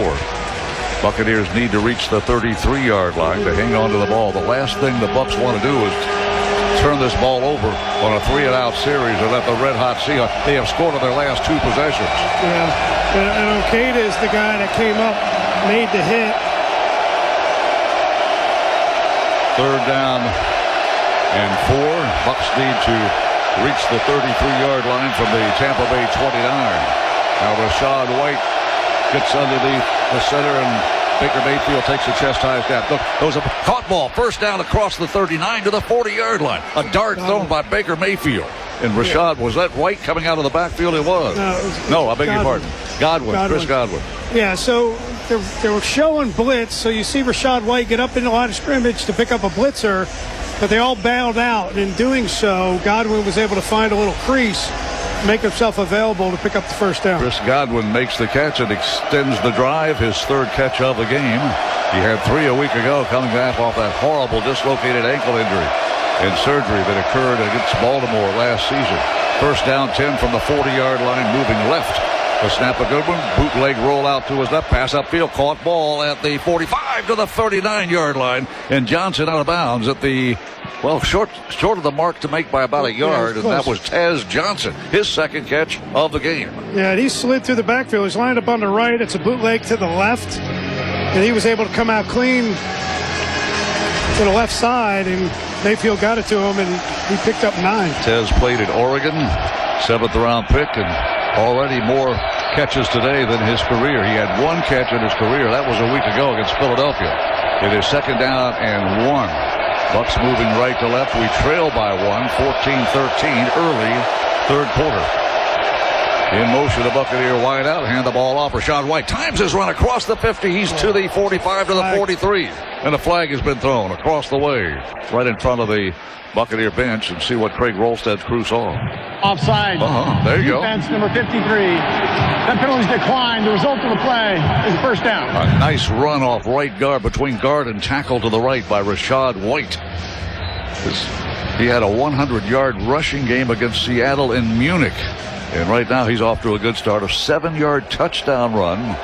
Buccaneers need to reach the 33-yard line to hang on to the ball. The last thing the Bucs want to do is turn this ball over on a 3-and-out series and let the red-hot Seahawks. They have scored on their last 2 possessions. Yeah, and Okada is the guy that came up, made the hit. Third down and 4. Bucs need to reach the 33-yard line from the Tampa Bay 29. Now Rashad White gets underneath the center, and Baker Mayfield takes a chest-high snap. Look, those are caught ball. First down across the 39 to the 40-yard line. A dart thrown by BakerMayfield. And Rashad, was that White coming out of the backfield? It was. No, I beg your pardon. Godwin, Chris Godwin. Yeah, so they were showing blitz, so you see Rashad White get up in the line of scrimmage to pick up a blitzer, but they all bailed out. And in doing so, Godwin was able to find a little crease, make himself available to pick up the first down. Chris Godwin makes the catch and extends the drive, his third catch of the game. He had 3 a week ago, coming back off that horrible dislocated ankle injury and surgery that occurred against Baltimore last season. First down 10 from the 40-yard line, moving left. The snap a good one, bootleg roll out to his left, pass upfield, caught ball at the 45 to the 39-yard line, and Johnson out of bounds at the, well, short of the mark to make by about a yard, and that was Tez Johnson, his second catch of the game. Yeah, and he slid through the backfield. He's lined up on the right. It's a bootleg to the left, and he was able to come out clean to the left side, and Mayfield got it to him, and he picked up 9. Tez played at Oregon, 7th-round pick, and already more catches today than his career. He had 1 catch in his career. That was a week ago against Philadelphia. It is second down and 1. Bucs moving right to left. We trail by 1, 14-13, early third quarter. In motion, the Buccaneer wide out. Hand the ball off. Rashad White times his run across the 50. He's to the 45 to the 43. And a flag has been thrown across the way, right in front of the Buccaneer bench, and see what Craig Rolstad's crew saw. Offside. There you go. Defense number 53. That penalty's declined. The result of the play is a first down. A nice run off right guard, between guard and tackle to the right by Rashad White. He had a 100-yard rushing game against Seattle in Munich. And right now he's off to a good start. A 7-yard touchdown run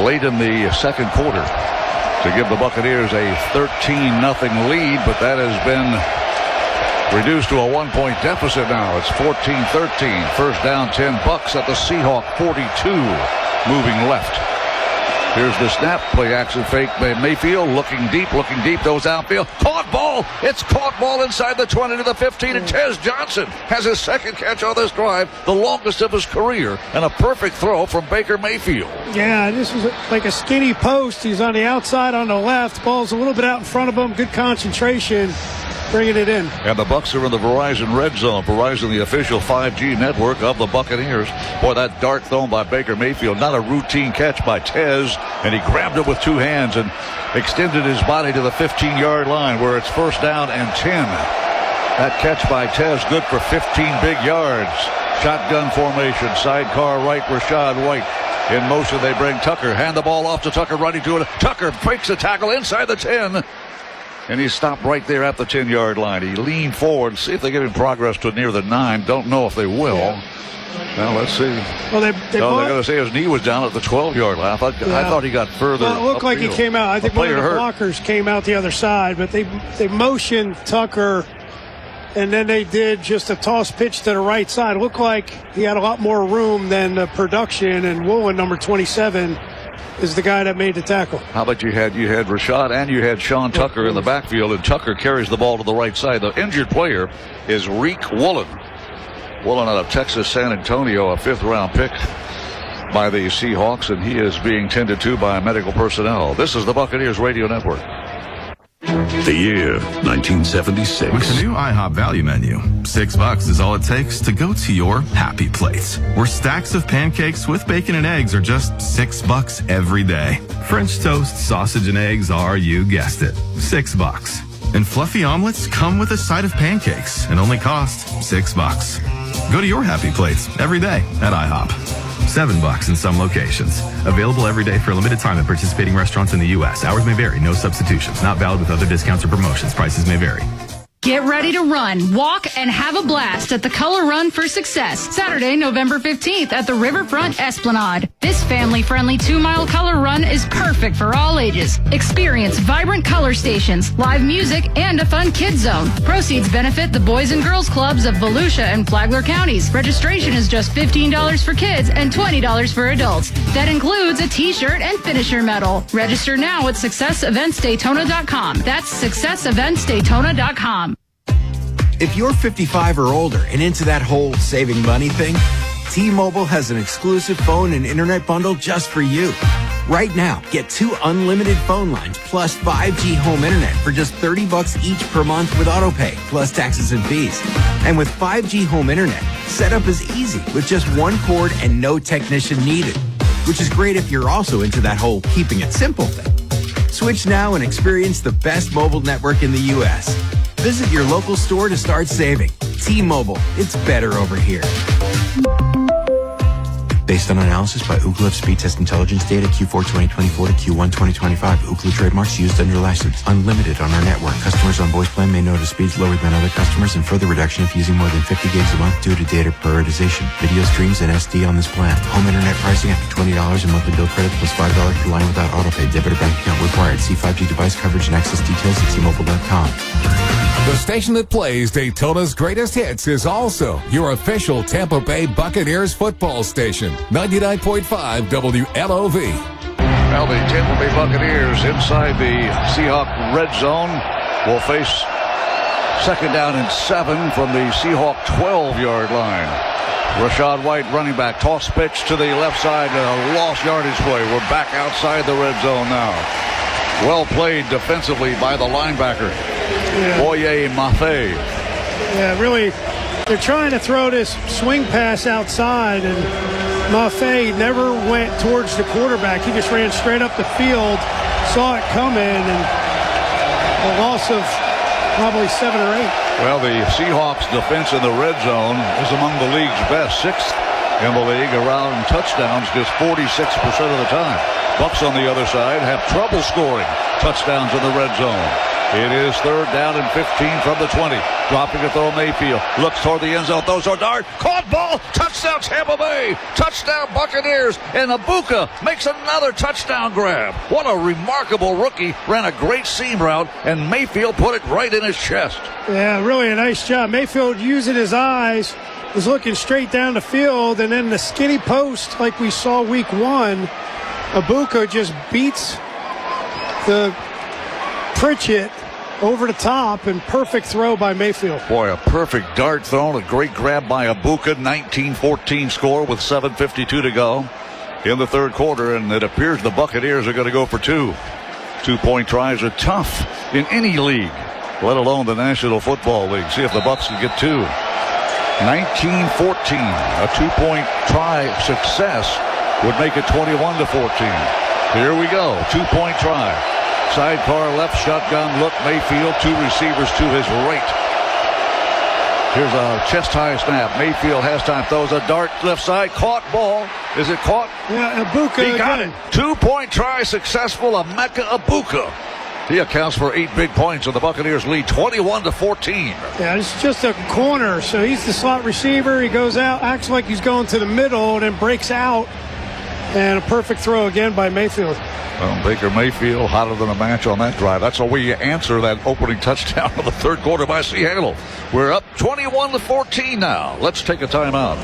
late in the second quarter to give the Buccaneers a 13-0 lead, but that has been reduced to a 1-point deficit now. It's 14-13. First down, 10 Bucs at the Seahawk 42. Moving left. Here's the snap. Play action fake by Mayfield. Looking deep. Those outfield. Caught ball. It's caught ball inside the 20 to the 15. And Tez Johnson has his second catch on this drive, the longest of his career, and a perfect throw from Baker Mayfield. Yeah, this is like a skinny post. He's on the outside on the left. Ball's a little bit out in front of him. Good concentration. Bringing it in. And the Bucs are in the Verizon Red Zone. Verizon, the official 5G network of the Buccaneers. Boy, that dart thrown by Baker Mayfield. Not a routine catch by Tez. And he grabbed it with 2 hands and extended his body to the 15-yard line, where it's first down and 10. That catch by Tez, good for 15 big yards. Shotgun formation. Sidecar right, Rashad White. In motion, they bring Tucker. Hand the ball off to Tucker, running to it. Tucker breaks a tackle inside the 10. And he stopped right there at the 10-yard line. He leaned forward. See if they get him progress to near the 9. Don't know if they will. Yeah. Well, let's see. Well, they're going to say his knee was down at the 12-yard line. I thought he got further. Well, it looked like he came out. I think one of the blockers came out the other side, but they motioned Tucker, and then they did just a toss pitch to the right side. It looked like he had a lot more room than the production, and Woolen, number 27, is the guy that made the tackle. How about you had Rashad and you had Sean Tucker in the backfield, and Tucker carries the ball to the right side. The injured player is Reek Woolen. Woolen out of Texas San Antonio, a 5th-round pick by the Seahawks, and he is being tended to by medical personnel. This is the Buccaneers Radio Network. The year 1976. With the new IHOP value menu, $6 is all it takes to go to your happy place, where stacks of pancakes with bacon and eggs are just $6 every day. French toast, sausage, and eggs are, you guessed it, $6. And fluffy omelets come with a side of pancakes and only cost $6. Go to your happy place every day at IHOP. $7 in some locations. Available every day for a limited time at participating restaurants in the U.S. Hours may vary. No substitutions. Not valid with other discounts or promotions. Prices may vary. Get ready to run, walk, and have a blast at the Color Run for Success, Saturday, November 15th at the Riverfront Esplanade. This family-friendly 2-mile color run is perfect for all ages. Experience vibrant color stations, live music, and a fun kids zone. Proceeds benefit the Boys and Girls Clubs of Volusia and Flagler counties. Registration is just $15 for kids and $20 for adults. That includes a t-shirt and finisher medal. Register now at SuccessEventsDaytona.com. That's SuccessEventsDaytona.com. If you're 55 or older and into that whole saving money thing, T-Mobile has an exclusive phone and internet bundle just for you. Right now, get 2 unlimited phone lines plus 5G home internet for just $30 each per month with autopay, plus taxes and fees. And with 5G home internet, setup is easy with just 1 cord and no technician needed, which is great if you're also into that whole keeping it simple thing. Switch now and experience the best mobile network in the U.S. Visit your local store to start saving. T-Mobile, it's better over here. Based on analysis by Ookla Speed Test Intelligence data Q4 2024 to Q1 2025. Ookla trademarks used under license. Unlimited on our network. Customers on voice plan may notice speeds lower than other customers and further reduction if using more than 50 gigs a month due to data prioritization. Video streams and SD on this plan. Home internet pricing after $20 in monthly bill credit plus $5 per line without autopay. Debit or bank account required. See 5G device coverage and access details at T-Mobile.com. The station that plays Daytona's greatest hits is also your official Tampa Bay Buccaneers football station. 99.5 WLOV. Well, the Tampa Bay Buccaneers inside the Seahawk red zone will face 2nd down and 7 from the Seahawk 12-yard line. Rashad White, running back, toss pitch to the left side, a lost yardage play. We're back outside the red zone now. Well played defensively by the linebacker, Boye Mafe. Yeah, really, they're trying to throw this swing pass outside, and Mafe never went towards the quarterback. He just ran straight up the field, saw it coming, and a loss of probably 7 or 8. Well, the Seahawks defense in the red zone is among the league's best, 6th in the league around touchdowns just 46% of the time. Bucs on the other side have trouble scoring touchdowns in the red zone. It is 3rd down and 15 from the 20. Dropping a throw, Mayfield looks toward the end zone, throws a dart, caught ball, touchdown Tampa Bay, touchdown Buccaneers, and Ibuka makes another touchdown grab. What a remarkable rookie, ran a great seam route, and Mayfield put it right in his chest. Yeah, really a nice job. Mayfield using his eyes, was looking straight down the field, and then the skinny post like we saw week 1, Ibuka just beats the Pritchett over the top, and perfect throw by Mayfield. Boy, a perfect dart thrown, a great grab by Ibuka. 19-14 score with 7:52 to go in the 3rd quarter, and it appears the Buccaneers are going to go for 2. 2-point tries are tough in any league, let alone the National Football League. See if the Bucs can get 2. 19-14, a 2-point try success would make it 21-14. Here we go, 2-point try. Sidecar left, shotgun look, Mayfield, 2 receivers to his right. Here's a chest-high snap. Mayfield has time, throws a dart left side, caught ball. Is it caught? Yeah, Ibuka. He got it. 2-point try successful, Emeka Ibuka. He accounts for 8 big points, and the Buccaneers lead 21-14. Yeah, it's just a corner, so he's the slot receiver. He goes out, acts like he's going to the middle, and then breaks out. And a perfect throw again by Mayfield. Well, Baker Mayfield hotter than a match on that drive. That's how we answer that opening touchdown of the 3rd quarter by Seattle. We're up 21-14 now. Let's take a timeout.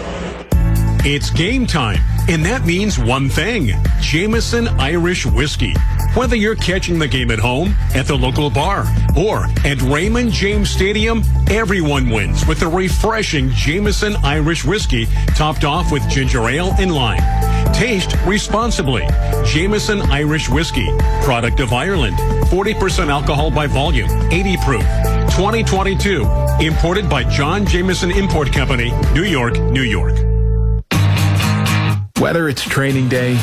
It's game time And that means one thing, Jameson Irish Whiskey. Whether you're catching the game at home, at the local bar, or at Raymond James Stadium, everyone wins with the refreshing Jameson Irish Whiskey topped off with ginger ale and lime. Taste responsibly. Jameson Irish Whiskey, product of Ireland. 40% alcohol by volume, 80 proof. 2022, imported by John Jameson Import Company, New York, New York. Whether it's training day,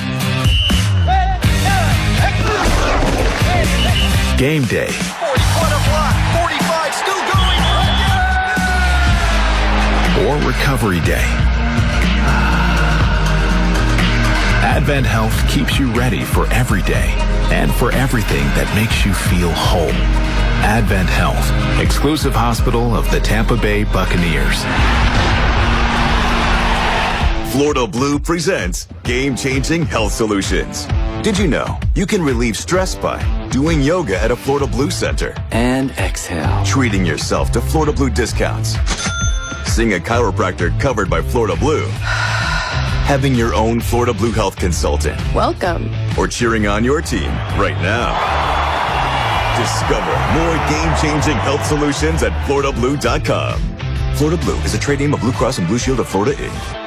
game day, 45 still going. or recovery day, Advent Health keeps you ready for every day and for everything that makes you feel whole. Advent Health, exclusive hospital of the Tampa Bay Buccaneers. Florida Blue presents game-changing health solutions. Did you know you can relieve stress by doing yoga at a Florida Blue center? And exhale. Treating yourself to Florida Blue discounts. Seeing a chiropractor covered by Florida Blue. Having your own Florida Blue health consultant. Welcome. Or cheering on your team right now. Discover more game-changing health solutions at FloridaBlue.com. Florida Blue is a trade name of Blue Cross and Blue Shield of Florida, Inc.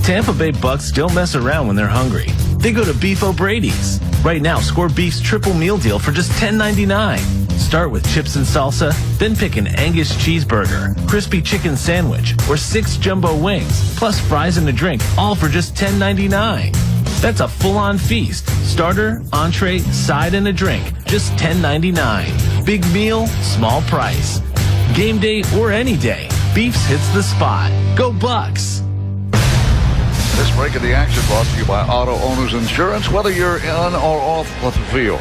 Tampa Bay Bucks don't mess around when they're hungry. They go to Beef O'Brady's. Right now, score Beef's triple meal deal for just $10.99. Start with chips and salsa, then pick an Angus cheeseburger, crispy chicken sandwich, or 6 jumbo wings, plus fries and a drink, all for just $10.99. That's a full-on feast. Starter, entree, side, and a drink, just $10.99. Big meal, small price. Game day or any day, Beef's hits the spot. Go Bucks! This break of the action brought to you by Auto Owners Insurance. Whether you're in or off the field,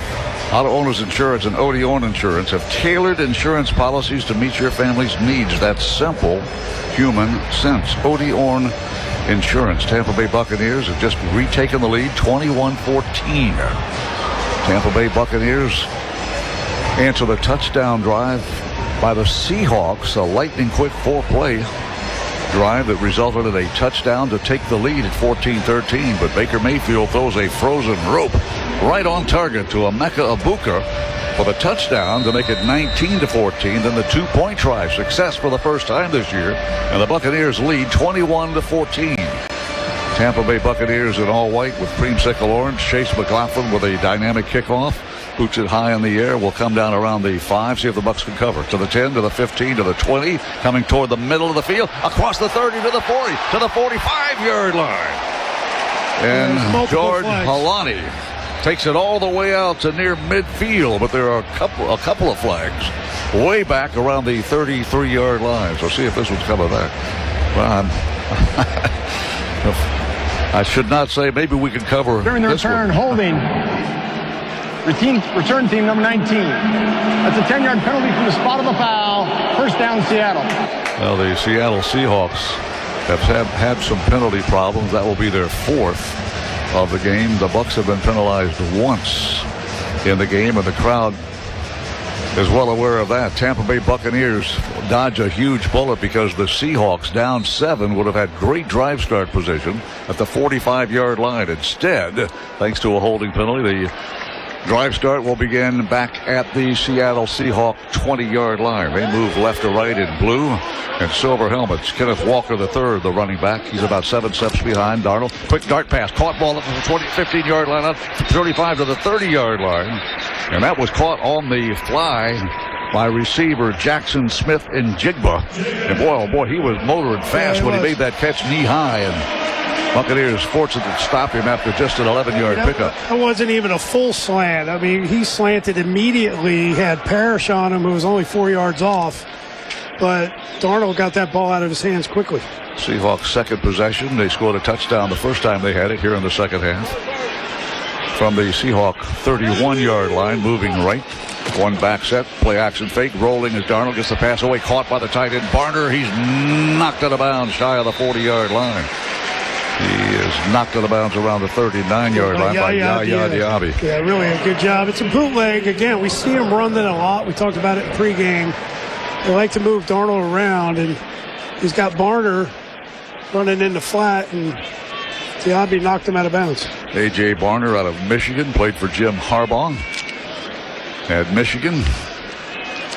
Auto Owners Insurance and Odeon Insurance have tailored insurance policies to meet your family's needs. That's simple human sense. Odeon Insurance. Tampa Bay Buccaneers have just retaken the lead, 21-14. Tampa Bay Buccaneers answer the touchdown drive by the Seahawks, a lightning-quick 4-play drive that resulted in a touchdown to take the lead at 14-13, but Baker Mayfield throws a frozen rope right on target to Emeka Egbuka for the touchdown to make it 19-14. Then the 2-point try, success for the first time this year, and the Buccaneers lead 21-14. Tampa Bay Buccaneers in all white with creamsicle orange. Chase McLaughlin with a dynamic kickoff. Boots it high in the air. Will come down around the 5. See if the Bucs can cover. To the 10, to the 15, to the 20. Coming toward the middle of the field. Across the 30, to the 40, to the 45-yard line. And George Halani takes it all the way out to near midfield. But there are a couple of flags way back around the 33-yard line. So see if this one's coming back. Well, I should not say maybe we can cover during the return, holding. Return team number 19. That's a 10-yard penalty from the spot of the foul. First down, Seattle. Well, the Seattle Seahawks have had some penalty problems. That will be their 4th of the game. The Bucs have been penalized once in the game, and the crowd is well aware of that. Tampa Bay Buccaneers dodge a huge bullet because the Seahawks, down 7, would have had great drive start position at the 45-yard line. Instead, thanks to a holding penalty, the drive start will begin back at the Seattle Seahawk 20-yard line. They move left to right in blue and silver helmets. Kenneth Walker III, the running back. He's about 7 steps behind Darnold. Quick dart pass. Caught ball up to the 15-yard line, up 35 to the 30-yard line. And that was caught on the fly by receiver Jackson Smith and Jigba. And boy, oh boy, he was motoring fast when he made that catch knee high. And Buccaneers fortunate to stop him after just an 11-yard pickup. That wasn't even a full slant. I mean, he slanted immediately. He had Parrish on him, who was only 4 yards off. But Darnold got that ball out of his hands quickly. Seahawks' second possession. They scored a touchdown the first time they had it here in the second half. From the Seahawk 31-yard line, moving right. One back set, play action fake, rolling as Darnold gets the pass away, caught by the tight end Barner. He's knocked out of bounds shy of the 40-yard line. He is knocked out of bounds around the 39-yard line by Yaya Diaby. Yeah, really a good job. It's a bootleg. Again, we see him run that a lot. We talked about it in pregame. They like to move Darnold around, and he's got Barner running in the flat, and Diaby knocked him out of bounds. A.J. Barner out of Michigan, played for Jim Harbaugh at Michigan.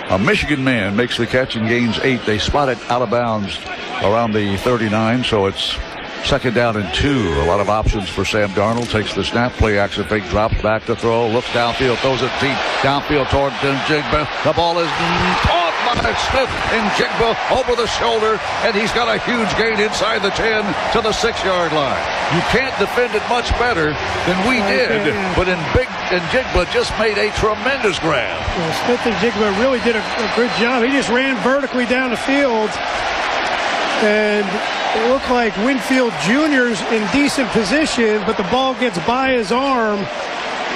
A Michigan man makes the catch and gains 8. They spot it out of bounds around the 39, so it's second down and 2. A lot of options for Sam Darnold. Takes the snap, play action fake, drops back to throw, looks downfield, throws it deep, downfield toward Njigba. The ball is caught by Smith and Njigba over the shoulder, and he's got a huge gain inside the 10 to the 6-yard line. You can't defend it much better than we did, but Njigba just made a tremendous grab. Well, Smith and Njigba really did a good job. He just ran vertically down the field, and it looked like Winfield Jr.'s in decent position, but the ball gets by his arm,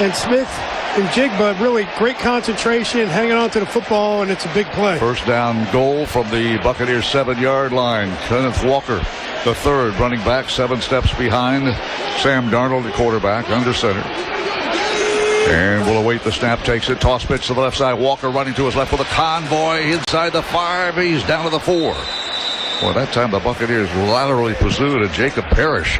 and Smith and Njigba really great concentration, hanging on to the football, and it's a big play. First down goal from the Buccaneers 7-yard line. Kenneth Walker, the third, running back, 7 steps behind Sam Darnold, the quarterback, under center. And will await the snap, takes it, toss pitch to the left side. Walker running to his left with a convoy inside the 5. He's down to the 4. Well, that time the Buccaneers laterally pursued, and Jacob Parrish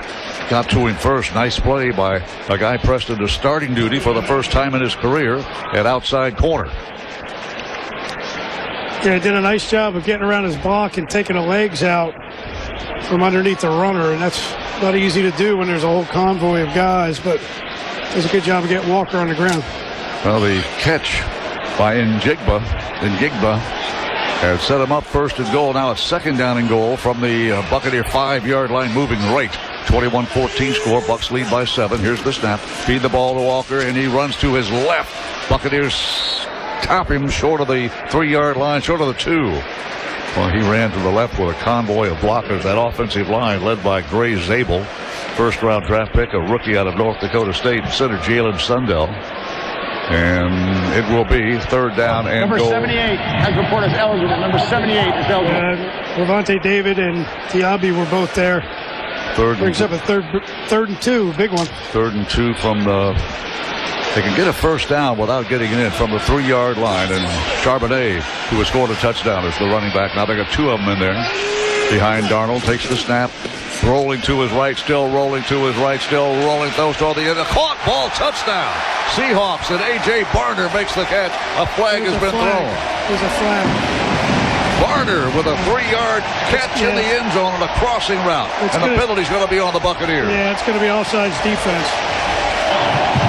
got to him first. Nice play by a guy pressed into starting duty for the first time in his career at outside corner. Yeah, he did a nice job of getting around his block and taking the legs out from underneath the runner, and that's not easy to do when there's a whole convoy of guys, but does a good job of getting Walker on the ground. Well, the catch by Njigba has set him up first and goal. Now it's second down and goal from the Buccaneer 5-yard line, moving right. 21-14 score. Bucks lead by 7. Here's the snap. Feed the ball to Walker, and he runs to his left. Buccaneers stop him short of the 3-yard line, short of the 2. Well, he ran to the left with a convoy of blockers. That offensive line led by Gray Zabel, first-round draft pick, a rookie out of North Dakota State, center Jalen Sundell. And it will be third down and number goal. 78 has reported as eligible. Number 78 is eligible. Levante David and Diaby were both there. Brings up a third and 2, big one. 3rd and 2 from the. They can get a first down without getting it in from the 3-yard line. And Charbonnet, who has scored a touchdown, is the running back. Now they got 2 of them in there. Behind Darnold, takes the snap. Rolling to his right, still rolling to his right, still rolling, throws toward the end. A caught ball, touchdown. Seahawks, and A.J. Barner makes the catch. A flag has been thrown. There's a flag. Barner with a 3-yard catch in the end zone on a crossing route. And the penalty's going to be on the Buccaneers. Yeah, it's going to be offsides defense.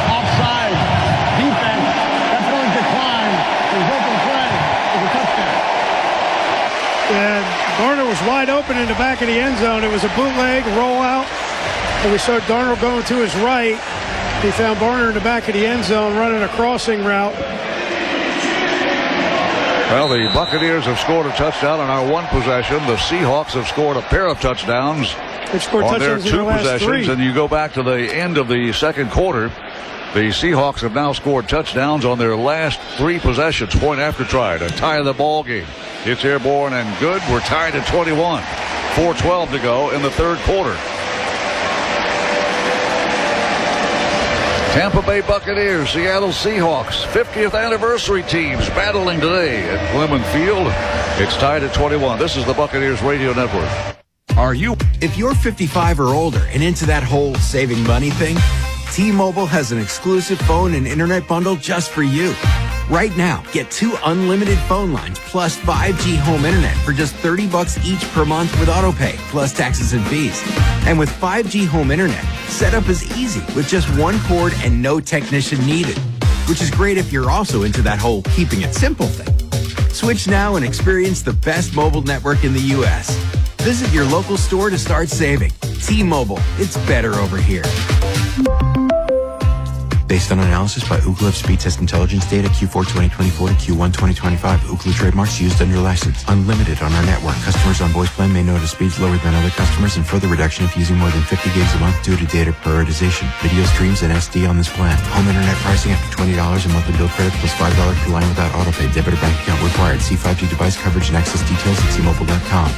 Offside defense. That penalty declined. Resulting play is a touchdown. And Barner was wide open in the back of the end zone. It was a bootleg rollout, and we saw Darnold going to his right. He found Barner in the back of the end zone running a crossing route. Well, the Buccaneers have scored a touchdown on our one possession. The Seahawks have scored a pair of touchdowns on their 2 possessions. 3. And you go back to the end of the second quarter. The Seahawks have now scored touchdowns on their last 3 possessions. Point after try to tie the ball game. It's airborne and good. We're tied at 21. 4:12 to go in the third quarter. Tampa Bay Buccaneers, Seattle Seahawks, 50th anniversary teams battling today at Clemens Field. It's tied at 21. This is the Buccaneers Radio Network. If you're 55 or older and into that whole saving money thing, T-Mobile has an exclusive phone and internet bundle just for you. Right now, get 2 unlimited phone lines plus 5G home internet for just $30 each per month with autopay, plus taxes and fees. And with 5G home internet, setup is easy with just 1 cord and no technician needed, which is great if you're also into that whole keeping it simple thing. Switch now and experience the best mobile network in the U.S. Visit your local store to start saving. T-Mobile, it's better over here. Based on analysis by Ookla of speed test intelligence data Q4 2024 to Q1 2025, Ookla trademarks used under license. Unlimited on our network. Customers on voice plan may notice speeds lower than other customers and further reduction if using more than 50 gigs a month due to data prioritization. Video streams and SD on this plan. Home internet pricing after $20 a month in bill credit plus $5 per line without autopay. Debit or bank account required. See 5G device coverage and access details at T-Mobile.com.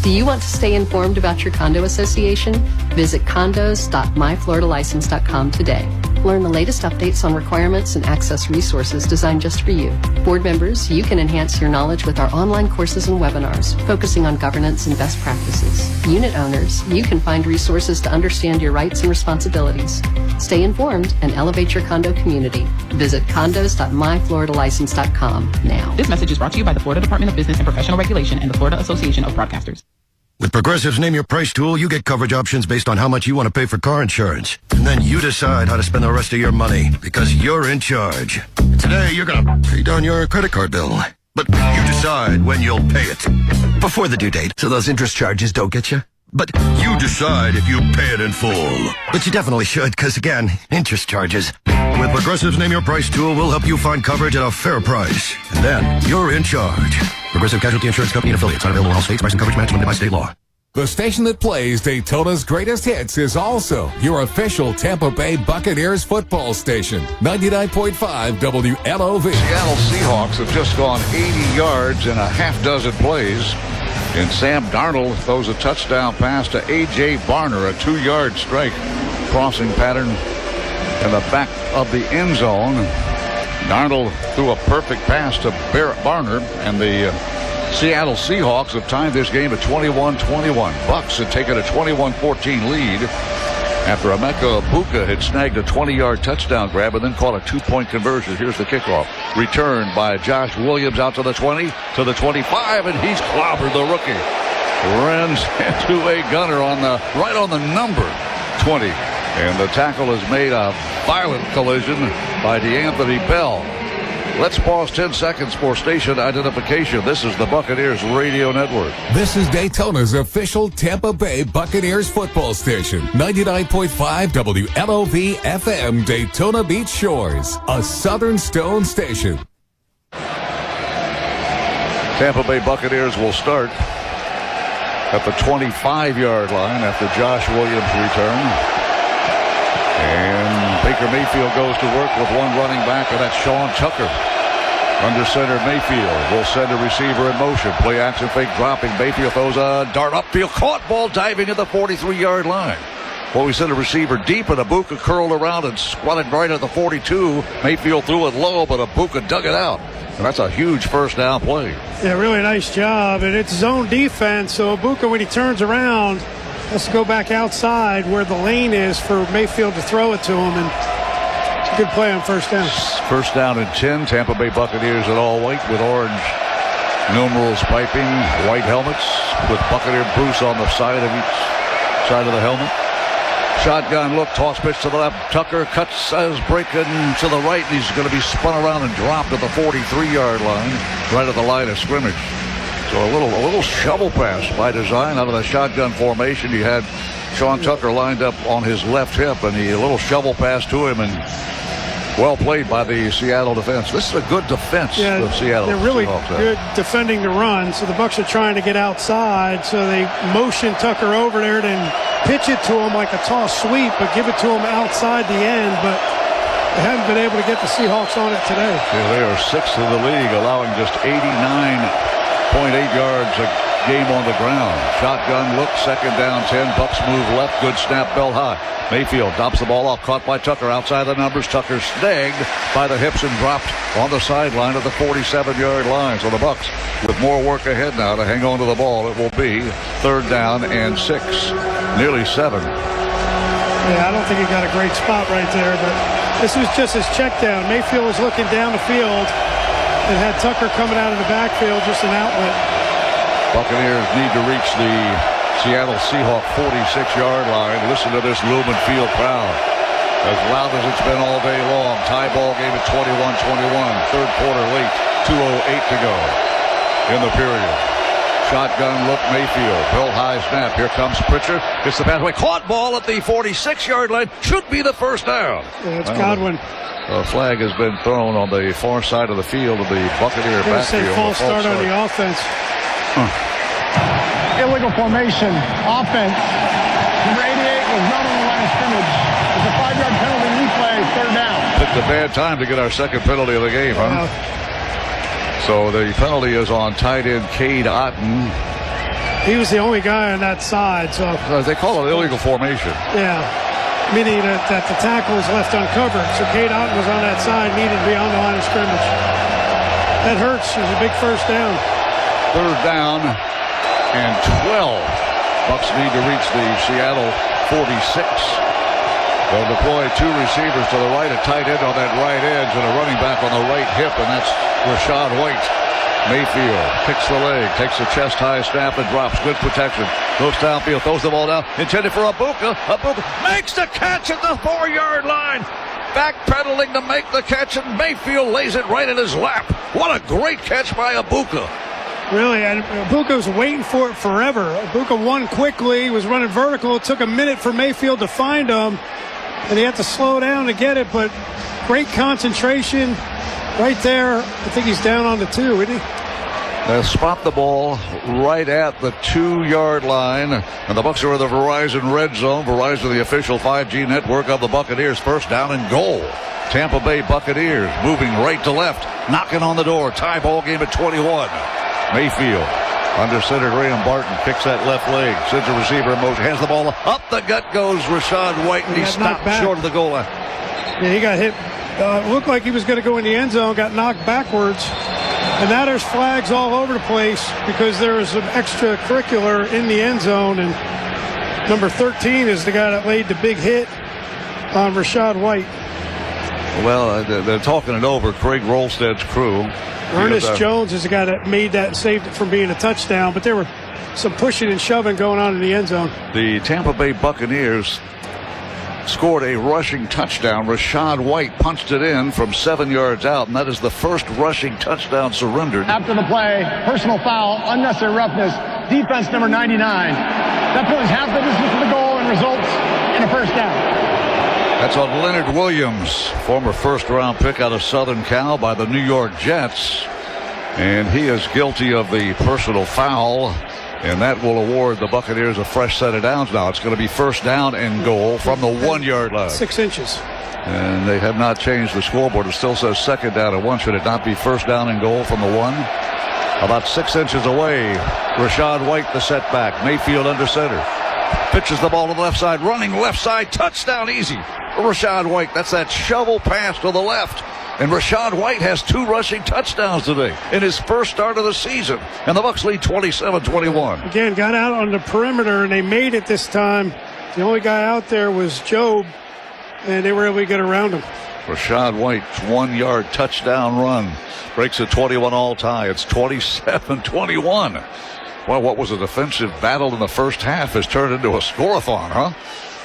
Do you want to stay informed about your condo association? Visit condos.myfloridalicense.com today. Learn the latest updates on requirements and access resources designed just for you. Board members, you can enhance your knowledge with our online courses and webinars focusing on governance and best practices. Unit owners, you can find resources to understand your rights and responsibilities. Stay informed and elevate your condo community. Visit condos.myfloridalicense.com now. This message is brought to you by the Florida Department of Business and Professional Regulation and the Florida Association of Broadcasters. With Progressive's Name Your Price tool, you get coverage options based on how much you want to pay for car insurance. And then you decide how to spend the rest of your money, because you're in charge. Today, you're going to pay down your credit card bill. But you decide when you'll pay it. Before the due date, so those interest charges don't get you. But you decide if you pay it in full. But you definitely should, because again, interest charges. With Progressive's Name Your Price tool, we'll help you find coverage at a fair price. And then you're in charge. Progressive Casualty Insurance Company and affiliates. Not available in all states. Price and coverage match limited by state law. The station that plays Daytona's greatest hits is also your official Tampa Bay Buccaneers football station. 99.5 WLOV. Seattle Seahawks have just gone 80 yards in a half dozen plays. And Sam Darnold throws a touchdown pass to A.J. Barner, a 2-yard strike. Crossing pattern in the back of the end zone. Darnold threw a perfect pass to Barner, and the Seattle Seahawks have tied this game at 21-21. Bucks had taken a 21-14 lead after Emeka Egbuka had snagged a 20-yard touchdown grab and then caught a 2-point conversion. Here's the kickoff. Returned by Josh Williams out to the 20, to the 25, and he's clobbered the rookie. Runs into a gunner right on the number 20. And the tackle has made a violent collision by DeAnthony Bell. Let's pause 10 seconds for station identification. This is the Buccaneers Radio Network. This is Daytona's official Tampa Bay Buccaneers football station. 99.5 WLOV FM, Daytona Beach Shores, a Southern Stone station. Tampa Bay Buccaneers will start at the 25-yard line after Josh Williams' return. And Baker Mayfield goes to work with one running back, and that's Sean Tucker. Under center, Mayfield will send a receiver in motion. Play action fake dropping. Mayfield throws a dart upfield. Caught ball diving at the 43-yard line. Well, we sent a receiver deep, and Egbuka curled around and squatted right at the 42. Mayfield threw it low, but Egbuka dug it out. And that's a huge first down play. Yeah, really nice job. And it's zone defense, so Egbuka, when he turns around, has to go back outside where the lane is for Mayfield to throw it to him, and it's a good play on first down. First down and 10. Tampa Bay Buccaneers in all white with orange numerals piping, white helmets with Buccaneer Bruce on the side of each side of the helmet. Shotgun look, toss pitch to the left. Tucker cuts as breaking to the right, and he's going to be spun around and dropped at the 43-yard line, right at the line of scrimmage. So a little shovel pass by design out of the shotgun formation. You had Sean Tucker lined up on his left hip, and a little shovel pass to him, and well played by the Seattle defense. This is a good defense of Seattle. They're really good defending the run, so the Bucs are trying to get outside, so they motion Tucker over there and pitch it to him like a toss sweep, but give it to him outside the end, but they haven't been able to get the Seahawks on it today. Yeah, they are sixth in the league, allowing just 89.8 yards a game on the ground. Shotgun look, second down 10. Bucks move left. Good snap, belt high. Mayfield drops the ball off, caught by Tucker outside the numbers. Tucker snagged by the hips and dropped on the sideline of the 47-yard line. So the Bucks with more work ahead now to hang on to the ball. It will be third down and 6, nearly 7. Yeah, I don't think he got a great spot right there, but this was just his check down. Mayfield was looking down the field and had Tucker coming out of the backfield, just an outlet. Buccaneers need to reach the Seattle Seahawks 46-yard line. Listen to this Lumen Field crowd. As loud as it's been all day long. Tie ball game at 21-21. Third quarter late. 2:08 to go in the period. Shotgun look, Mayfield. Bill high snap. Here comes Pritchard. It's the pathway. Caught ball at the 46-yard line. Should be the first down. Yeah, it's Godwin. A flag has been thrown on the far side of the field of the Buccaneer backfield. False start on the offense. Illegal formation. Offense. Number 88 was not on the line of scrimmage. It's a 5-yard penalty replay. Third down. Picked a bad time to get our second penalty of the game, huh? So the penalty is on tight end Cade Otten. He was the only guy on that side, so they call it illegal formation. Yeah. meaning that the tackle was left uncovered. So Cade Otton was on that side, needed to be on the line of scrimmage. That hurts. It was a big first down. Third down and 12. Bucks need to reach the Seattle 46. They'll deploy two receivers to the right, a tight end on that right edge and a running back on the right hip, and that's Rachaad White. Mayfield kicks the leg, takes a chest-high snap and drops. Good protection. Goes downfield, throws the ball down, intended for Ibuka. Ibuka makes the catch at the 4-yard line. Backpedaling to make the catch, and Mayfield lays it right in his lap. What a great catch by Ibuka. Really, and Ibuka was waiting for it forever. Ibuka won quickly, was running vertical. It took a minute for Mayfield to find him, and he had to slow down to get it, but great concentration right there. I think he's down on the 2, isn't he? They spot the ball right at the 2-yard line, and the Bucs are in the Verizon red zone. Verizon, the official 5G network of the Buccaneers. First down and goal. Tampa Bay Buccaneers moving right to left, knocking on the door. Tie ball game at 21. Mayfield under center. Graham Barton kicks that left leg, sends a receiver in motion, hands the ball up the gut goes Rachaad White, and he stopped short of the goal line. Yeah, he got hit. Looked like he was going to go in the end zone, got knocked backwards. And now there's flags all over the place because there was some extracurricular in the end zone. And number 13 is the guy that laid the big hit on Rachaad White. Well, they're talking it over. Craig Rolstad's crew. Ernest Jones is the guy that made that and saved it from being a touchdown. But there were some pushing and shoving going on in the end zone. The Tampa Bay Buccaneers scored a rushing touchdown. Rachaad White punched it in from 7 yards out, and that is the first rushing touchdown surrendered. After the play, personal foul, unnecessary roughness, defense number 99. That puts half the distance to the goal and results in a first down. That's on Leonard Williams, former first-round pick out of Southern Cal by the New York Jets. And he is guilty of the personal foul, and that will award the Buccaneers a fresh set of downs now. It's going to be first down and goal from the 1-yard line. 6 inches. And they have not changed the scoreboard. It still says second down and 1. Should it not be first down and goal from the 1? About 6 inches away, Rachaad White the setback. Mayfield under center. Pitches the ball to the left side. Running left side. Touchdown easy. Rachaad White. That's that shovel pass to the left. And Rachaad White has 2 rushing touchdowns today in his first start of the season. And the Bucs lead 27-21. Again, got out on the perimeter, and they made it this time. The only guy out there was Job, and they were able to get around him. Rachaad White's 1-yard touchdown run breaks a 21-all tie. It's 27-21. Well, what was a defensive battle in the first half has turned into a score-a-thon, huh?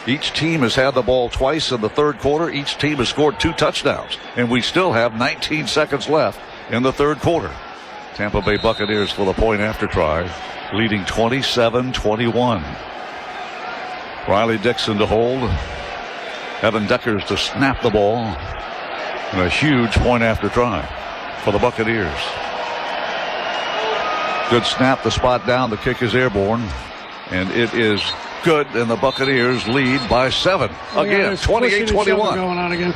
Each team has had the ball twice in the third quarter. Each team has scored 2 touchdowns. And we still have 19 seconds left in the third quarter. Tampa Bay Buccaneers for the point after try, leading 27-21. Riley Dixon to hold. Evan Deckers to snap the ball. And a huge point after try for the Buccaneers. Good snap, the spot down. The kick is airborne. And it is good, and the Buccaneers lead by 7. Again, 28-21. Going on again.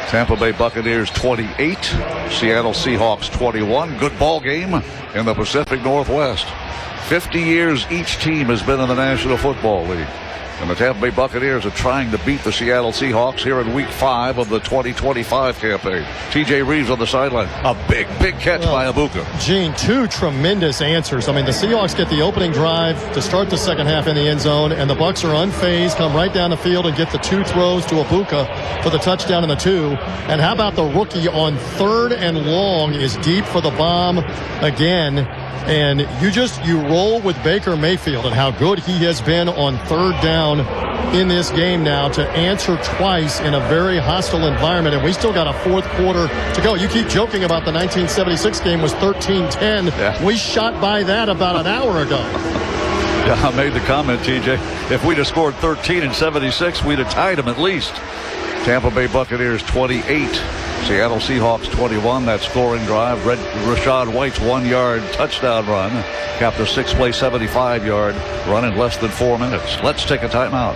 Tampa Bay Buccaneers 28, Seattle Seahawks 21. Good ball game in the Pacific Northwest. 50 years each team has been in the National Football League. And the Tampa Bay Buccaneers are trying to beat the Seattle Seahawks here in Week 5 of the 2025 campaign. T.J. Reeves on the sideline. A big catch by Ibuka. Gene, 2 tremendous answers. I mean, the Seahawks get the opening drive to start the second half in the end zone, and the Bucs are unfazed, come right down the field and get the 2 throws to Ibuka for the touchdown in the 2. And how about the rookie on 3rd and long is deep for the bomb again. And you roll with Baker Mayfield and how good he has been on 3rd down in this game now to answer twice in a very hostile environment. And we still got a 4th quarter to go. You keep joking about the 1976 game was 13-10. Yeah. We shot by that about an hour ago. Yeah, I made the comment, TJ. If we'd have scored 13 in 76, we'd have tied them at least. Tampa Bay Buccaneers 28, Seattle Seahawks 21. That scoring drive, Rachaad White's 1-yard touchdown run capped a 6-play 75-yard run in less than 4 minutes. Let's take a timeout.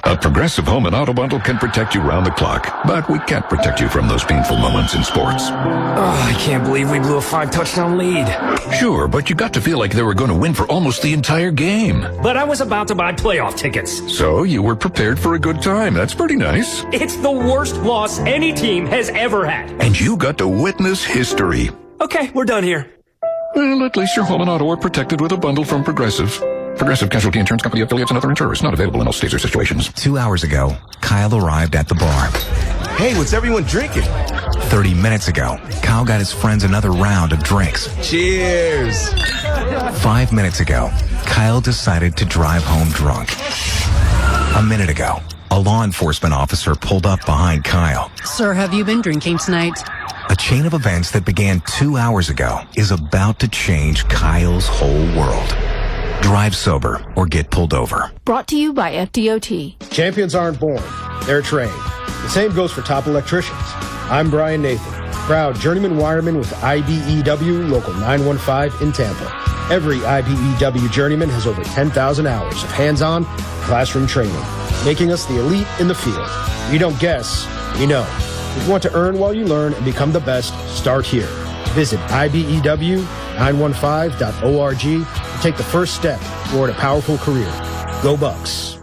A Progressive Home and Auto Bundle can protect you round the clock, but we can't protect you from those painful moments in sports. Oh, I can't believe we blew a 5-touchdown lead. Sure, but you got to feel like they were going to win for almost the entire game. But I was about to buy playoff tickets. So you were prepared for a good time. That's pretty nice. It's the worst loss any team has ever had. And you got to witness history. Okay, we're done here. Well, at least your home and auto are protected with a bundle from Progressive. Progressive Casualty Insurance Company affiliates and other insurers. Not available in all states or situations. 2 hours ago, Kyle arrived at the bar. Hey, what's everyone drinking? 30 minutes ago, Kyle got his friends another round of drinks. Cheers! 5 minutes ago, Kyle decided to drive home drunk. A minute ago, a law enforcement officer pulled up behind Kyle. Sir, have you been drinking tonight? A chain of events that began 2 hours ago is about to change Kyle's whole world. Drive sober or get pulled over. Brought to you by FDOT. Champions aren't born, they're trained. The same goes for top electricians. I'm Brian Nathan, proud journeyman wireman with IBEW Local 915 in Tampa. Every IBEW journeyman has over 10,000 hours of hands-on classroom training, making us the elite in the field. We don't guess, we know. If you want to earn while you learn and become the best, start here. Visit IBEW915.org and take the first step toward a powerful career. Go Bucks.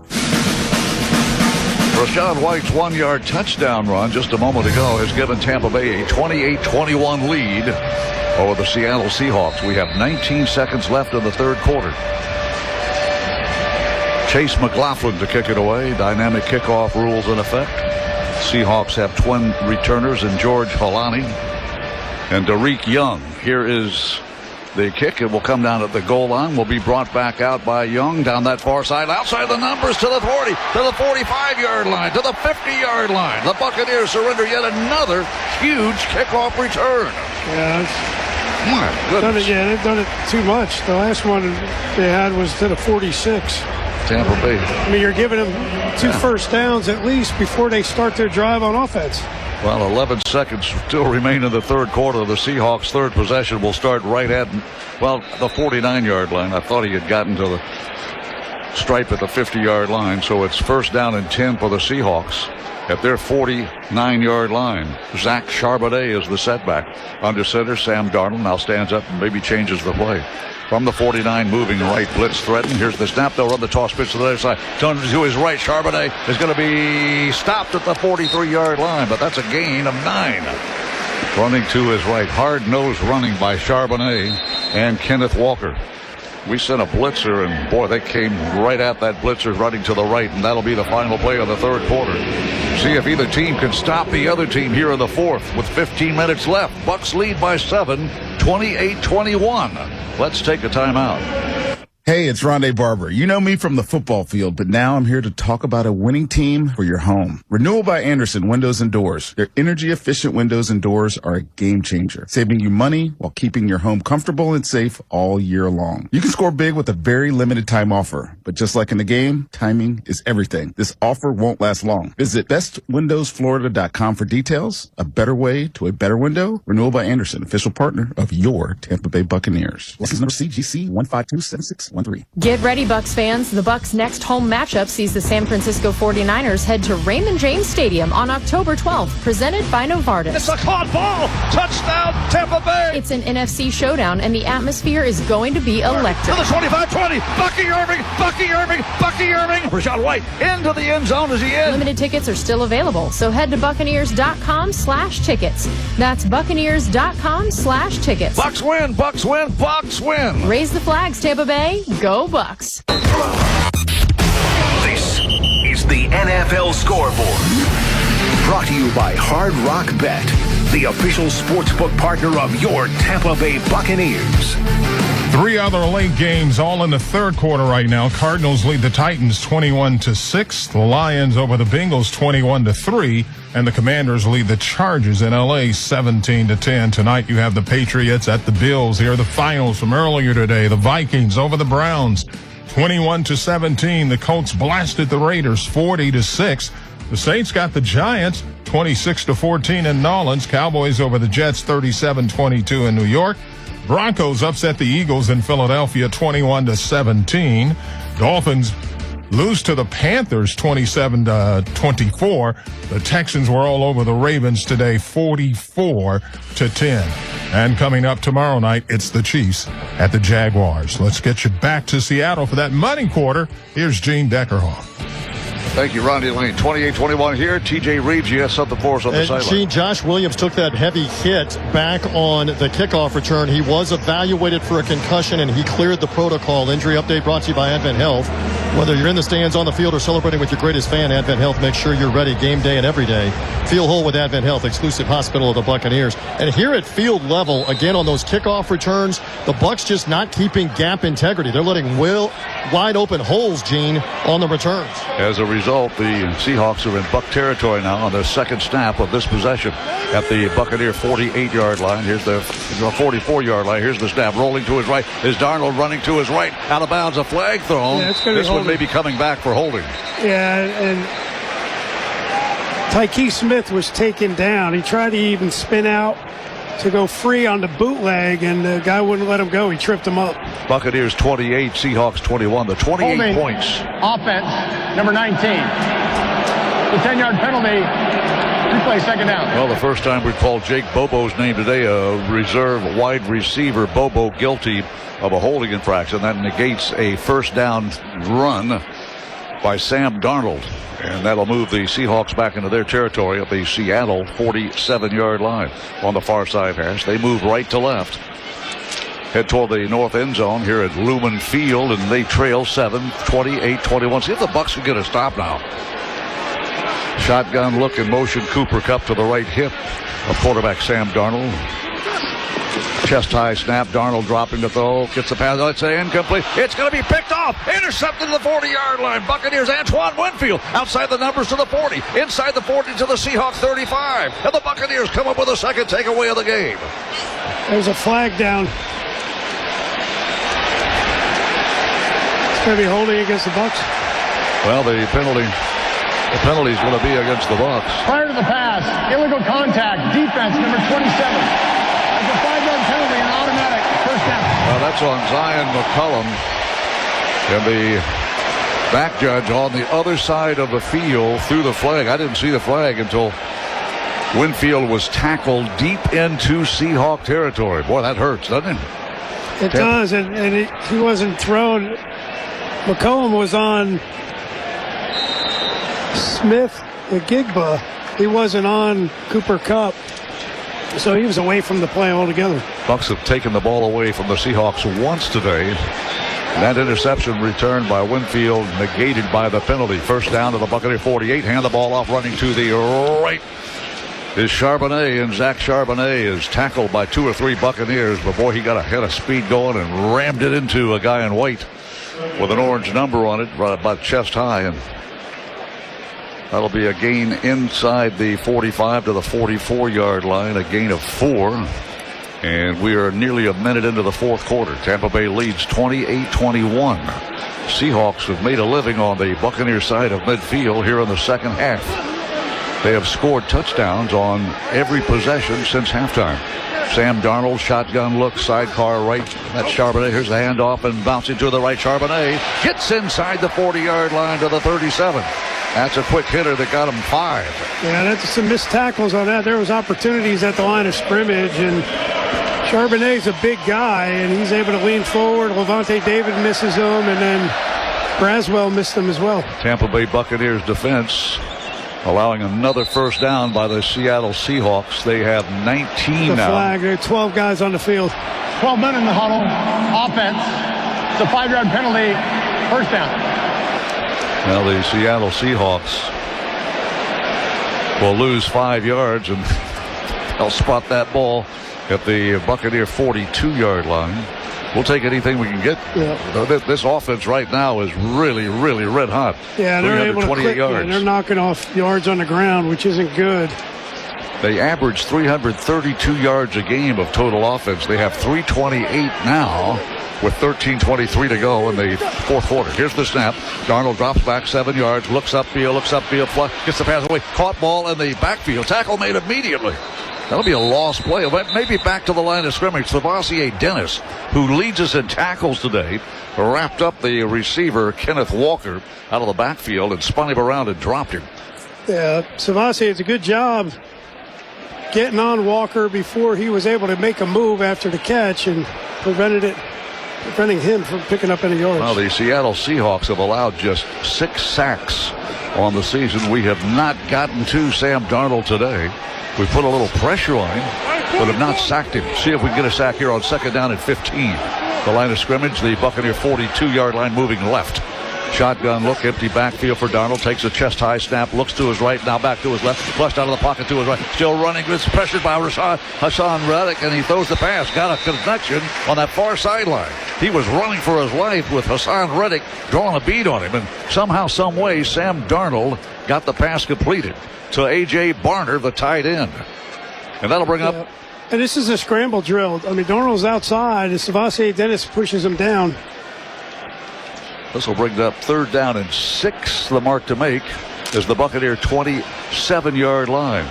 Rachaad White's 1-yard touchdown run just a moment ago has given Tampa Bay a 28-21 lead over the Seattle Seahawks. We have 19 seconds left in the third quarter. Chase McLaughlin to kick it away. Dynamic kickoff rules in effect. Seahawks have twin returners in George Holani and Derek Young. Here is the kick. It will come down at the goal line. Will be brought back out by Young down that far side. Outside the numbers to the 40, to the 45-yard line, to the 50-yard line. The Buccaneers surrender yet another huge kickoff return. Yeah, my goodness. They've done it too much. The last one they had was to the 46. Tampa Bay. I mean, you're giving them two first downs at least before they start their drive on offense. Well, 11 seconds still remain in the third quarter. The Seahawks' third possession will start right at, well, the 49-yard line. I thought he had gotten to the stripe at the 50-yard line, so it's first down and 10 for the Seahawks at their 49-yard line. Zach Charbonnet is the setback. Under center, Sam Darnold now stands up and maybe changes the play. From the 49, moving right, blitz threatened. Here's the snap. They'll run the toss pitch to the other side. Turn to his right. Charbonnet is going to be stopped at the 43-yard line, but that's a gain of 9. Running to his right. Hard-nosed running by Charbonnet and Kenneth Walker. We sent a blitzer, and boy, they came right at that blitzer running to the right, and that'll be the final play of the third quarter. See if either team can stop the other team here in the fourth with 15 minutes left. Bucks lead by 7, 28-21. Let's take a timeout. Hey, it's Rondé Barber. You know me from the football field, but now I'm here to talk about a winning team for your home. Renewal by Andersen Windows and Doors. Their energy-efficient windows and doors are a game changer, saving you money while keeping your home comfortable and safe all year long. You can score big with a very limited time offer, but just like in the game, timing is everything. This offer won't last long. Visit bestwindowsflorida.com for details. A better way to a better window. Renewal by Andersen, official partner of your Tampa Bay Buccaneers. License number CGC 1527613. Get ready, Bucs fans. The Bucs' next home matchup sees the San Francisco 49ers head to Raymond James Stadium on October 12th, presented by Novartis. It's a caught ball. Touchdown, Tampa Bay. It's an NFC showdown, and the atmosphere is going to be electric. To the 25-20. Bucky Irving. Rachaad White into the end zone as he is. Limited tickets are still available, so head to Buccaneers.com/tickets. That's Buccaneers.com/tickets. Bucks win, Bucks win, Bucks win. Raise the flags, Tampa Bay. Go Bucks. This is the NFL Scoreboard. Brought to you by Hard Rock Bet, the official sportsbook partner of your Tampa Bay Buccaneers. 3 other late games all in the third quarter right now. Cardinals lead the Titans 21-6. The Lions over the Bengals 21-3. And the Commanders lead the Chargers in L.A. 17-10. Tonight you have the Patriots at the Bills. Here are the finals from earlier today. The Vikings over the Browns 21-17. The Colts blasted the Raiders 40-6. The Saints got the Giants 26-14 in Nolans. Cowboys over the Jets 37-22 in New York. Broncos upset the Eagles in Philadelphia 21-17. Dolphins lose to the Panthers 27-24. The Texans were all over the Ravens today, 44-10. And coming up tomorrow night, it's the Chiefs at the Jaguars. Let's get you back to Seattle for that money quarter. Here's Gene Deckerhoff. Thank you, Ronnie Lane. 28-21 here. TJ Reeves, you have something for us on the sideline. Gene, Josh Williams took that heavy hit back on the kickoff return. He was evaluated for a concussion, and he cleared the protocol. Injury update brought to you by Advent Health. Whether you're in the stands, on the field, or celebrating with your greatest fan, Advent Health makes sure you're ready game day and every day. Feel whole with Advent Health, exclusive hospital of the Buccaneers. And here at field level, again on those kickoff returns, the Bucs just not keeping gap integrity. They're letting wide open holes, Gene, on the returns. As a result, the Seahawks are in Buck territory now on their second snap of this possession at the Buccaneer 48-yard line. Here's the 44-yard line. Here's the snap. Rolling to his right is Darnold, running to his right. Out of bounds, a flag thrown. Yeah, this one may be coming back for holding. Yeah, and Tyke Smith was taken down. He tried to even spin out to go free on the bootleg, and the guy wouldn't let him go. He tripped him up. Buccaneers 28, Seahawks 21. The 28 holding points. Offense, number 19. The 10-yard penalty. Replay, second down. Well, the first time we called Jake Bobo's name today, a reserve wide receiver, Bobo, guilty of a holding infraction. That negates a first down run by Sam Darnold. And that'll move the Seahawks back into their territory at the Seattle 47-yard line on the far side hash. They move right to left. Head toward the north end zone here at Lumen Field, and they trail 28-21. See if the Bucs can get a stop now. Shotgun look in motion. Cooper Kupp to the right hip of quarterback Sam Darnold. Chest high snap. Darnold dropping the throw. Gets the pass. Let's say incomplete. It's going to be picked off. Intercepted to the 40-yard line. Buccaneers Antoine Winfield outside the numbers to the 40. Inside the 40 to the Seahawks 35. And the Buccaneers come up with a second takeaway of the game. There's a flag down. It's going to be holding against the Bucs. Well, the penalty is going to be against the Bucs. Prior to the pass, illegal contact, defense, number 27. There's a 5-yard penalty and automatic first down. Well, that's on Zion McCollum. And the back judge on the other side of the field threw the flag. I didn't see the flag until Winfield was tackled deep into Seahawk territory. Boy, that hurts, doesn't it? It does, and he wasn't thrown. McCollum was on Smith, the Gigba. He wasn't on Cooper Kupp. So he was away from the play altogether. Bucs have taken the ball away from the Seahawks once today. That interception returned by Winfield, negated by the penalty. First down to the Buccaneer 48. Hand the ball off, running to the right is Charbonnet, and Zach Charbonnet is tackled by 2 or 3 Buccaneers. But boy, he got a head of speed going and rammed it into a guy in white with an orange number on it, right about chest high, and that'll be a gain inside the 45 to the 44-yard line, a gain of 4. And we are nearly a minute into the fourth quarter. Tampa Bay leads 28-21. Seahawks have made a living on the Buccaneer side of midfield here in the second half. They have scored touchdowns on every possession since halftime. Sam Darnold, shotgun look, sidecar right. That's Charbonnet. Here's the handoff and bouncing to the right. Charbonnet gets inside the 40-yard line to the 37. That's a quick hitter that got him 5. Yeah, that's some missed tackles on that. There was opportunities at the line of scrimmage, and Charbonnet's a big guy, and he's able to lean forward. Levante David misses him, and then Braswell missed him as well. Tampa Bay Buccaneers defense allowing another first down by the Seattle Seahawks. They have 19 the now. Flag. There are 12 guys on the field. 12 men in the huddle. Offense. It's a 5-yard penalty. First down. Now the Seattle Seahawks will lose 5 yards, and they'll spot that ball at the Buccaneer 42-yard line. We'll take anything we can get. Yeah. This offense right now is really, really red hot. Yeah, they're able to click, yards. And they're knocking off yards on the ground, which isn't good. They average 332 yards a game of total offense. They have 328 now with 13:23 to go in the fourth quarter. Here's the snap. Darnold drops back 7 yards, looks upfield, flush, gets the pass away. Caught ball in the backfield. Tackle made immediately. That'll be a lost play. Maybe back to the line of scrimmage. Savasier Dennis, who leads us in tackles today, wrapped up the receiver, Kenneth Walker, out of the backfield and spun him around and dropped him. Yeah, Savasier, it's a good job getting on Walker before he was able to make a move after the catch and preventing him from picking up any yards. Well, the Seattle Seahawks have allowed just 6 sacks on the season. We have not gotten to Sam Darnold today. We put a little pressure on him, but have not sacked him. See if we can get a sack here on 2nd down and 15. The line of scrimmage, the Buccaneer 42-yard line moving left. Shotgun look, empty backfield for Darnold. Takes a chest-high snap, looks to his right, now back to his left. Flushed out of the pocket to his right. Still running. It's pressured by Hassan Reddick, and he throws the pass. Got a connection on that far sideline. He was running for his life with Hassan Reddick drawing a bead on him, and somehow, some way, Sam Darnold got the pass completed to A.J. Barner, the tight end. And that'll bring up... And this is a scramble drill. I mean, Darnold's outside, and Savasier Dennis pushes him down. This will bring up 3rd down and 6. The mark to make is the Buccaneer 27-yard line.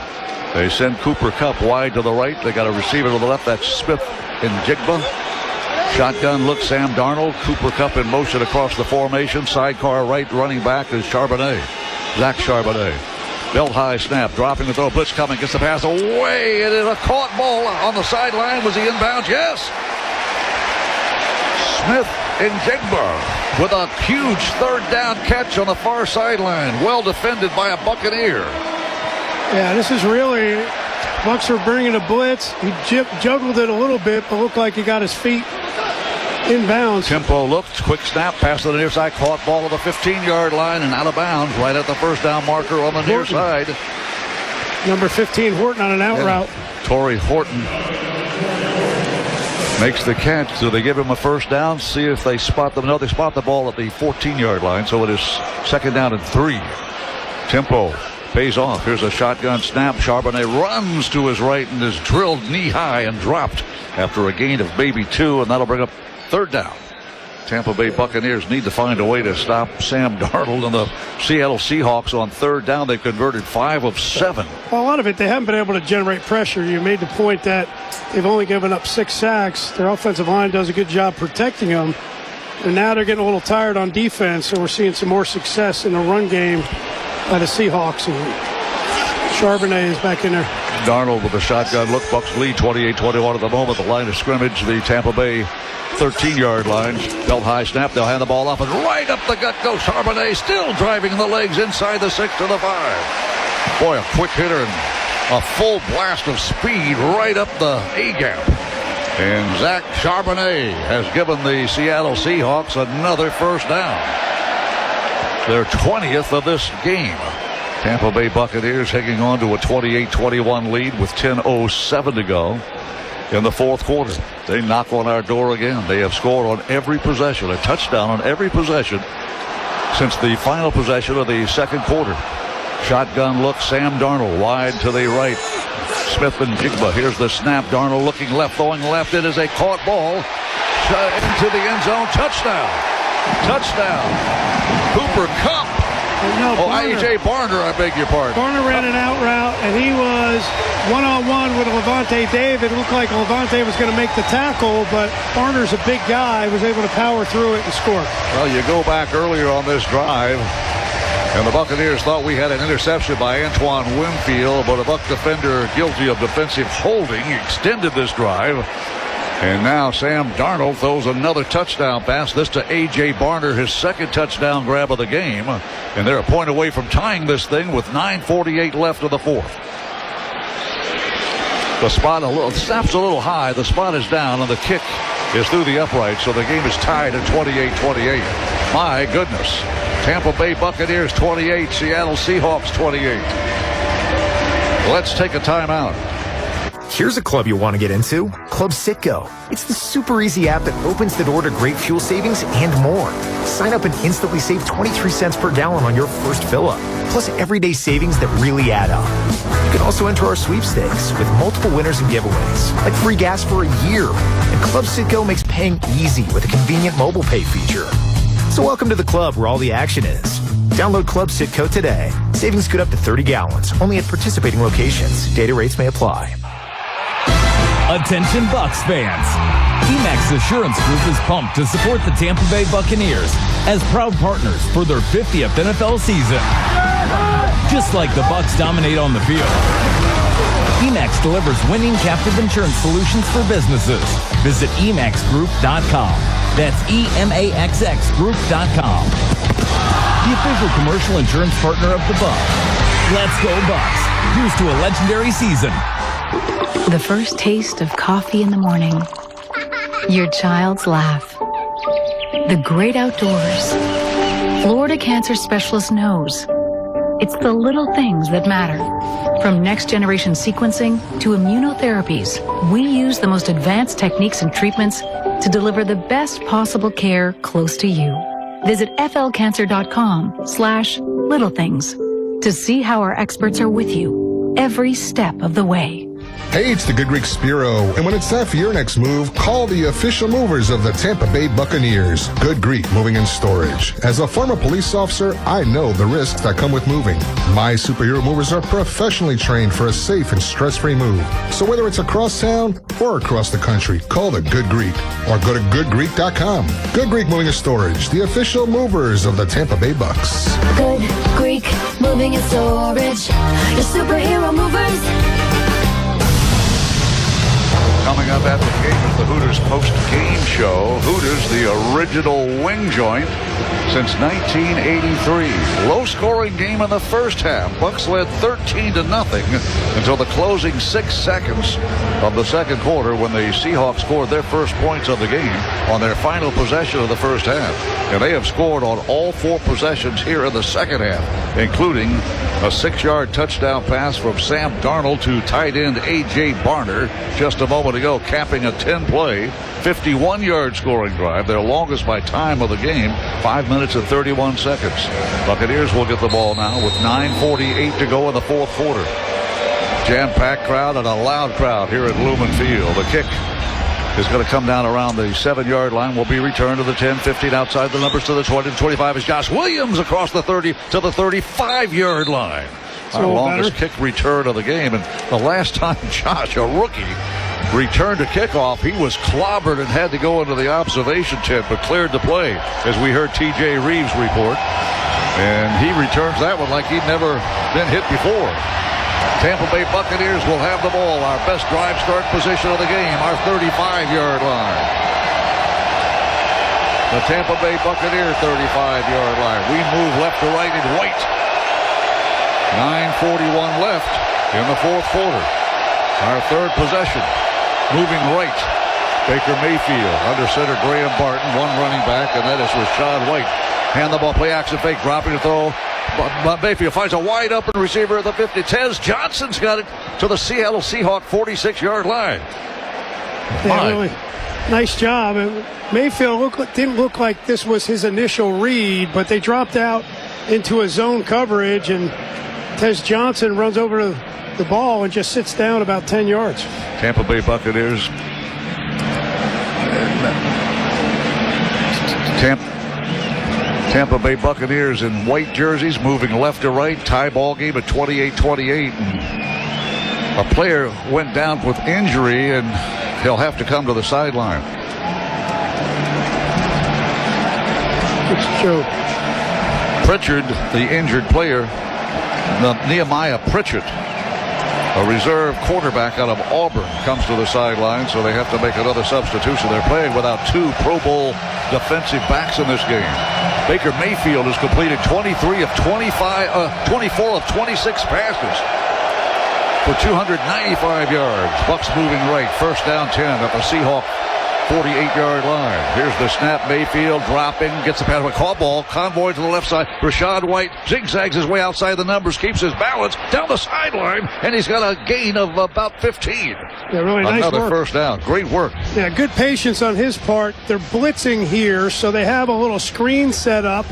They send Cooper Kupp wide to the right. They got a receiver to the left. That's Smith and Jigba. Shotgun look, Sam Darnold. Cooper Kupp in motion across the formation. Sidecar right, running back is Charbonnet. Zach Charbonnet. Belt high snap, dropping the throw. Blitz coming, gets the pass away. It is a caught ball on the sideline. Was he inbounds? Yes. Smith and Jigba with a huge 3rd down catch on the far sideline. Well defended by a Buccaneer. Yeah, this is really, Bucs are bringing a blitz. He juggled it a little bit, but looked like he got his feet inbounds. Tempo looked, quick snap, pass to the near side, caught ball at the 15-yard line and out of bounds right at the 1st down marker on the near side. Number 15, Horton on an out route. Torrey Horton makes the catch, so they give him a 1st down. See if they spot them. No, they spot the ball at the 14-yard line, so it is 2nd down and 3. Tempo pays off. Here's a shotgun snap. Charbonnet runs to his right and is drilled knee-high and dropped after a gain of maybe 2, and that'll bring up 3rd down. Tampa Bay Buccaneers need to find a way to stop Sam Darnold and the Seattle Seahawks on 3rd down. They've converted 5 of 7. Well, a lot of it, they haven't been able to generate pressure. You made the point that they've only given up 6 sacks. Their offensive line does a good job protecting them. And now they're getting a little tired on defense, so we're seeing some more success in the run game by the Seahawks. And Charbonnet is back in there. Darnold with a shotgun look. Bucks lead 28-21 at the moment. The line of scrimmage, the Tampa Bay 13-yard line. Belt high snap. They'll hand the ball off, and right up the gut goes Charbonnet, still driving the legs inside the 6 to the 5. Boy, a quick hitter and a full blast of speed right up the A-gap. And Zach Charbonnet has given the Seattle Seahawks another 1st down. Their 20th of this game. Tampa Bay Buccaneers hanging on to a 28-21 lead with 10:07 to go in the 4th quarter. They knock on our door again. They have scored on every possession, a touchdown on every possession since the final possession of the 2nd quarter. Shotgun look, Sam Darnold wide to the right. Smith and Jigba. Here's the snap. Darnold looking left, throwing left. It is a caught ball into the end zone. Touchdown. Touchdown. Cooper Kupp. A.J. Barner, I beg your pardon. Barner ran an out route, and he was one-on-one with Levante David. It looked like Levante was going to make the tackle, but Barner's a big guy, was able to power through it and score. Well, you go back earlier on this drive, and the Buccaneers thought we had an interception by Antoine Winfield, but a Buck defender guilty of defensive holding extended this drive. And now Sam Darnold throws another touchdown pass, this to A.J. Barner, his 2nd touchdown grab of the game. And they're a point away from tying this thing with 9:48 left of the 4th. The snap's a little high, the spot is down, and the kick is through the upright, so the game is tied at 28-28. My goodness. Tampa Bay Buccaneers 28, Seattle Seahawks 28. Let's take a timeout. Here's a club you want to get into, Club Citgo. It's the super easy app that opens the door to great fuel savings and more. Sign up and instantly save 23 cents per gallon on your first fill-up, plus everyday savings that really add up. You can also enter our sweepstakes with multiple winners and giveaways, like free gas for a year. And Club Citgo makes paying easy with a convenient mobile pay feature. So welcome to the club where all the action is. Download Club Citgo today. Savings good up to 30 gallons, only at participating locations. Data rates may apply. Attention Bucs fans. EMAX Assurance Group is pumped to support the Tampa Bay Buccaneers as proud partners for their 50th NFL season. Just like the Bucs dominate on the field, EMAX delivers winning captive insurance solutions for businesses. Visit EMAXGroup.com. That's EMAXXGroup.com. The official commercial insurance partner of the Bucs. Let's go Bucs. Here's to a legendary season. The first taste of coffee in the morning. Your child's laugh. The great outdoors. Florida Cancer Specialist knows. It's the little things that matter. From next-generation sequencing to immunotherapies, we use the most advanced techniques and treatments to deliver the best possible care close to you. Visit flcancer.com/littlethings to see how our experts are with you every step of the way. Hey, it's the Good Greek Spiro, and when it's time for your next move, call the official movers of the Tampa Bay Buccaneers, Good Greek Moving and Storage. As a former police officer, I know the risks that come with moving. My superhero movers are professionally trained for a safe and stress-free move. So whether it's across town or across the country, call the Good Greek or go to goodgreek.com. Good Greek Moving and Storage, the official movers of the Tampa Bay Bucs. Good Greek Moving and Storage, your superhero movers. Coming up at the game is the Hooters post-game show. Hooters, the original wing joint since 1983. Low-scoring game in the first half. Bucs led 13-0 until the closing 6 seconds of the second quarter when the Seahawks scored their first points of the game on their final possession of the first half. And they have scored on all 4 possessions here in the second half, including a 6-yard touchdown pass from Sam Darnold to tight end A.J. Barner just a moment ago, capping a 10-play, 51-yard scoring drive, their longest by time of the game, 5 minutes and 31 seconds. Buccaneers will get the ball now with 9:48 to go in the fourth quarter. Jam-packed crowd and a loud crowd here at Lumen Field. The kick is going to come down around the 7-yard line. Will be returned to the 10, 15 outside the numbers to the 20 to 25 is Josh Williams across the 30 to the 35-yard line. Our longest kick return of the game. And the last time Josh, a rookie, returned a kickoff, he was clobbered and had to go into the observation tent, but cleared the play, as we heard T.J. Reeves report. And he returns that one like he'd never been hit before. Tampa Bay Buccaneers will have the ball. Our best drive start position of the game, our 35-yard line. The Tampa Bay Buccaneers 35-yard line. We move left to right in white. 9:41 left in the fourth quarter. Our third possession. Moving right. Baker Mayfield under center Graham Barton, one running back, and that is Rachaad White. Hand the ball, play action fake, dropping the throw. But Mayfield finds a wide open receiver at the 50. Tez Johnson's got it to the Seattle Seahawks 46-yard line. Yeah, really nice job. Mayfield didn't look like this was his initial read, but they dropped out into a zone coverage, and Tez Johnson runs over to the ball and just sits down about 10 yards. Tampa Bay Buccaneers. Tampa Bay Buccaneers in white jerseys moving left to right. Tie ball game at 28-28. A player went down with injury and he'll have to come to the sideline. It's Joe Pritchard, the injured player, Nehemiah Pritchard, a reserve quarterback out of Auburn, comes to the sideline, so they have to make another substitution. They're playing without 2 Pro Bowl defensive backs in this game. Baker Mayfield has completed 24 of 26 passes for 295 yards. Bucs moving right, first down 10 at the Seahawk 48-yard line. Here's the snap. Mayfield dropping, gets the pass, a call ball, convoy to the left side. Rachaad White zigzags his way outside the numbers, keeps his balance down the sideline, and he's got a gain of about 15. Yeah, really nice Another work. first down. Great work. Yeah, good patience on his part. They're blitzing here, so they have a little screen set up.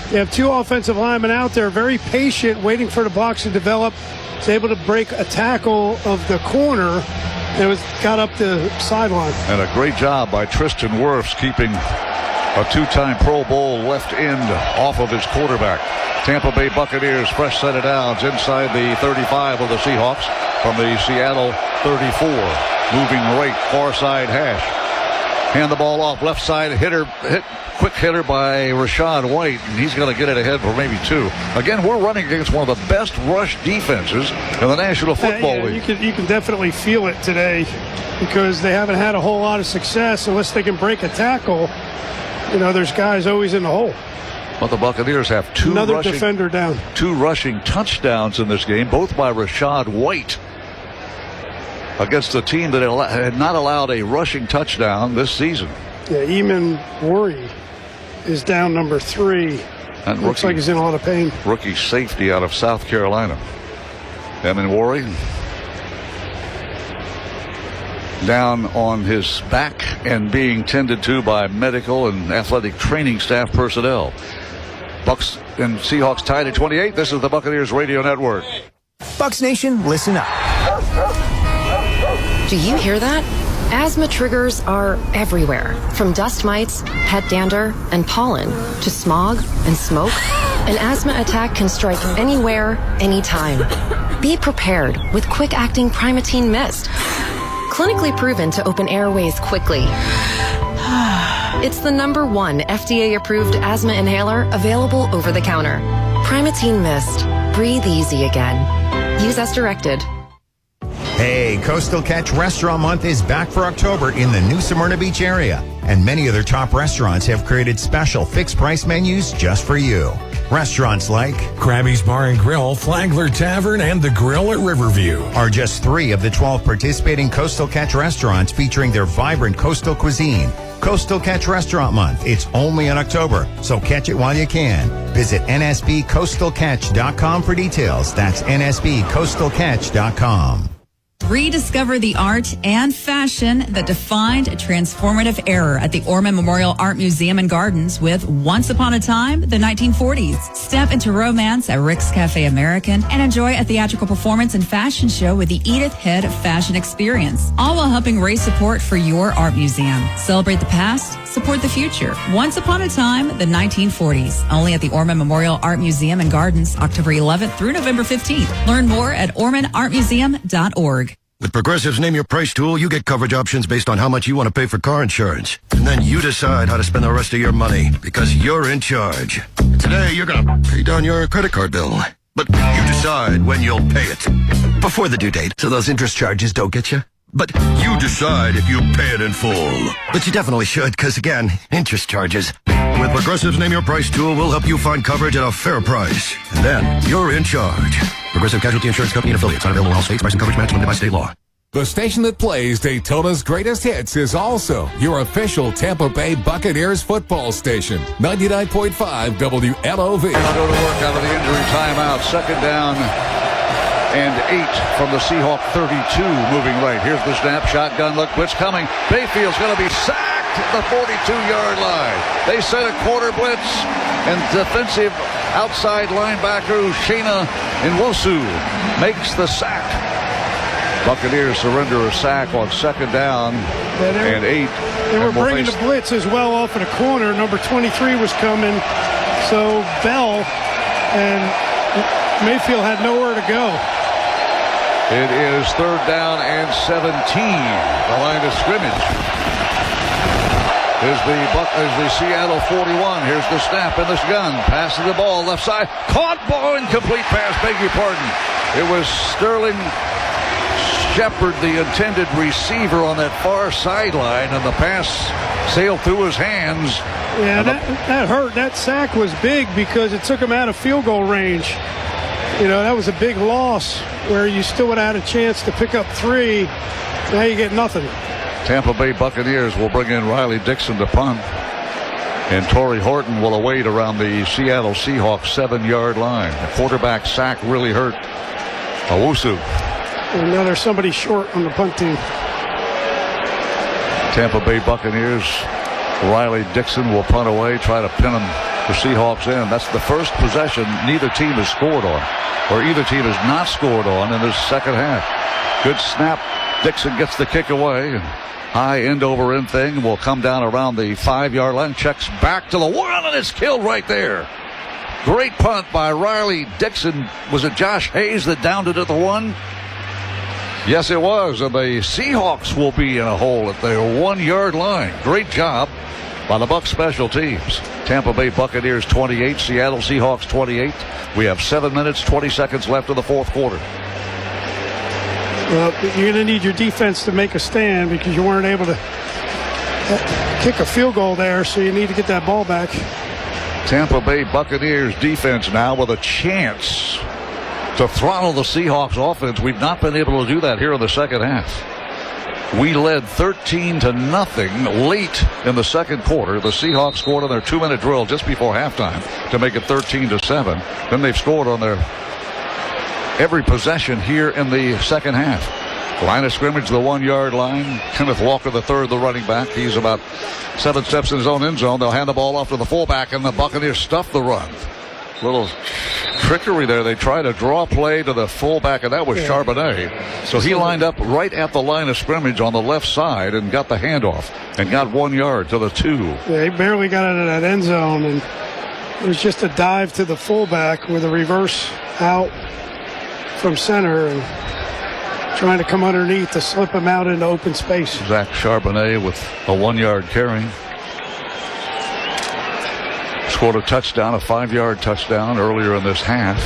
They have 2 offensive linemen out there, very patient, waiting for the blocks to develop. He's able to break a tackle of the corner. It got up the sideline. And a great job by Tristan Wirfs keeping a 2-time Pro Bowl left end off of his quarterback. Tampa Bay Buccaneers fresh set of downs inside the 35 of the Seahawks from the Seattle 34. moving right, far side hash. Hand the ball off, left side, quick hitter by Rashad White, and he's going to get it ahead for maybe 2. Again, we're running against one of the best rush defenses in the National Football League. You can definitely feel it today because they haven't had a whole lot of success unless they can break a tackle. There's guys always in the hole. But the Buccaneers have Another defender down. 2 rushing touchdowns in this game, both by Rashad White, against a team that had not allowed a rushing touchdown this season. Yeah, Eamon Worry is down number 3. And looks like he's in a lot of pain. Rookie safety out of South Carolina. Eamon Worry down on his back and being tended to by medical and athletic training staff personnel. Bucks and Seahawks tied at 28. This is the Buccaneers Radio Network. Bucks Nation, listen up. Do you hear that? Asthma triggers are everywhere, from dust mites, pet dander, and pollen, to smog and smoke. An asthma attack can strike anywhere, anytime. Be prepared with quick-acting Primatene Mist. Clinically proven to open airways quickly. It's the #1 FDA-approved asthma inhaler available over the counter. Primatene Mist. Breathe easy again. Use as directed. Hey, Coastal Catch Restaurant Month is back for October in the new Smyrna Beach area, and many other top restaurants have created special fixed price menus just for you. Restaurants like Krabby's Bar and Grill, Flagler Tavern, and The Grill at Riverview are just 3 of the 12 participating Coastal Catch restaurants featuring their vibrant coastal cuisine. Coastal Catch Restaurant Month. It's only in October, so catch it while you can. Visit nsbcoastalcatch.com for details. That's nsbcoastalcatch.com. Rediscover the art and fashion that defined a transformative era at the Orman Memorial Art Museum and Gardens with Once Upon a Time, the 1940s. Step into romance at Rick's Cafe American and enjoy a theatrical performance and fashion show with the Edith Head Fashion Experience, all while helping raise support for your art museum. Celebrate the past, support the future. Once Upon a Time, the 1940s. Only at the Orman Memorial Art Museum and Gardens, October 11th through November 15th. Learn more at ormanartmuseum.org. With Progressive's Name Your Price tool, you get coverage options based on how much you want to pay for car insurance. And then you decide how to spend the rest of your money because you're in charge. Today, you're going to pay down your credit card bill. But you decide when you'll pay it. Before the due date, so those interest charges don't get you. But you decide if you pay it in full. But you definitely should, because again, interest charges. With Progressive's Name Your Price tool, we'll help you find coverage at a fair price. And then you're in charge. Progressive Casualty Insurance Company and affiliates. Not available in all states. Price and coverage match limited by state law. The station that plays Daytona's greatest hits is also your official Tampa Bay Buccaneers football station. 99.5 WLOV. I'll go to work out of the injury timeout. Second down and 8 from the Seahawk 32, moving right. Here's the snap, shotgun look, blitz coming. Bayfield's going to be sacked at the 42-yard line. They set a quarter blitz, and defensive outside linebacker Shayna Nwosu makes the sack. Buccaneers surrender a sack on second down and 8. They were bringing the blitz as well off in a corner. Number 23 was coming, so Bell and Mayfield had nowhere to go. It is third down and 17. The line of scrimmage is the Seattle 41. Here's the snap in this gun. Passes the ball left side. Caught ball, incomplete pass. Beg your pardon. It was Sterling Shepard, the intended receiver, on that far sideline, and the pass sailed through his hands. Yeah, that hurt. That sack was big because it took him out of field goal range. You know, that was a big loss where you still would have had a chance to pick up 3. Now you get nothing. Tampa Bay Buccaneers will bring in Riley Dixon to punt, and Torrey Horton will await around the Seattle Seahawks 7-yard line. The quarterback sack really hurt Owusu. And now there's somebody short on the punt team. Tampa Bay Buccaneers, Riley Dixon will punt away, try to pin the Seahawks in. That's the first possession neither team has scored on, or either team has not scored on in this second half. Good snap. Dixon gets the kick away. High end over end thing will come down around the 5-yard line. Checks back to the 1, and it's killed right there. Great punt by Riley Dixon. Was it Josh Hayes that downed it at the 1? Yes, it was. And the Seahawks will be in a hole at their 1-yard line. Great job by the Bucs special teams. Tampa Bay Buccaneers 28, Seattle Seahawks 28. We have 7 minutes, 20 seconds left of the fourth quarter. Well, you're going to need your defense to make a stand because you weren't able to kick a field goal there, so you need to get that ball back. Tampa Bay Buccaneers defense now with a chance to throttle the Seahawks offense. We've not been able to do that here in the second half. We led 13-0 late in the second quarter. The Seahawks scored on their 2-minute drill just before halftime to make it 13-7. Then they've scored on their every possession here in the second half. Line of scrimmage, the 1-yard line. Kenneth Walker, the third, the running back. He's about 7 steps in his own end zone. They'll hand the ball off to the fullback, and the Buccaneers stuff the run. Little trickery there. They try to draw play to the fullback, and that was Charbonnet. So he lined up right at the line of scrimmage on the left side and got the handoff and got 1 yard to the 2. Yeah, he barely got out of that end zone, and it was just a dive to the fullback with a reverse out from center and trying to come underneath to slip him out into open space. Zach Charbonnet with a 1-yard carry. Scored a touchdown, a 5-yard touchdown earlier in this half.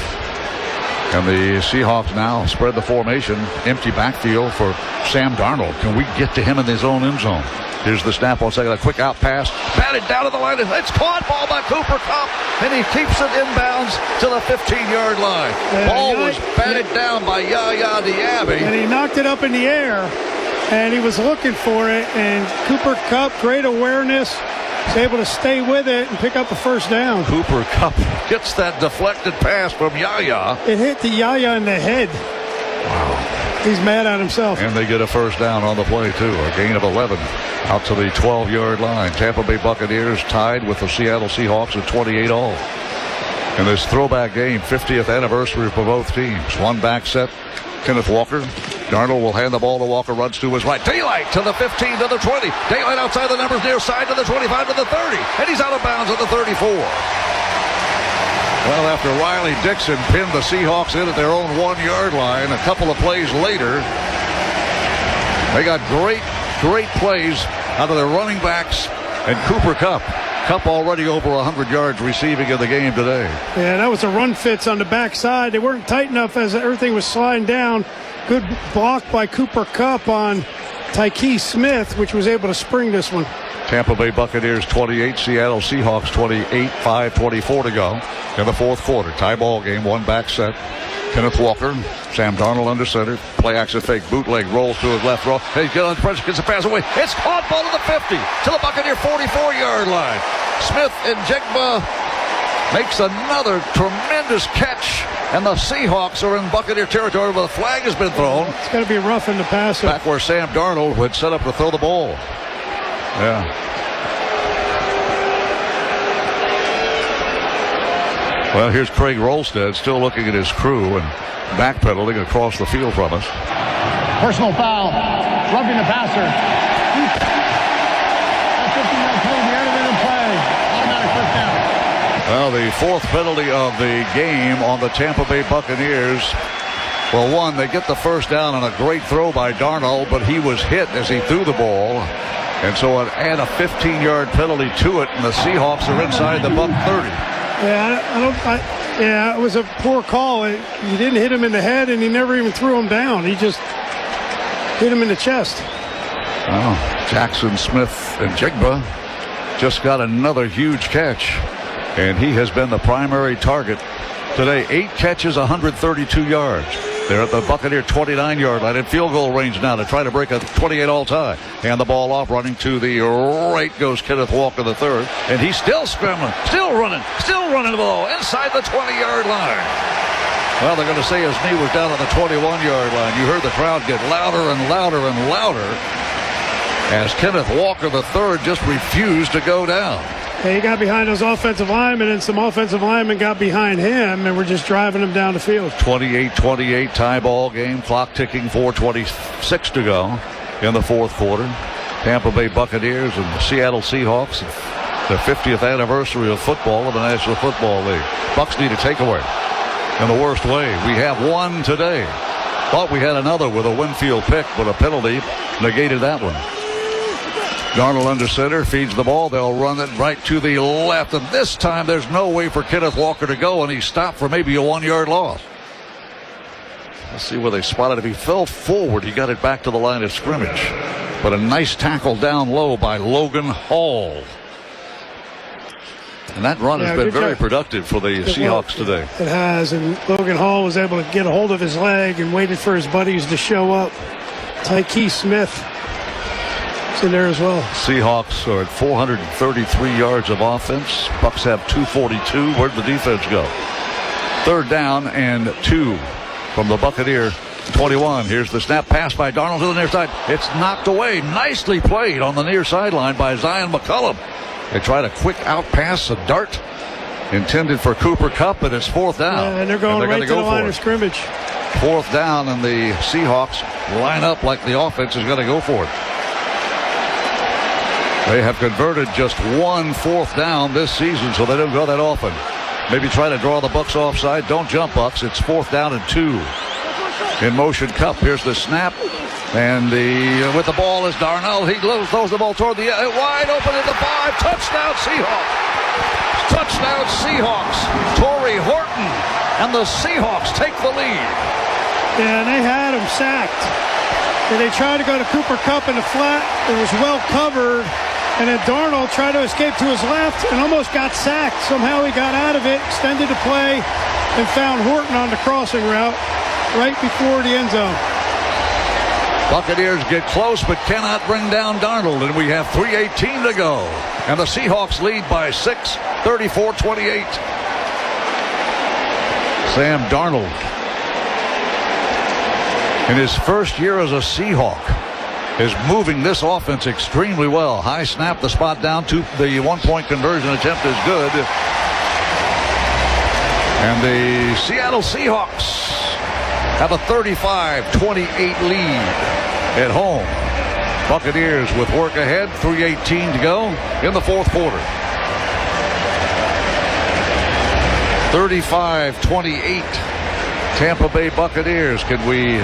And the Seahawks now spread the formation. Empty backfield for Sam Darnold. Can we get to him in his own end zone? Here's the snap on second. A quick out pass. Batted down to the line. It's caught. Ball by Cooper Kupp. And he keeps it inbounds to the 15-yard line. Ball was batted down by Yaya Diaby. And he knocked it up in the air. And he was looking for it. And Cooper Kupp, great awareness. He's able to stay with it and pick up a first down. Cooper Kupp gets that deflected pass from Yaya. It hit the Yaya in the head. Wow. He's mad at himself. And they get a first down on the play, too. A gain of 11 out to the 12-yard line. Tampa Bay Buccaneers tied with the Seattle Seahawks at 28-all. In this throwback game, 50th anniversary for both teams. One back set, Kenneth Walker. Darnold will hand the ball to Walker, runs to his right. Daylight to the 15, to the 20. Daylight outside the numbers, near side to the 25, to the 30. And he's out of bounds at the 34. Well, after Riley Dixon pinned the Seahawks in at their own 1-yard line, a couple of plays later, they got great plays out of their running backs and Cooper Kupp. Kupp already over 100 yards receiving in the game today. Yeah, that was a run fits on the backside. They weren't tight enough as everything was sliding down. Good block by Cooper Kupp on Tyke Smith, which was able to spring this one. Tampa Bay Buccaneers 28, Seattle Seahawks 28, 5:24 to go in the fourth quarter. Tie ball game, one back set. Kenneth Walker, Sam Darnold under center. Play action fake, bootleg, rolls to his left row. He gets on pressure, gets a pass away. It's caught, ball to the 50, to the Buccaneer 44-yard line. Smith and Jigba makes another tremendous catch, and the Seahawks are in Buccaneer territory, but the flag has been thrown. It's going to be rough in the passer. Back where Sam Darnold would set up to throw the ball. Yeah. Well, here's Craig Rolstead still looking at his crew and backpedaling across the field from us. Personal foul. Roughing the passer. That's 15-yard penalty. Animated play. Automatic first down. Well, the fourth penalty of the game on the Tampa Bay Buccaneers. Well, one, they get the first down on a great throw by Darnold, but he was hit as he threw the ball. And so it add a 15-yard penalty to it, and the Seahawks are inside the Buck 30. Yeah, it was a poor call. He didn't hit him in the head, and he never even threw him down. He just hit him in the chest. Well, Jackson Smith and Jigba just got another huge catch, and he has been the primary target today. 8 catches, 132 yards. They're at the Buccaneer 29-yard line in field goal range now to try to break a 28 all-time. Hand the ball off, running to the right goes Kenneth Walker the third, and he's still scrambling, still running the ball inside the 20-yard line. Well, they're going to say his knee was down on the 21-yard line. You heard the crowd get louder and louder and louder as Kenneth Walker the third just refused to go down. He got behind those offensive linemen, and some offensive linemen got behind him, and we're just driving him down the field. 28-28 tie ball game. Clock ticking, 4:26 to go in the fourth quarter. Tampa Bay Buccaneers and the Seattle Seahawks, the 50th anniversary of football of the National Football League. Bucs need a takeaway in the worst way. We have one today. Thought we had another with a Winfield pick, but a penalty negated that one. Darnold under center, feeds the ball. They'll run it right to the left, and this time there's no way for Kenneth Walker to go, and he stopped for maybe a 1-yard loss. Let's see where they spotted him. He fell forward. He got it back to the line of scrimmage. But a nice tackle down low by Logan Hall. And that run has been very productive for the Seahawks today. It has, and Logan Hall was able to get a hold of his leg and waited for his buddies to show up. Tyke Smith is in there as well. Seahawks are at 433 yards of offense. Bucks have 242. Where'd the defense go? 3rd down and 2 from the Buccaneer 21. Here's the snap, pass by Darnold to the near side. It's knocked away. Nicely played on the near sideline by Zion McCollum. They tried a quick out pass, a dart intended for Cooper Kupp, and it's 4th down. Yeah, and they're going right to the line of scrimmage. 4th down, and the Seahawks line up like the offense is going to go for it. They have converted just 1 4th down this season, so they don't go that often. Maybe try to draw the Bucks offside. Don't jump, Bucks. It's 4th down and 2. In motion, Kupp. Here's the snap. And with the ball is Darnold. He throws the ball toward the wide open at the 5. Touchdown, Seahawks. Touchdown, Seahawks. Torrey Horton. And the Seahawks take the lead. Yeah, and they had him sacked. And they tried to go to Cooper Kupp in the flat. It was well covered. And then Darnold tried to escape to his left and almost got sacked. Somehow he got out of it, extended the play, and found Horton on the crossing route right before the end zone. Buccaneers get close but cannot bring down Darnold, and we have 3:18 to go. And the Seahawks lead by 6, 34-28. Sam Darnold, in his first year as a Seahawk, is moving this offense extremely well. High snap, the spot down to the 1-point conversion attempt is good. And the Seattle Seahawks have a 35-28 lead at home. Buccaneers with work ahead, 3:18 to go in the 4th quarter. 35-28. Tampa Bay Buccaneers. Can we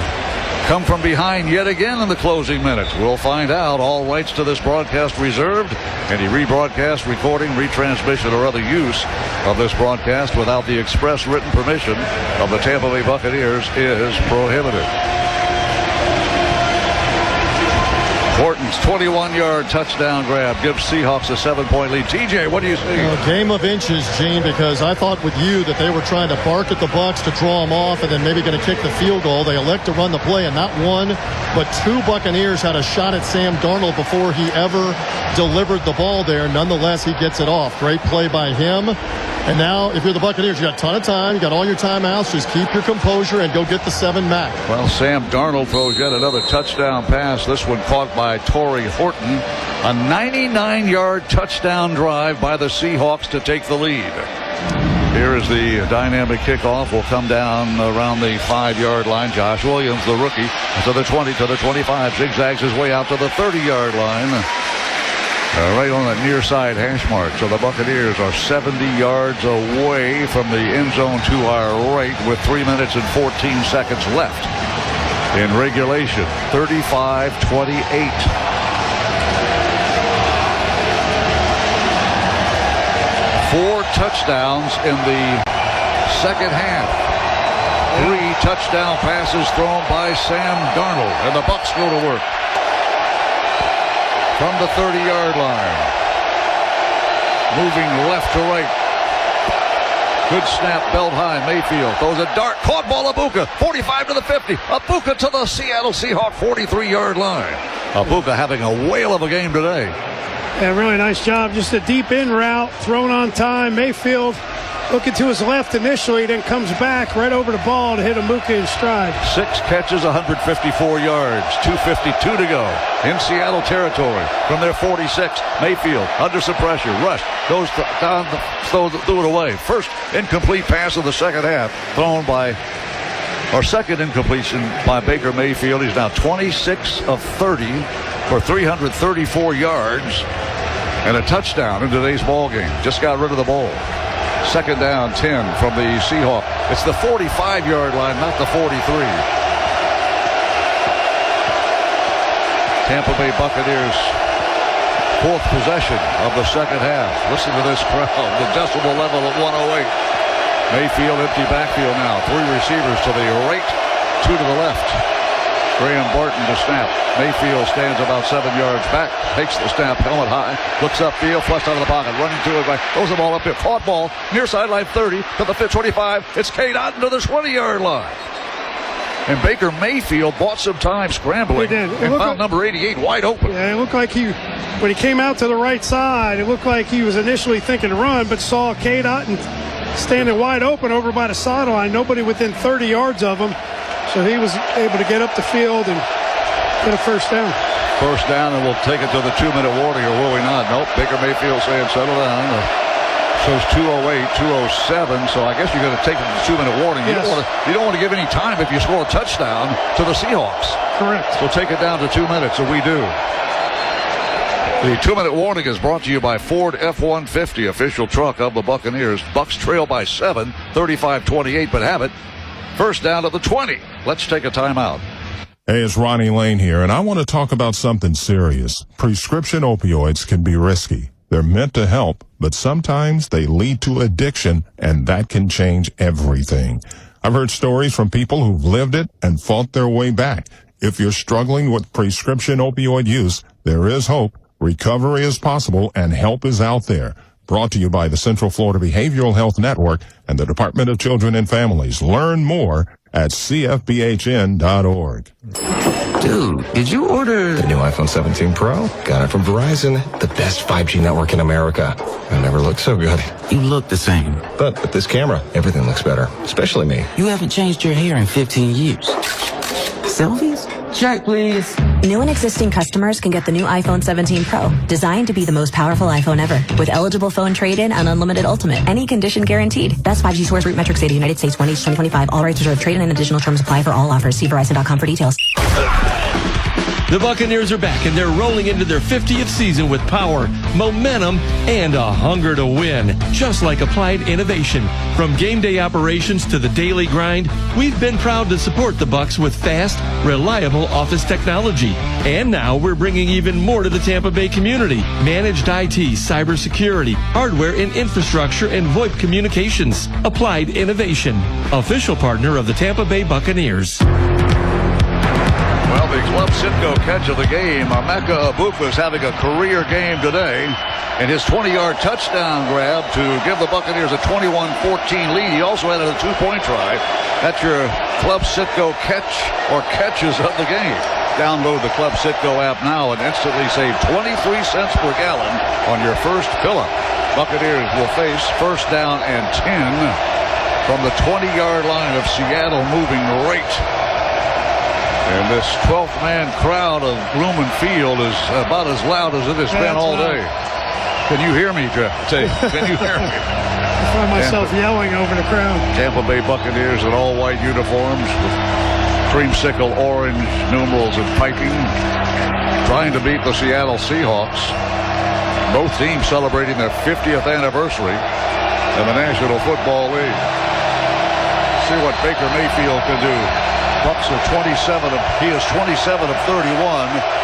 come from behind yet again in the closing minutes? We'll find out. All rights to this broadcast reserved. Any rebroadcast, recording, retransmission, or other use of this broadcast without the express written permission of the Tampa Bay Buccaneers is prohibited. Horton's 21-yard touchdown grab gives Seahawks a 7-point lead. TJ, what do you see? Game of inches, Gene, because I thought with you that they were trying to bark at the Bucs to draw them off and then maybe going to kick the field goal. They elect to run the play, and not one but 2 Buccaneers had a shot at Sam Darnold before he ever delivered the ball there. Nonetheless, he gets it off. Great play by him. And now, if you're the Buccaneers, you got a ton of time. You got all your timeouts. Just keep your composure and go get the 7 Mac. Well, Sam Darnold throws yet another touchdown pass. This one caught by Torrey Horton. A 99-yard touchdown drive by the Seahawks to take the lead. Here is the dynamic kickoff. Will come down around the 5-yard line. Josh Williams, the rookie, to the 20, to the 25. Zigzags his way out to the 30-yard line. Right on that near side hash mark. So the Buccaneers are 70 yards away from the end zone to our right with 3 minutes and 14 seconds left in regulation. 35-28. Four touchdowns in the second half. 3 touchdown passes thrown by Sam Darnold, and the Bucs go to work from the 30-yard line. Moving left to right. Good snap, belt high. Mayfield throws a dart. Caught ball, Abuka. 45 to the 50. Abuka to the Seattle Seahawks 43-yard line. Abuka having a whale of a game today. Yeah, really nice job. Just a deep in route, thrown on time. Mayfield looking to his left initially, then comes back right over the ball to hit Abuka in stride. 6 catches, 154 yards, 2:52 to go in Seattle territory from their 46. Mayfield under some pressure, rush, goes down, threw it away. First incomplete pass of the second half thrown by, or second incompletion by Baker Mayfield. He's now 26 of 30 for 334 yards and a touchdown in today's ball game. Just got rid of the ball. Second down, 10 from the Seahawks. It's the 45-yard line, not the 43. Tampa Bay Buccaneers' fourth possession of the second half. Listen to this crowd. The decibel level at 108. Mayfield empty backfield now. 3 receivers to the right, 2 to the left. Graham Barton to snap. Mayfield stands about 7 yards back. Takes the snap, helmet high. Looks upfield, flushed out of the pocket. Running to it, throws the ball up here. Caught ball near sideline 30 to the 25. It's Cade Otton to the 20-yard line. And Baker Mayfield bought some time scrambling. He did. And found number 88 wide open. Yeah, it looked like when he came out to the right side, it looked like he was initially thinking to run, but saw Cade Otton standing wide open over by the sideline. Nobody within 30 yards of him. So he was able to get up the field and get a first down. First down, and we'll take it to the 2-minute warning, or will we not? Nope. Baker Mayfield saying settle down. Shows 2:08, 2:07, so I guess you're going to take it to the 2-minute warning. Yes. You don't want to give any time if you score a touchdown to the Seahawks. Correct. So take it down to 2 minutes, and we do. The 2-minute warning is brought to you by Ford F-150, official truck of the Buccaneers. Bucks trail by 7, 35-28, but have it. First down to the 20. Let's take a timeout. Hey, it's Ronnie Lane here, and I want to talk about something serious. Prescription opioids can be risky. They're meant to help, but sometimes they lead to addiction, and that can change everything. I've heard stories from people who've lived it and fought their way back. If you're struggling with prescription opioid use, there is hope. Recovery is possible, and help is out there. Brought to you by the Central Florida Behavioral Health Network and the Department of Children and Families. Learn more at cfbhn.org. Dude, did you order the new iPhone 17 Pro? Got it from Verizon, the best 5G network in America. I never looked so good. You look the same. But with this camera, everything looks better, especially me. You haven't changed your hair in 15 years. Selfies? Check, please. New and existing customers can get the new iPhone 17 Pro, designed to be the most powerful iPhone ever. With eligible phone trade-in and unlimited ultimate. Any condition guaranteed. Best 5G source root metrics data, United States 1H 2025. All rights reserved. Trade-in and additional terms apply for all offers. See Verizon.com for details. The Buccaneers are back, and they're rolling into their 50th season with power, momentum, and a hunger to win, just like Applied Innovation. From game day operations to the daily grind, we've been proud to support the Bucs with fast, reliable office technology. And now we're bringing even more to the Tampa Bay community. Managed IT, cybersecurity, hardware and infrastructure, and VoIP communications. Applied Innovation, official partner of the Tampa Bay Buccaneers. Well, the Club Citgo catch of the game. Emeka Egbuka is having a career game today. And his 20-yard touchdown grab to give the Buccaneers a 21-14 lead. He also added a 2-point try. That's your Club Citgo catch or catches of the game. Download the Club Citgo app now and instantly save 23 cents per gallon on your first fill-up. Buccaneers will face first down and 10 from the 20-yard line of Seattle, moving right. And this 12th man crowd of Lumen Field is about as loud as it has been all day. Can you hear me, Jeff? Can you hear me? I find myself yelling over the crowd. Tampa Bay Buccaneers in all white uniforms with creamsicle orange numerals and piping, trying to beat the Seattle Seahawks. Both teams celebrating their 50th anniversary in the National Football League. See what Baker Mayfield can do. Bucks are 27 of 31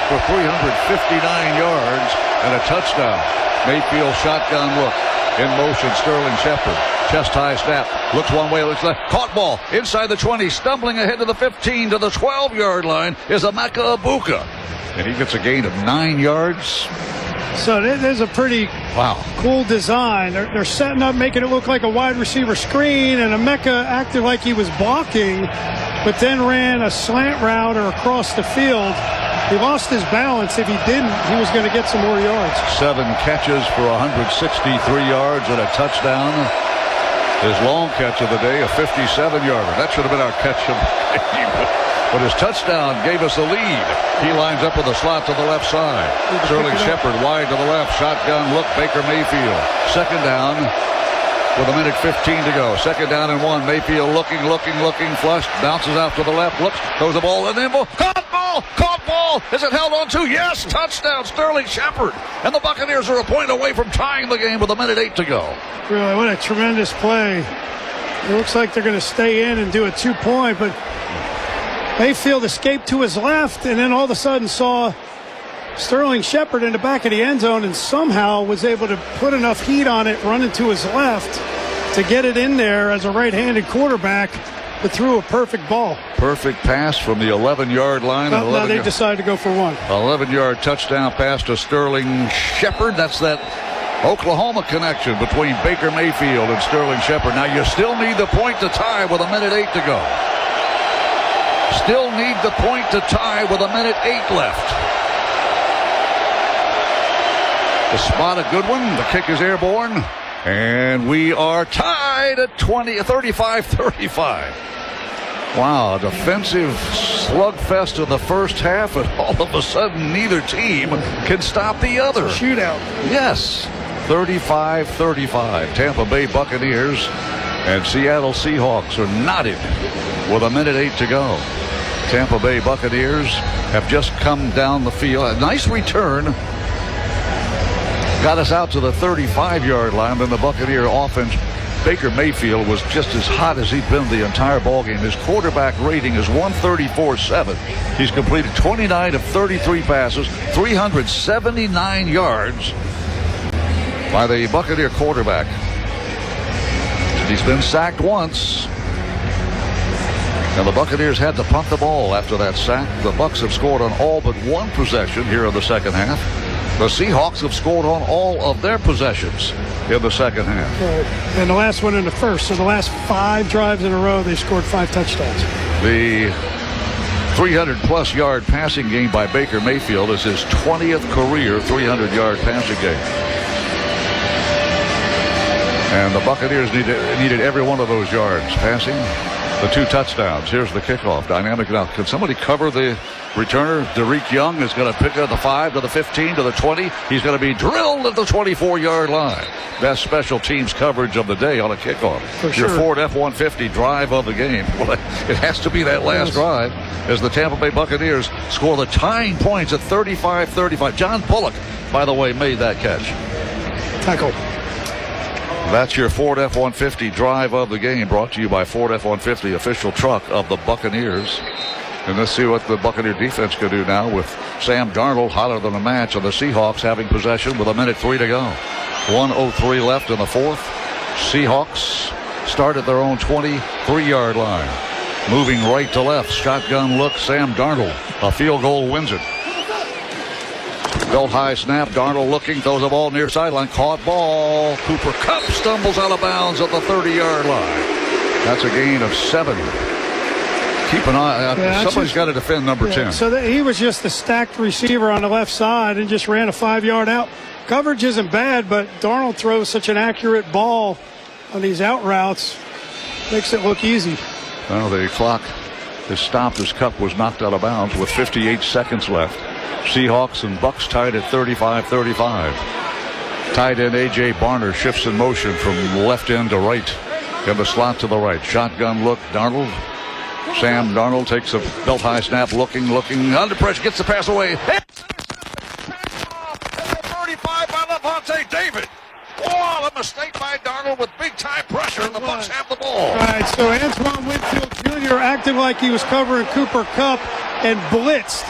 for 359 yards and a touchdown. Mayfield shotgun look. In motion, Sterling Shepard. Chest high snap. Looks one way, looks left. Caught ball inside the 20. Stumbling ahead to the 15 to the 12-yard line is Emeka Egbuka. And he gets a gain of 9 yards. So there's a pretty cool design. They're setting up, making it look like a wide receiver screen, and Emeka acted like he was blocking, but then ran a slant route or across the field. He lost his balance. If he didn't, he was going to get some more yards. 7 catches for 163 yards and a touchdown. His long catch of the day, a 57-yarder. That should have been our catch of the game. But his touchdown gave us the lead. He lines up with a slot to the left side. Sterling Shepard wide to the left. Shotgun look, Baker Mayfield. Second down with a minute 15 to go. Second down and 1. Mayfield looking, flushed. Bounces out to the left, looks, throws the ball, and then caught ball. Is it held on to? Yes, touchdown, Sterling Shepard. And the Buccaneers are a point away from tying the game with a minute 8 to go. Really, what a tremendous play. It looks like they're going to stay in and do a 2-point, but Mayfield escaped to his left and then all of a sudden saw Sterling Shepard in the back of the end zone and somehow was able to put enough heat on it, running to his left to get it in there as a right-handed quarterback, but threw a perfect ball. Perfect pass from the 11-yard line. Now they decided to go for one. 11-yard touchdown pass to Sterling Shepard. That's that Oklahoma connection between Baker Mayfield and Sterling Shepard. Now you still need the point to tie with 1:08 to go. Still need the point to tie with 1:08 left. The spot, a good one. The kick is airborne. And we are tied at 35-35. Wow, a defensive slugfest in the first half, and all of a sudden neither team can stop the other. Shootout. Yes, 35-35. Tampa Bay Buccaneers and Seattle Seahawks are knotted with 1:08 to go. Tampa Bay Buccaneers have just come down the field. A nice return. Got us out to the 35-yard line. Then the Buccaneer offense, Baker Mayfield was just as hot as he'd been the entire ballgame. His quarterback rating is 134.7. He's completed 29 of 33 passes, 379 yards by the Buccaneer quarterback. He's been sacked once. And the Buccaneers had to punt the ball after that sack. The Bucs have scored on all but one possession here in the second half. The Seahawks have scored on all of their possessions in the second half. And the last one in the first. So the last 5 drives in a row, they scored 5 touchdowns. The 300-plus yard passing game by Baker Mayfield is his 20th career 300-yard passing game. And the Buccaneers needed every one of those yards passing. The 2 touchdowns. Here's the kickoff. Dynamic now. Can somebody cover the returner? Derek Young is going to pick up the 5 to the 15 to the 20. He's going to be drilled at the 24-yard line. Best special teams coverage of the day on a kickoff. For sure. Your Ford F-150 drive of the game. Well, it has to be that last drive as the Tampa Bay Buccaneers score the tying points at 35-35. John Bullock, by the way, made that catch. Tackle. That's your Ford F-150 drive of the game, brought to you by Ford F-150, official truck of the Buccaneers. And let's see what the Buccaneer defense can do now with Sam Darnold hotter than a match, and the Seahawks having possession with 1:03 to go. 1:03 left in the fourth. Seahawks start at their own 23-yard line. Moving right to left, shotgun look, Sam Darnold. A field goal wins it. Belt high snap, Darnold looking, throws the ball near sideline, caught ball. Cooper Kupp stumbles out of bounds at the 30-yard line. That's a gain of 7. Keep an eye out. Somebody's got to defend number 10. So he was just the stacked receiver on the left side and just ran a 5-yard out. Coverage isn't bad, but Darnold throws such an accurate ball on these out routes. Makes it look easy. Well, the clock is stopped as Kupp was knocked out of bounds with 58 seconds left. Seahawks and Bucs tied at 35-35. Tight end A.J. Barner shifts in motion from left end to right. In the slot to the right. Shotgun look, Darnold. Sam Darnold takes a belt high snap, looking under pressure, gets the pass away. 35 by Levante David. Oh, a mistake by Darnold with big time pressure, and the Bucs have the ball. All right, so Antoine Winfield Jr. acted like he was covering Cooper Kupp and blitzed.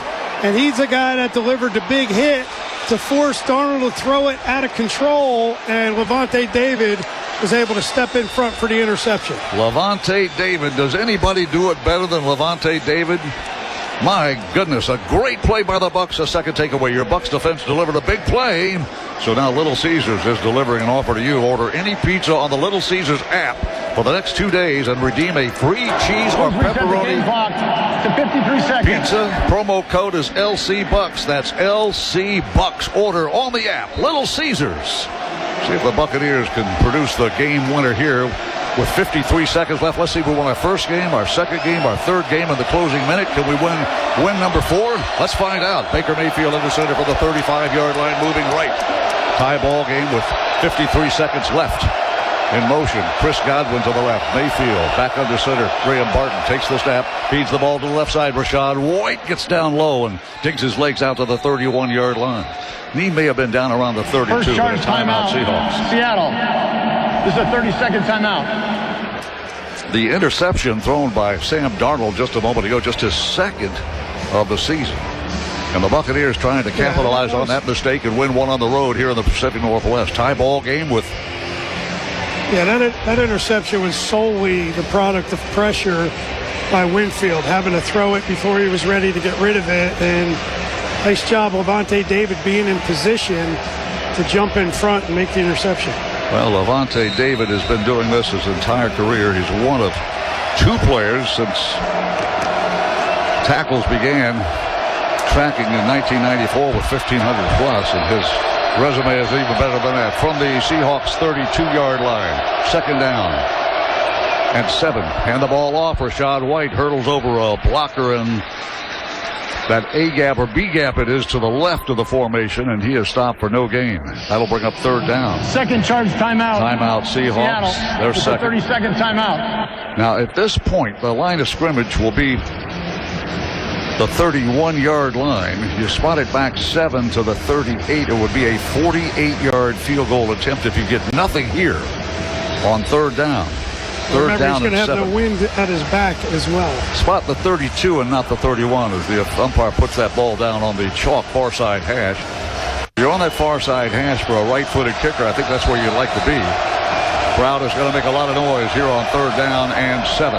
And he's the guy that delivered the big hit to force Darnold to throw it out of control, and Levante David was able to step in front for the interception. Levante David. Does anybody do it better than Levante David? My goodness, a great play by the Bucs. A second takeaway. Your Bucs defense delivered a big play. So now Little Caesars is delivering an offer to you. Order any pizza on the Little Caesars app for the next 2 days and redeem a free cheese or pepperoni to 53 seconds. Pizza. Promo code is LC Bucks. That's LC Bucks. Order on the app. Little Caesars. See if the Buccaneers can produce the game winner here with 53 seconds left. Let's see if we won our first game, our second game, our third game in the closing minute. Can we win number 4? Let's find out. Baker Mayfield in the center for the 35-yard line, moving right. Tie ball game with 53 seconds left. In motion, Chris Godwin to the left. Mayfield back under center. Graham Barton takes the snap, feeds the ball to the left side. Rachaad White gets down low and digs his legs out to the 31-yard line. He may have been down around the 32. First charge timeout, Seahawks. Seattle. This is a 30-second timeout. The interception thrown by Sam Darnold just a moment ago, just his second of the season. And the Buccaneers trying to capitalize on that mistake and win one on the road here in the Pacific Northwest. Tie ball game with... Yeah, that interception was solely the product of pressure by Winfield, having to throw it before he was ready to get rid of it. And nice job, Levante David, being in position to jump in front and make the interception. Well, Levante David has been doing this his entire career. He's one of two players since tackles began tracking in 1994 with 1,500 plus, and his resume is even better than that. From the Seahawks 32-yard line, second down and 7. Hand the ball off. Rashad White hurdles over a blocker and that A-gap or B-gap it is to the left of the formation, and he is stopped for no gain. That'll bring up third down. Second charge timeout. Timeout Seahawks. Their second. 30-second timeout. Now, at this point, the line of scrimmage will be the 31-yard line. You spot it back 7 to the 38. It would be a 48-yard field goal attempt if you get nothing here on third down. Third down he's going to have 7. the wind at his back as well. Spot the 32 and not the 31 as the umpire puts that ball down on the chalk far side hash. If you're on that far side hash for a right-footed kicker, I think that's where you'd like to be. Crowd is going to make a lot of noise here on third down and 7.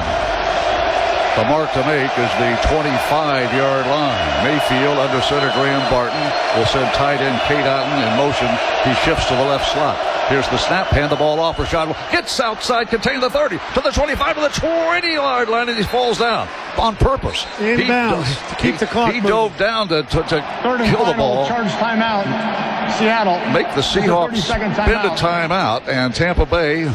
The mark to make is the 25-yard line. Mayfield under center Graham Barton will send tight end Kate Otten in motion. He shifts to the left slot. Here's the snap. Hand the ball off. Rashad gets outside, contain the 30 to the 25 to the 20-yard line, and he falls down on purpose. Inbounds to keep the clock He moving. dove down to Third and kill the final, ball. charge timeout. Seattle. Make the Seahawks spin a timeout, and Tampa Bay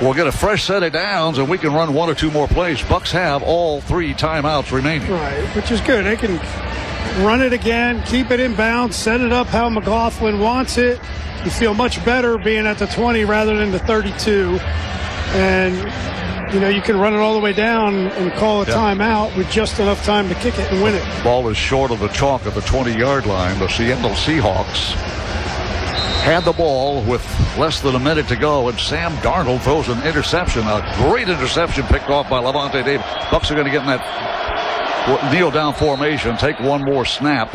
will get a fresh set of downs, and we can run one or two more plays. Bucks have all 3 timeouts remaining. Right, which is good. They can run it again, keep it in bounds, set it up how McLaughlin wants it. You feel much better being at the 20 rather than the 32. And, you know, you can run it all the way down and call a timeout with just enough time to kick it and win it. Ball is short of the chalk at the 20-yard line. The Seattle Seahawks had the ball with less than a minute to go, and Sam Darnold throws an interception. A great interception picked off by Levante David. Bucks are going to get in that kneel-down formation, take one more snap,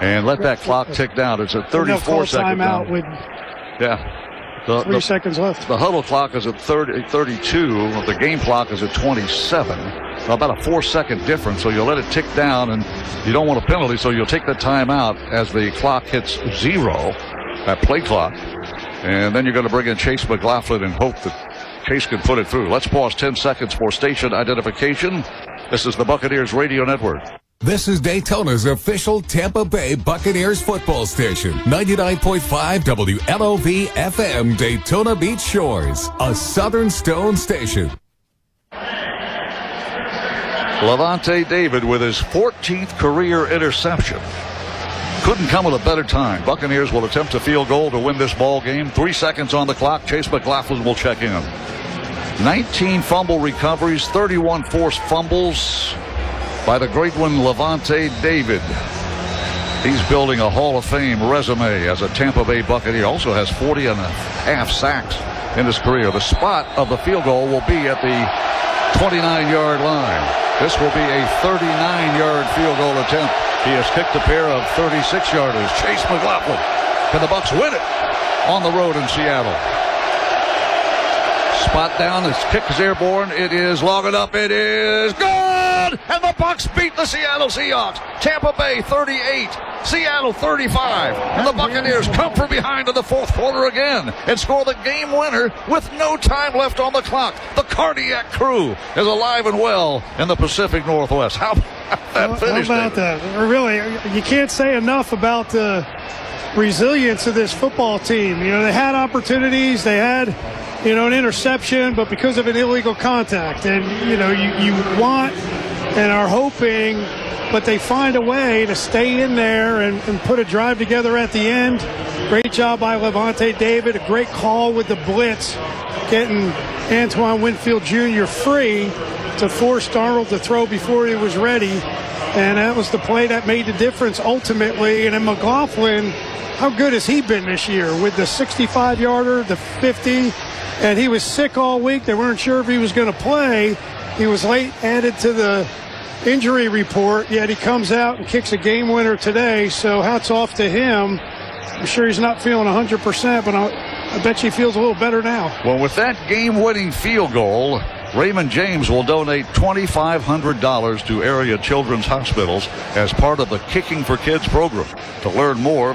and let that clock tick down. It's at 34 seconds now. With 3 seconds left. The huddle clock is at 32. The game clock is at 27. About a 4-second difference, so you'll let it tick down, and you don't want a penalty, so you'll take the timeout as the clock hits 0, that play clock. And then you're going to bring in Chase McLaughlin and hope that Chase can put it through. Let's pause 10 seconds for station identification. This is the Buccaneers Radio Network. This is Daytona's official Tampa Bay Buccaneers football station. 99.5 WLOV FM, Daytona Beach Shores. A Southern Stone station. Levante David with his 14th career interception. Couldn't come at a better time. Buccaneers will attempt a field goal to win this ball game. 3 seconds on the clock. Chase McLaughlin will check in. 19 fumble recoveries, 31 forced fumbles by the great one, Levante David. He's building a Hall of Fame resume as a Tampa Bay Buccaneer. Also has 40.5 sacks in his career. The spot of the field goal will be at the 29-yard line. This will be a 39-yard field goal attempt. He has kicked a pair of 36-yarders. Chase McLaughlin. Can the Bucks win it on the road in Seattle? Spot down. His kick is airborne. It is long enough. It is good! And the Bucks beat the Seattle Seahawks. Tampa Bay 38, Seattle 35. And the Buccaneers come from behind in the fourth quarter again and score the game winner with no time left on the clock. The cardiac crew is alive and well in the Pacific Northwest. How that finished? How about that? Really, you can't say enough about the resilience of this football team. You know, they had opportunities. They had, you know, an interception, but because of an illegal contact. And, you know, you want and are hoping, but they find a way to stay in there and put a drive together at the end. Great job by Levante David. A great call with the blitz, getting Antoine Winfield Jr. free to force Darnold to throw before he was ready. And that was the play that made the difference ultimately. And then McLaughlin, how good has he been this year with the 65-yarder, the 50, and he was sick all week. They weren't sure if he was going to play. He was late, added to the injury report, yet he comes out and kicks a game winner today. So hats off to him. I'm sure he's not feeling 100%, but I bet you he feels a little better now. Well, with that game-winning field goal, Raymond James will donate $2,500 to area children's hospitals as part of the Kicking for Kids program. To learn more,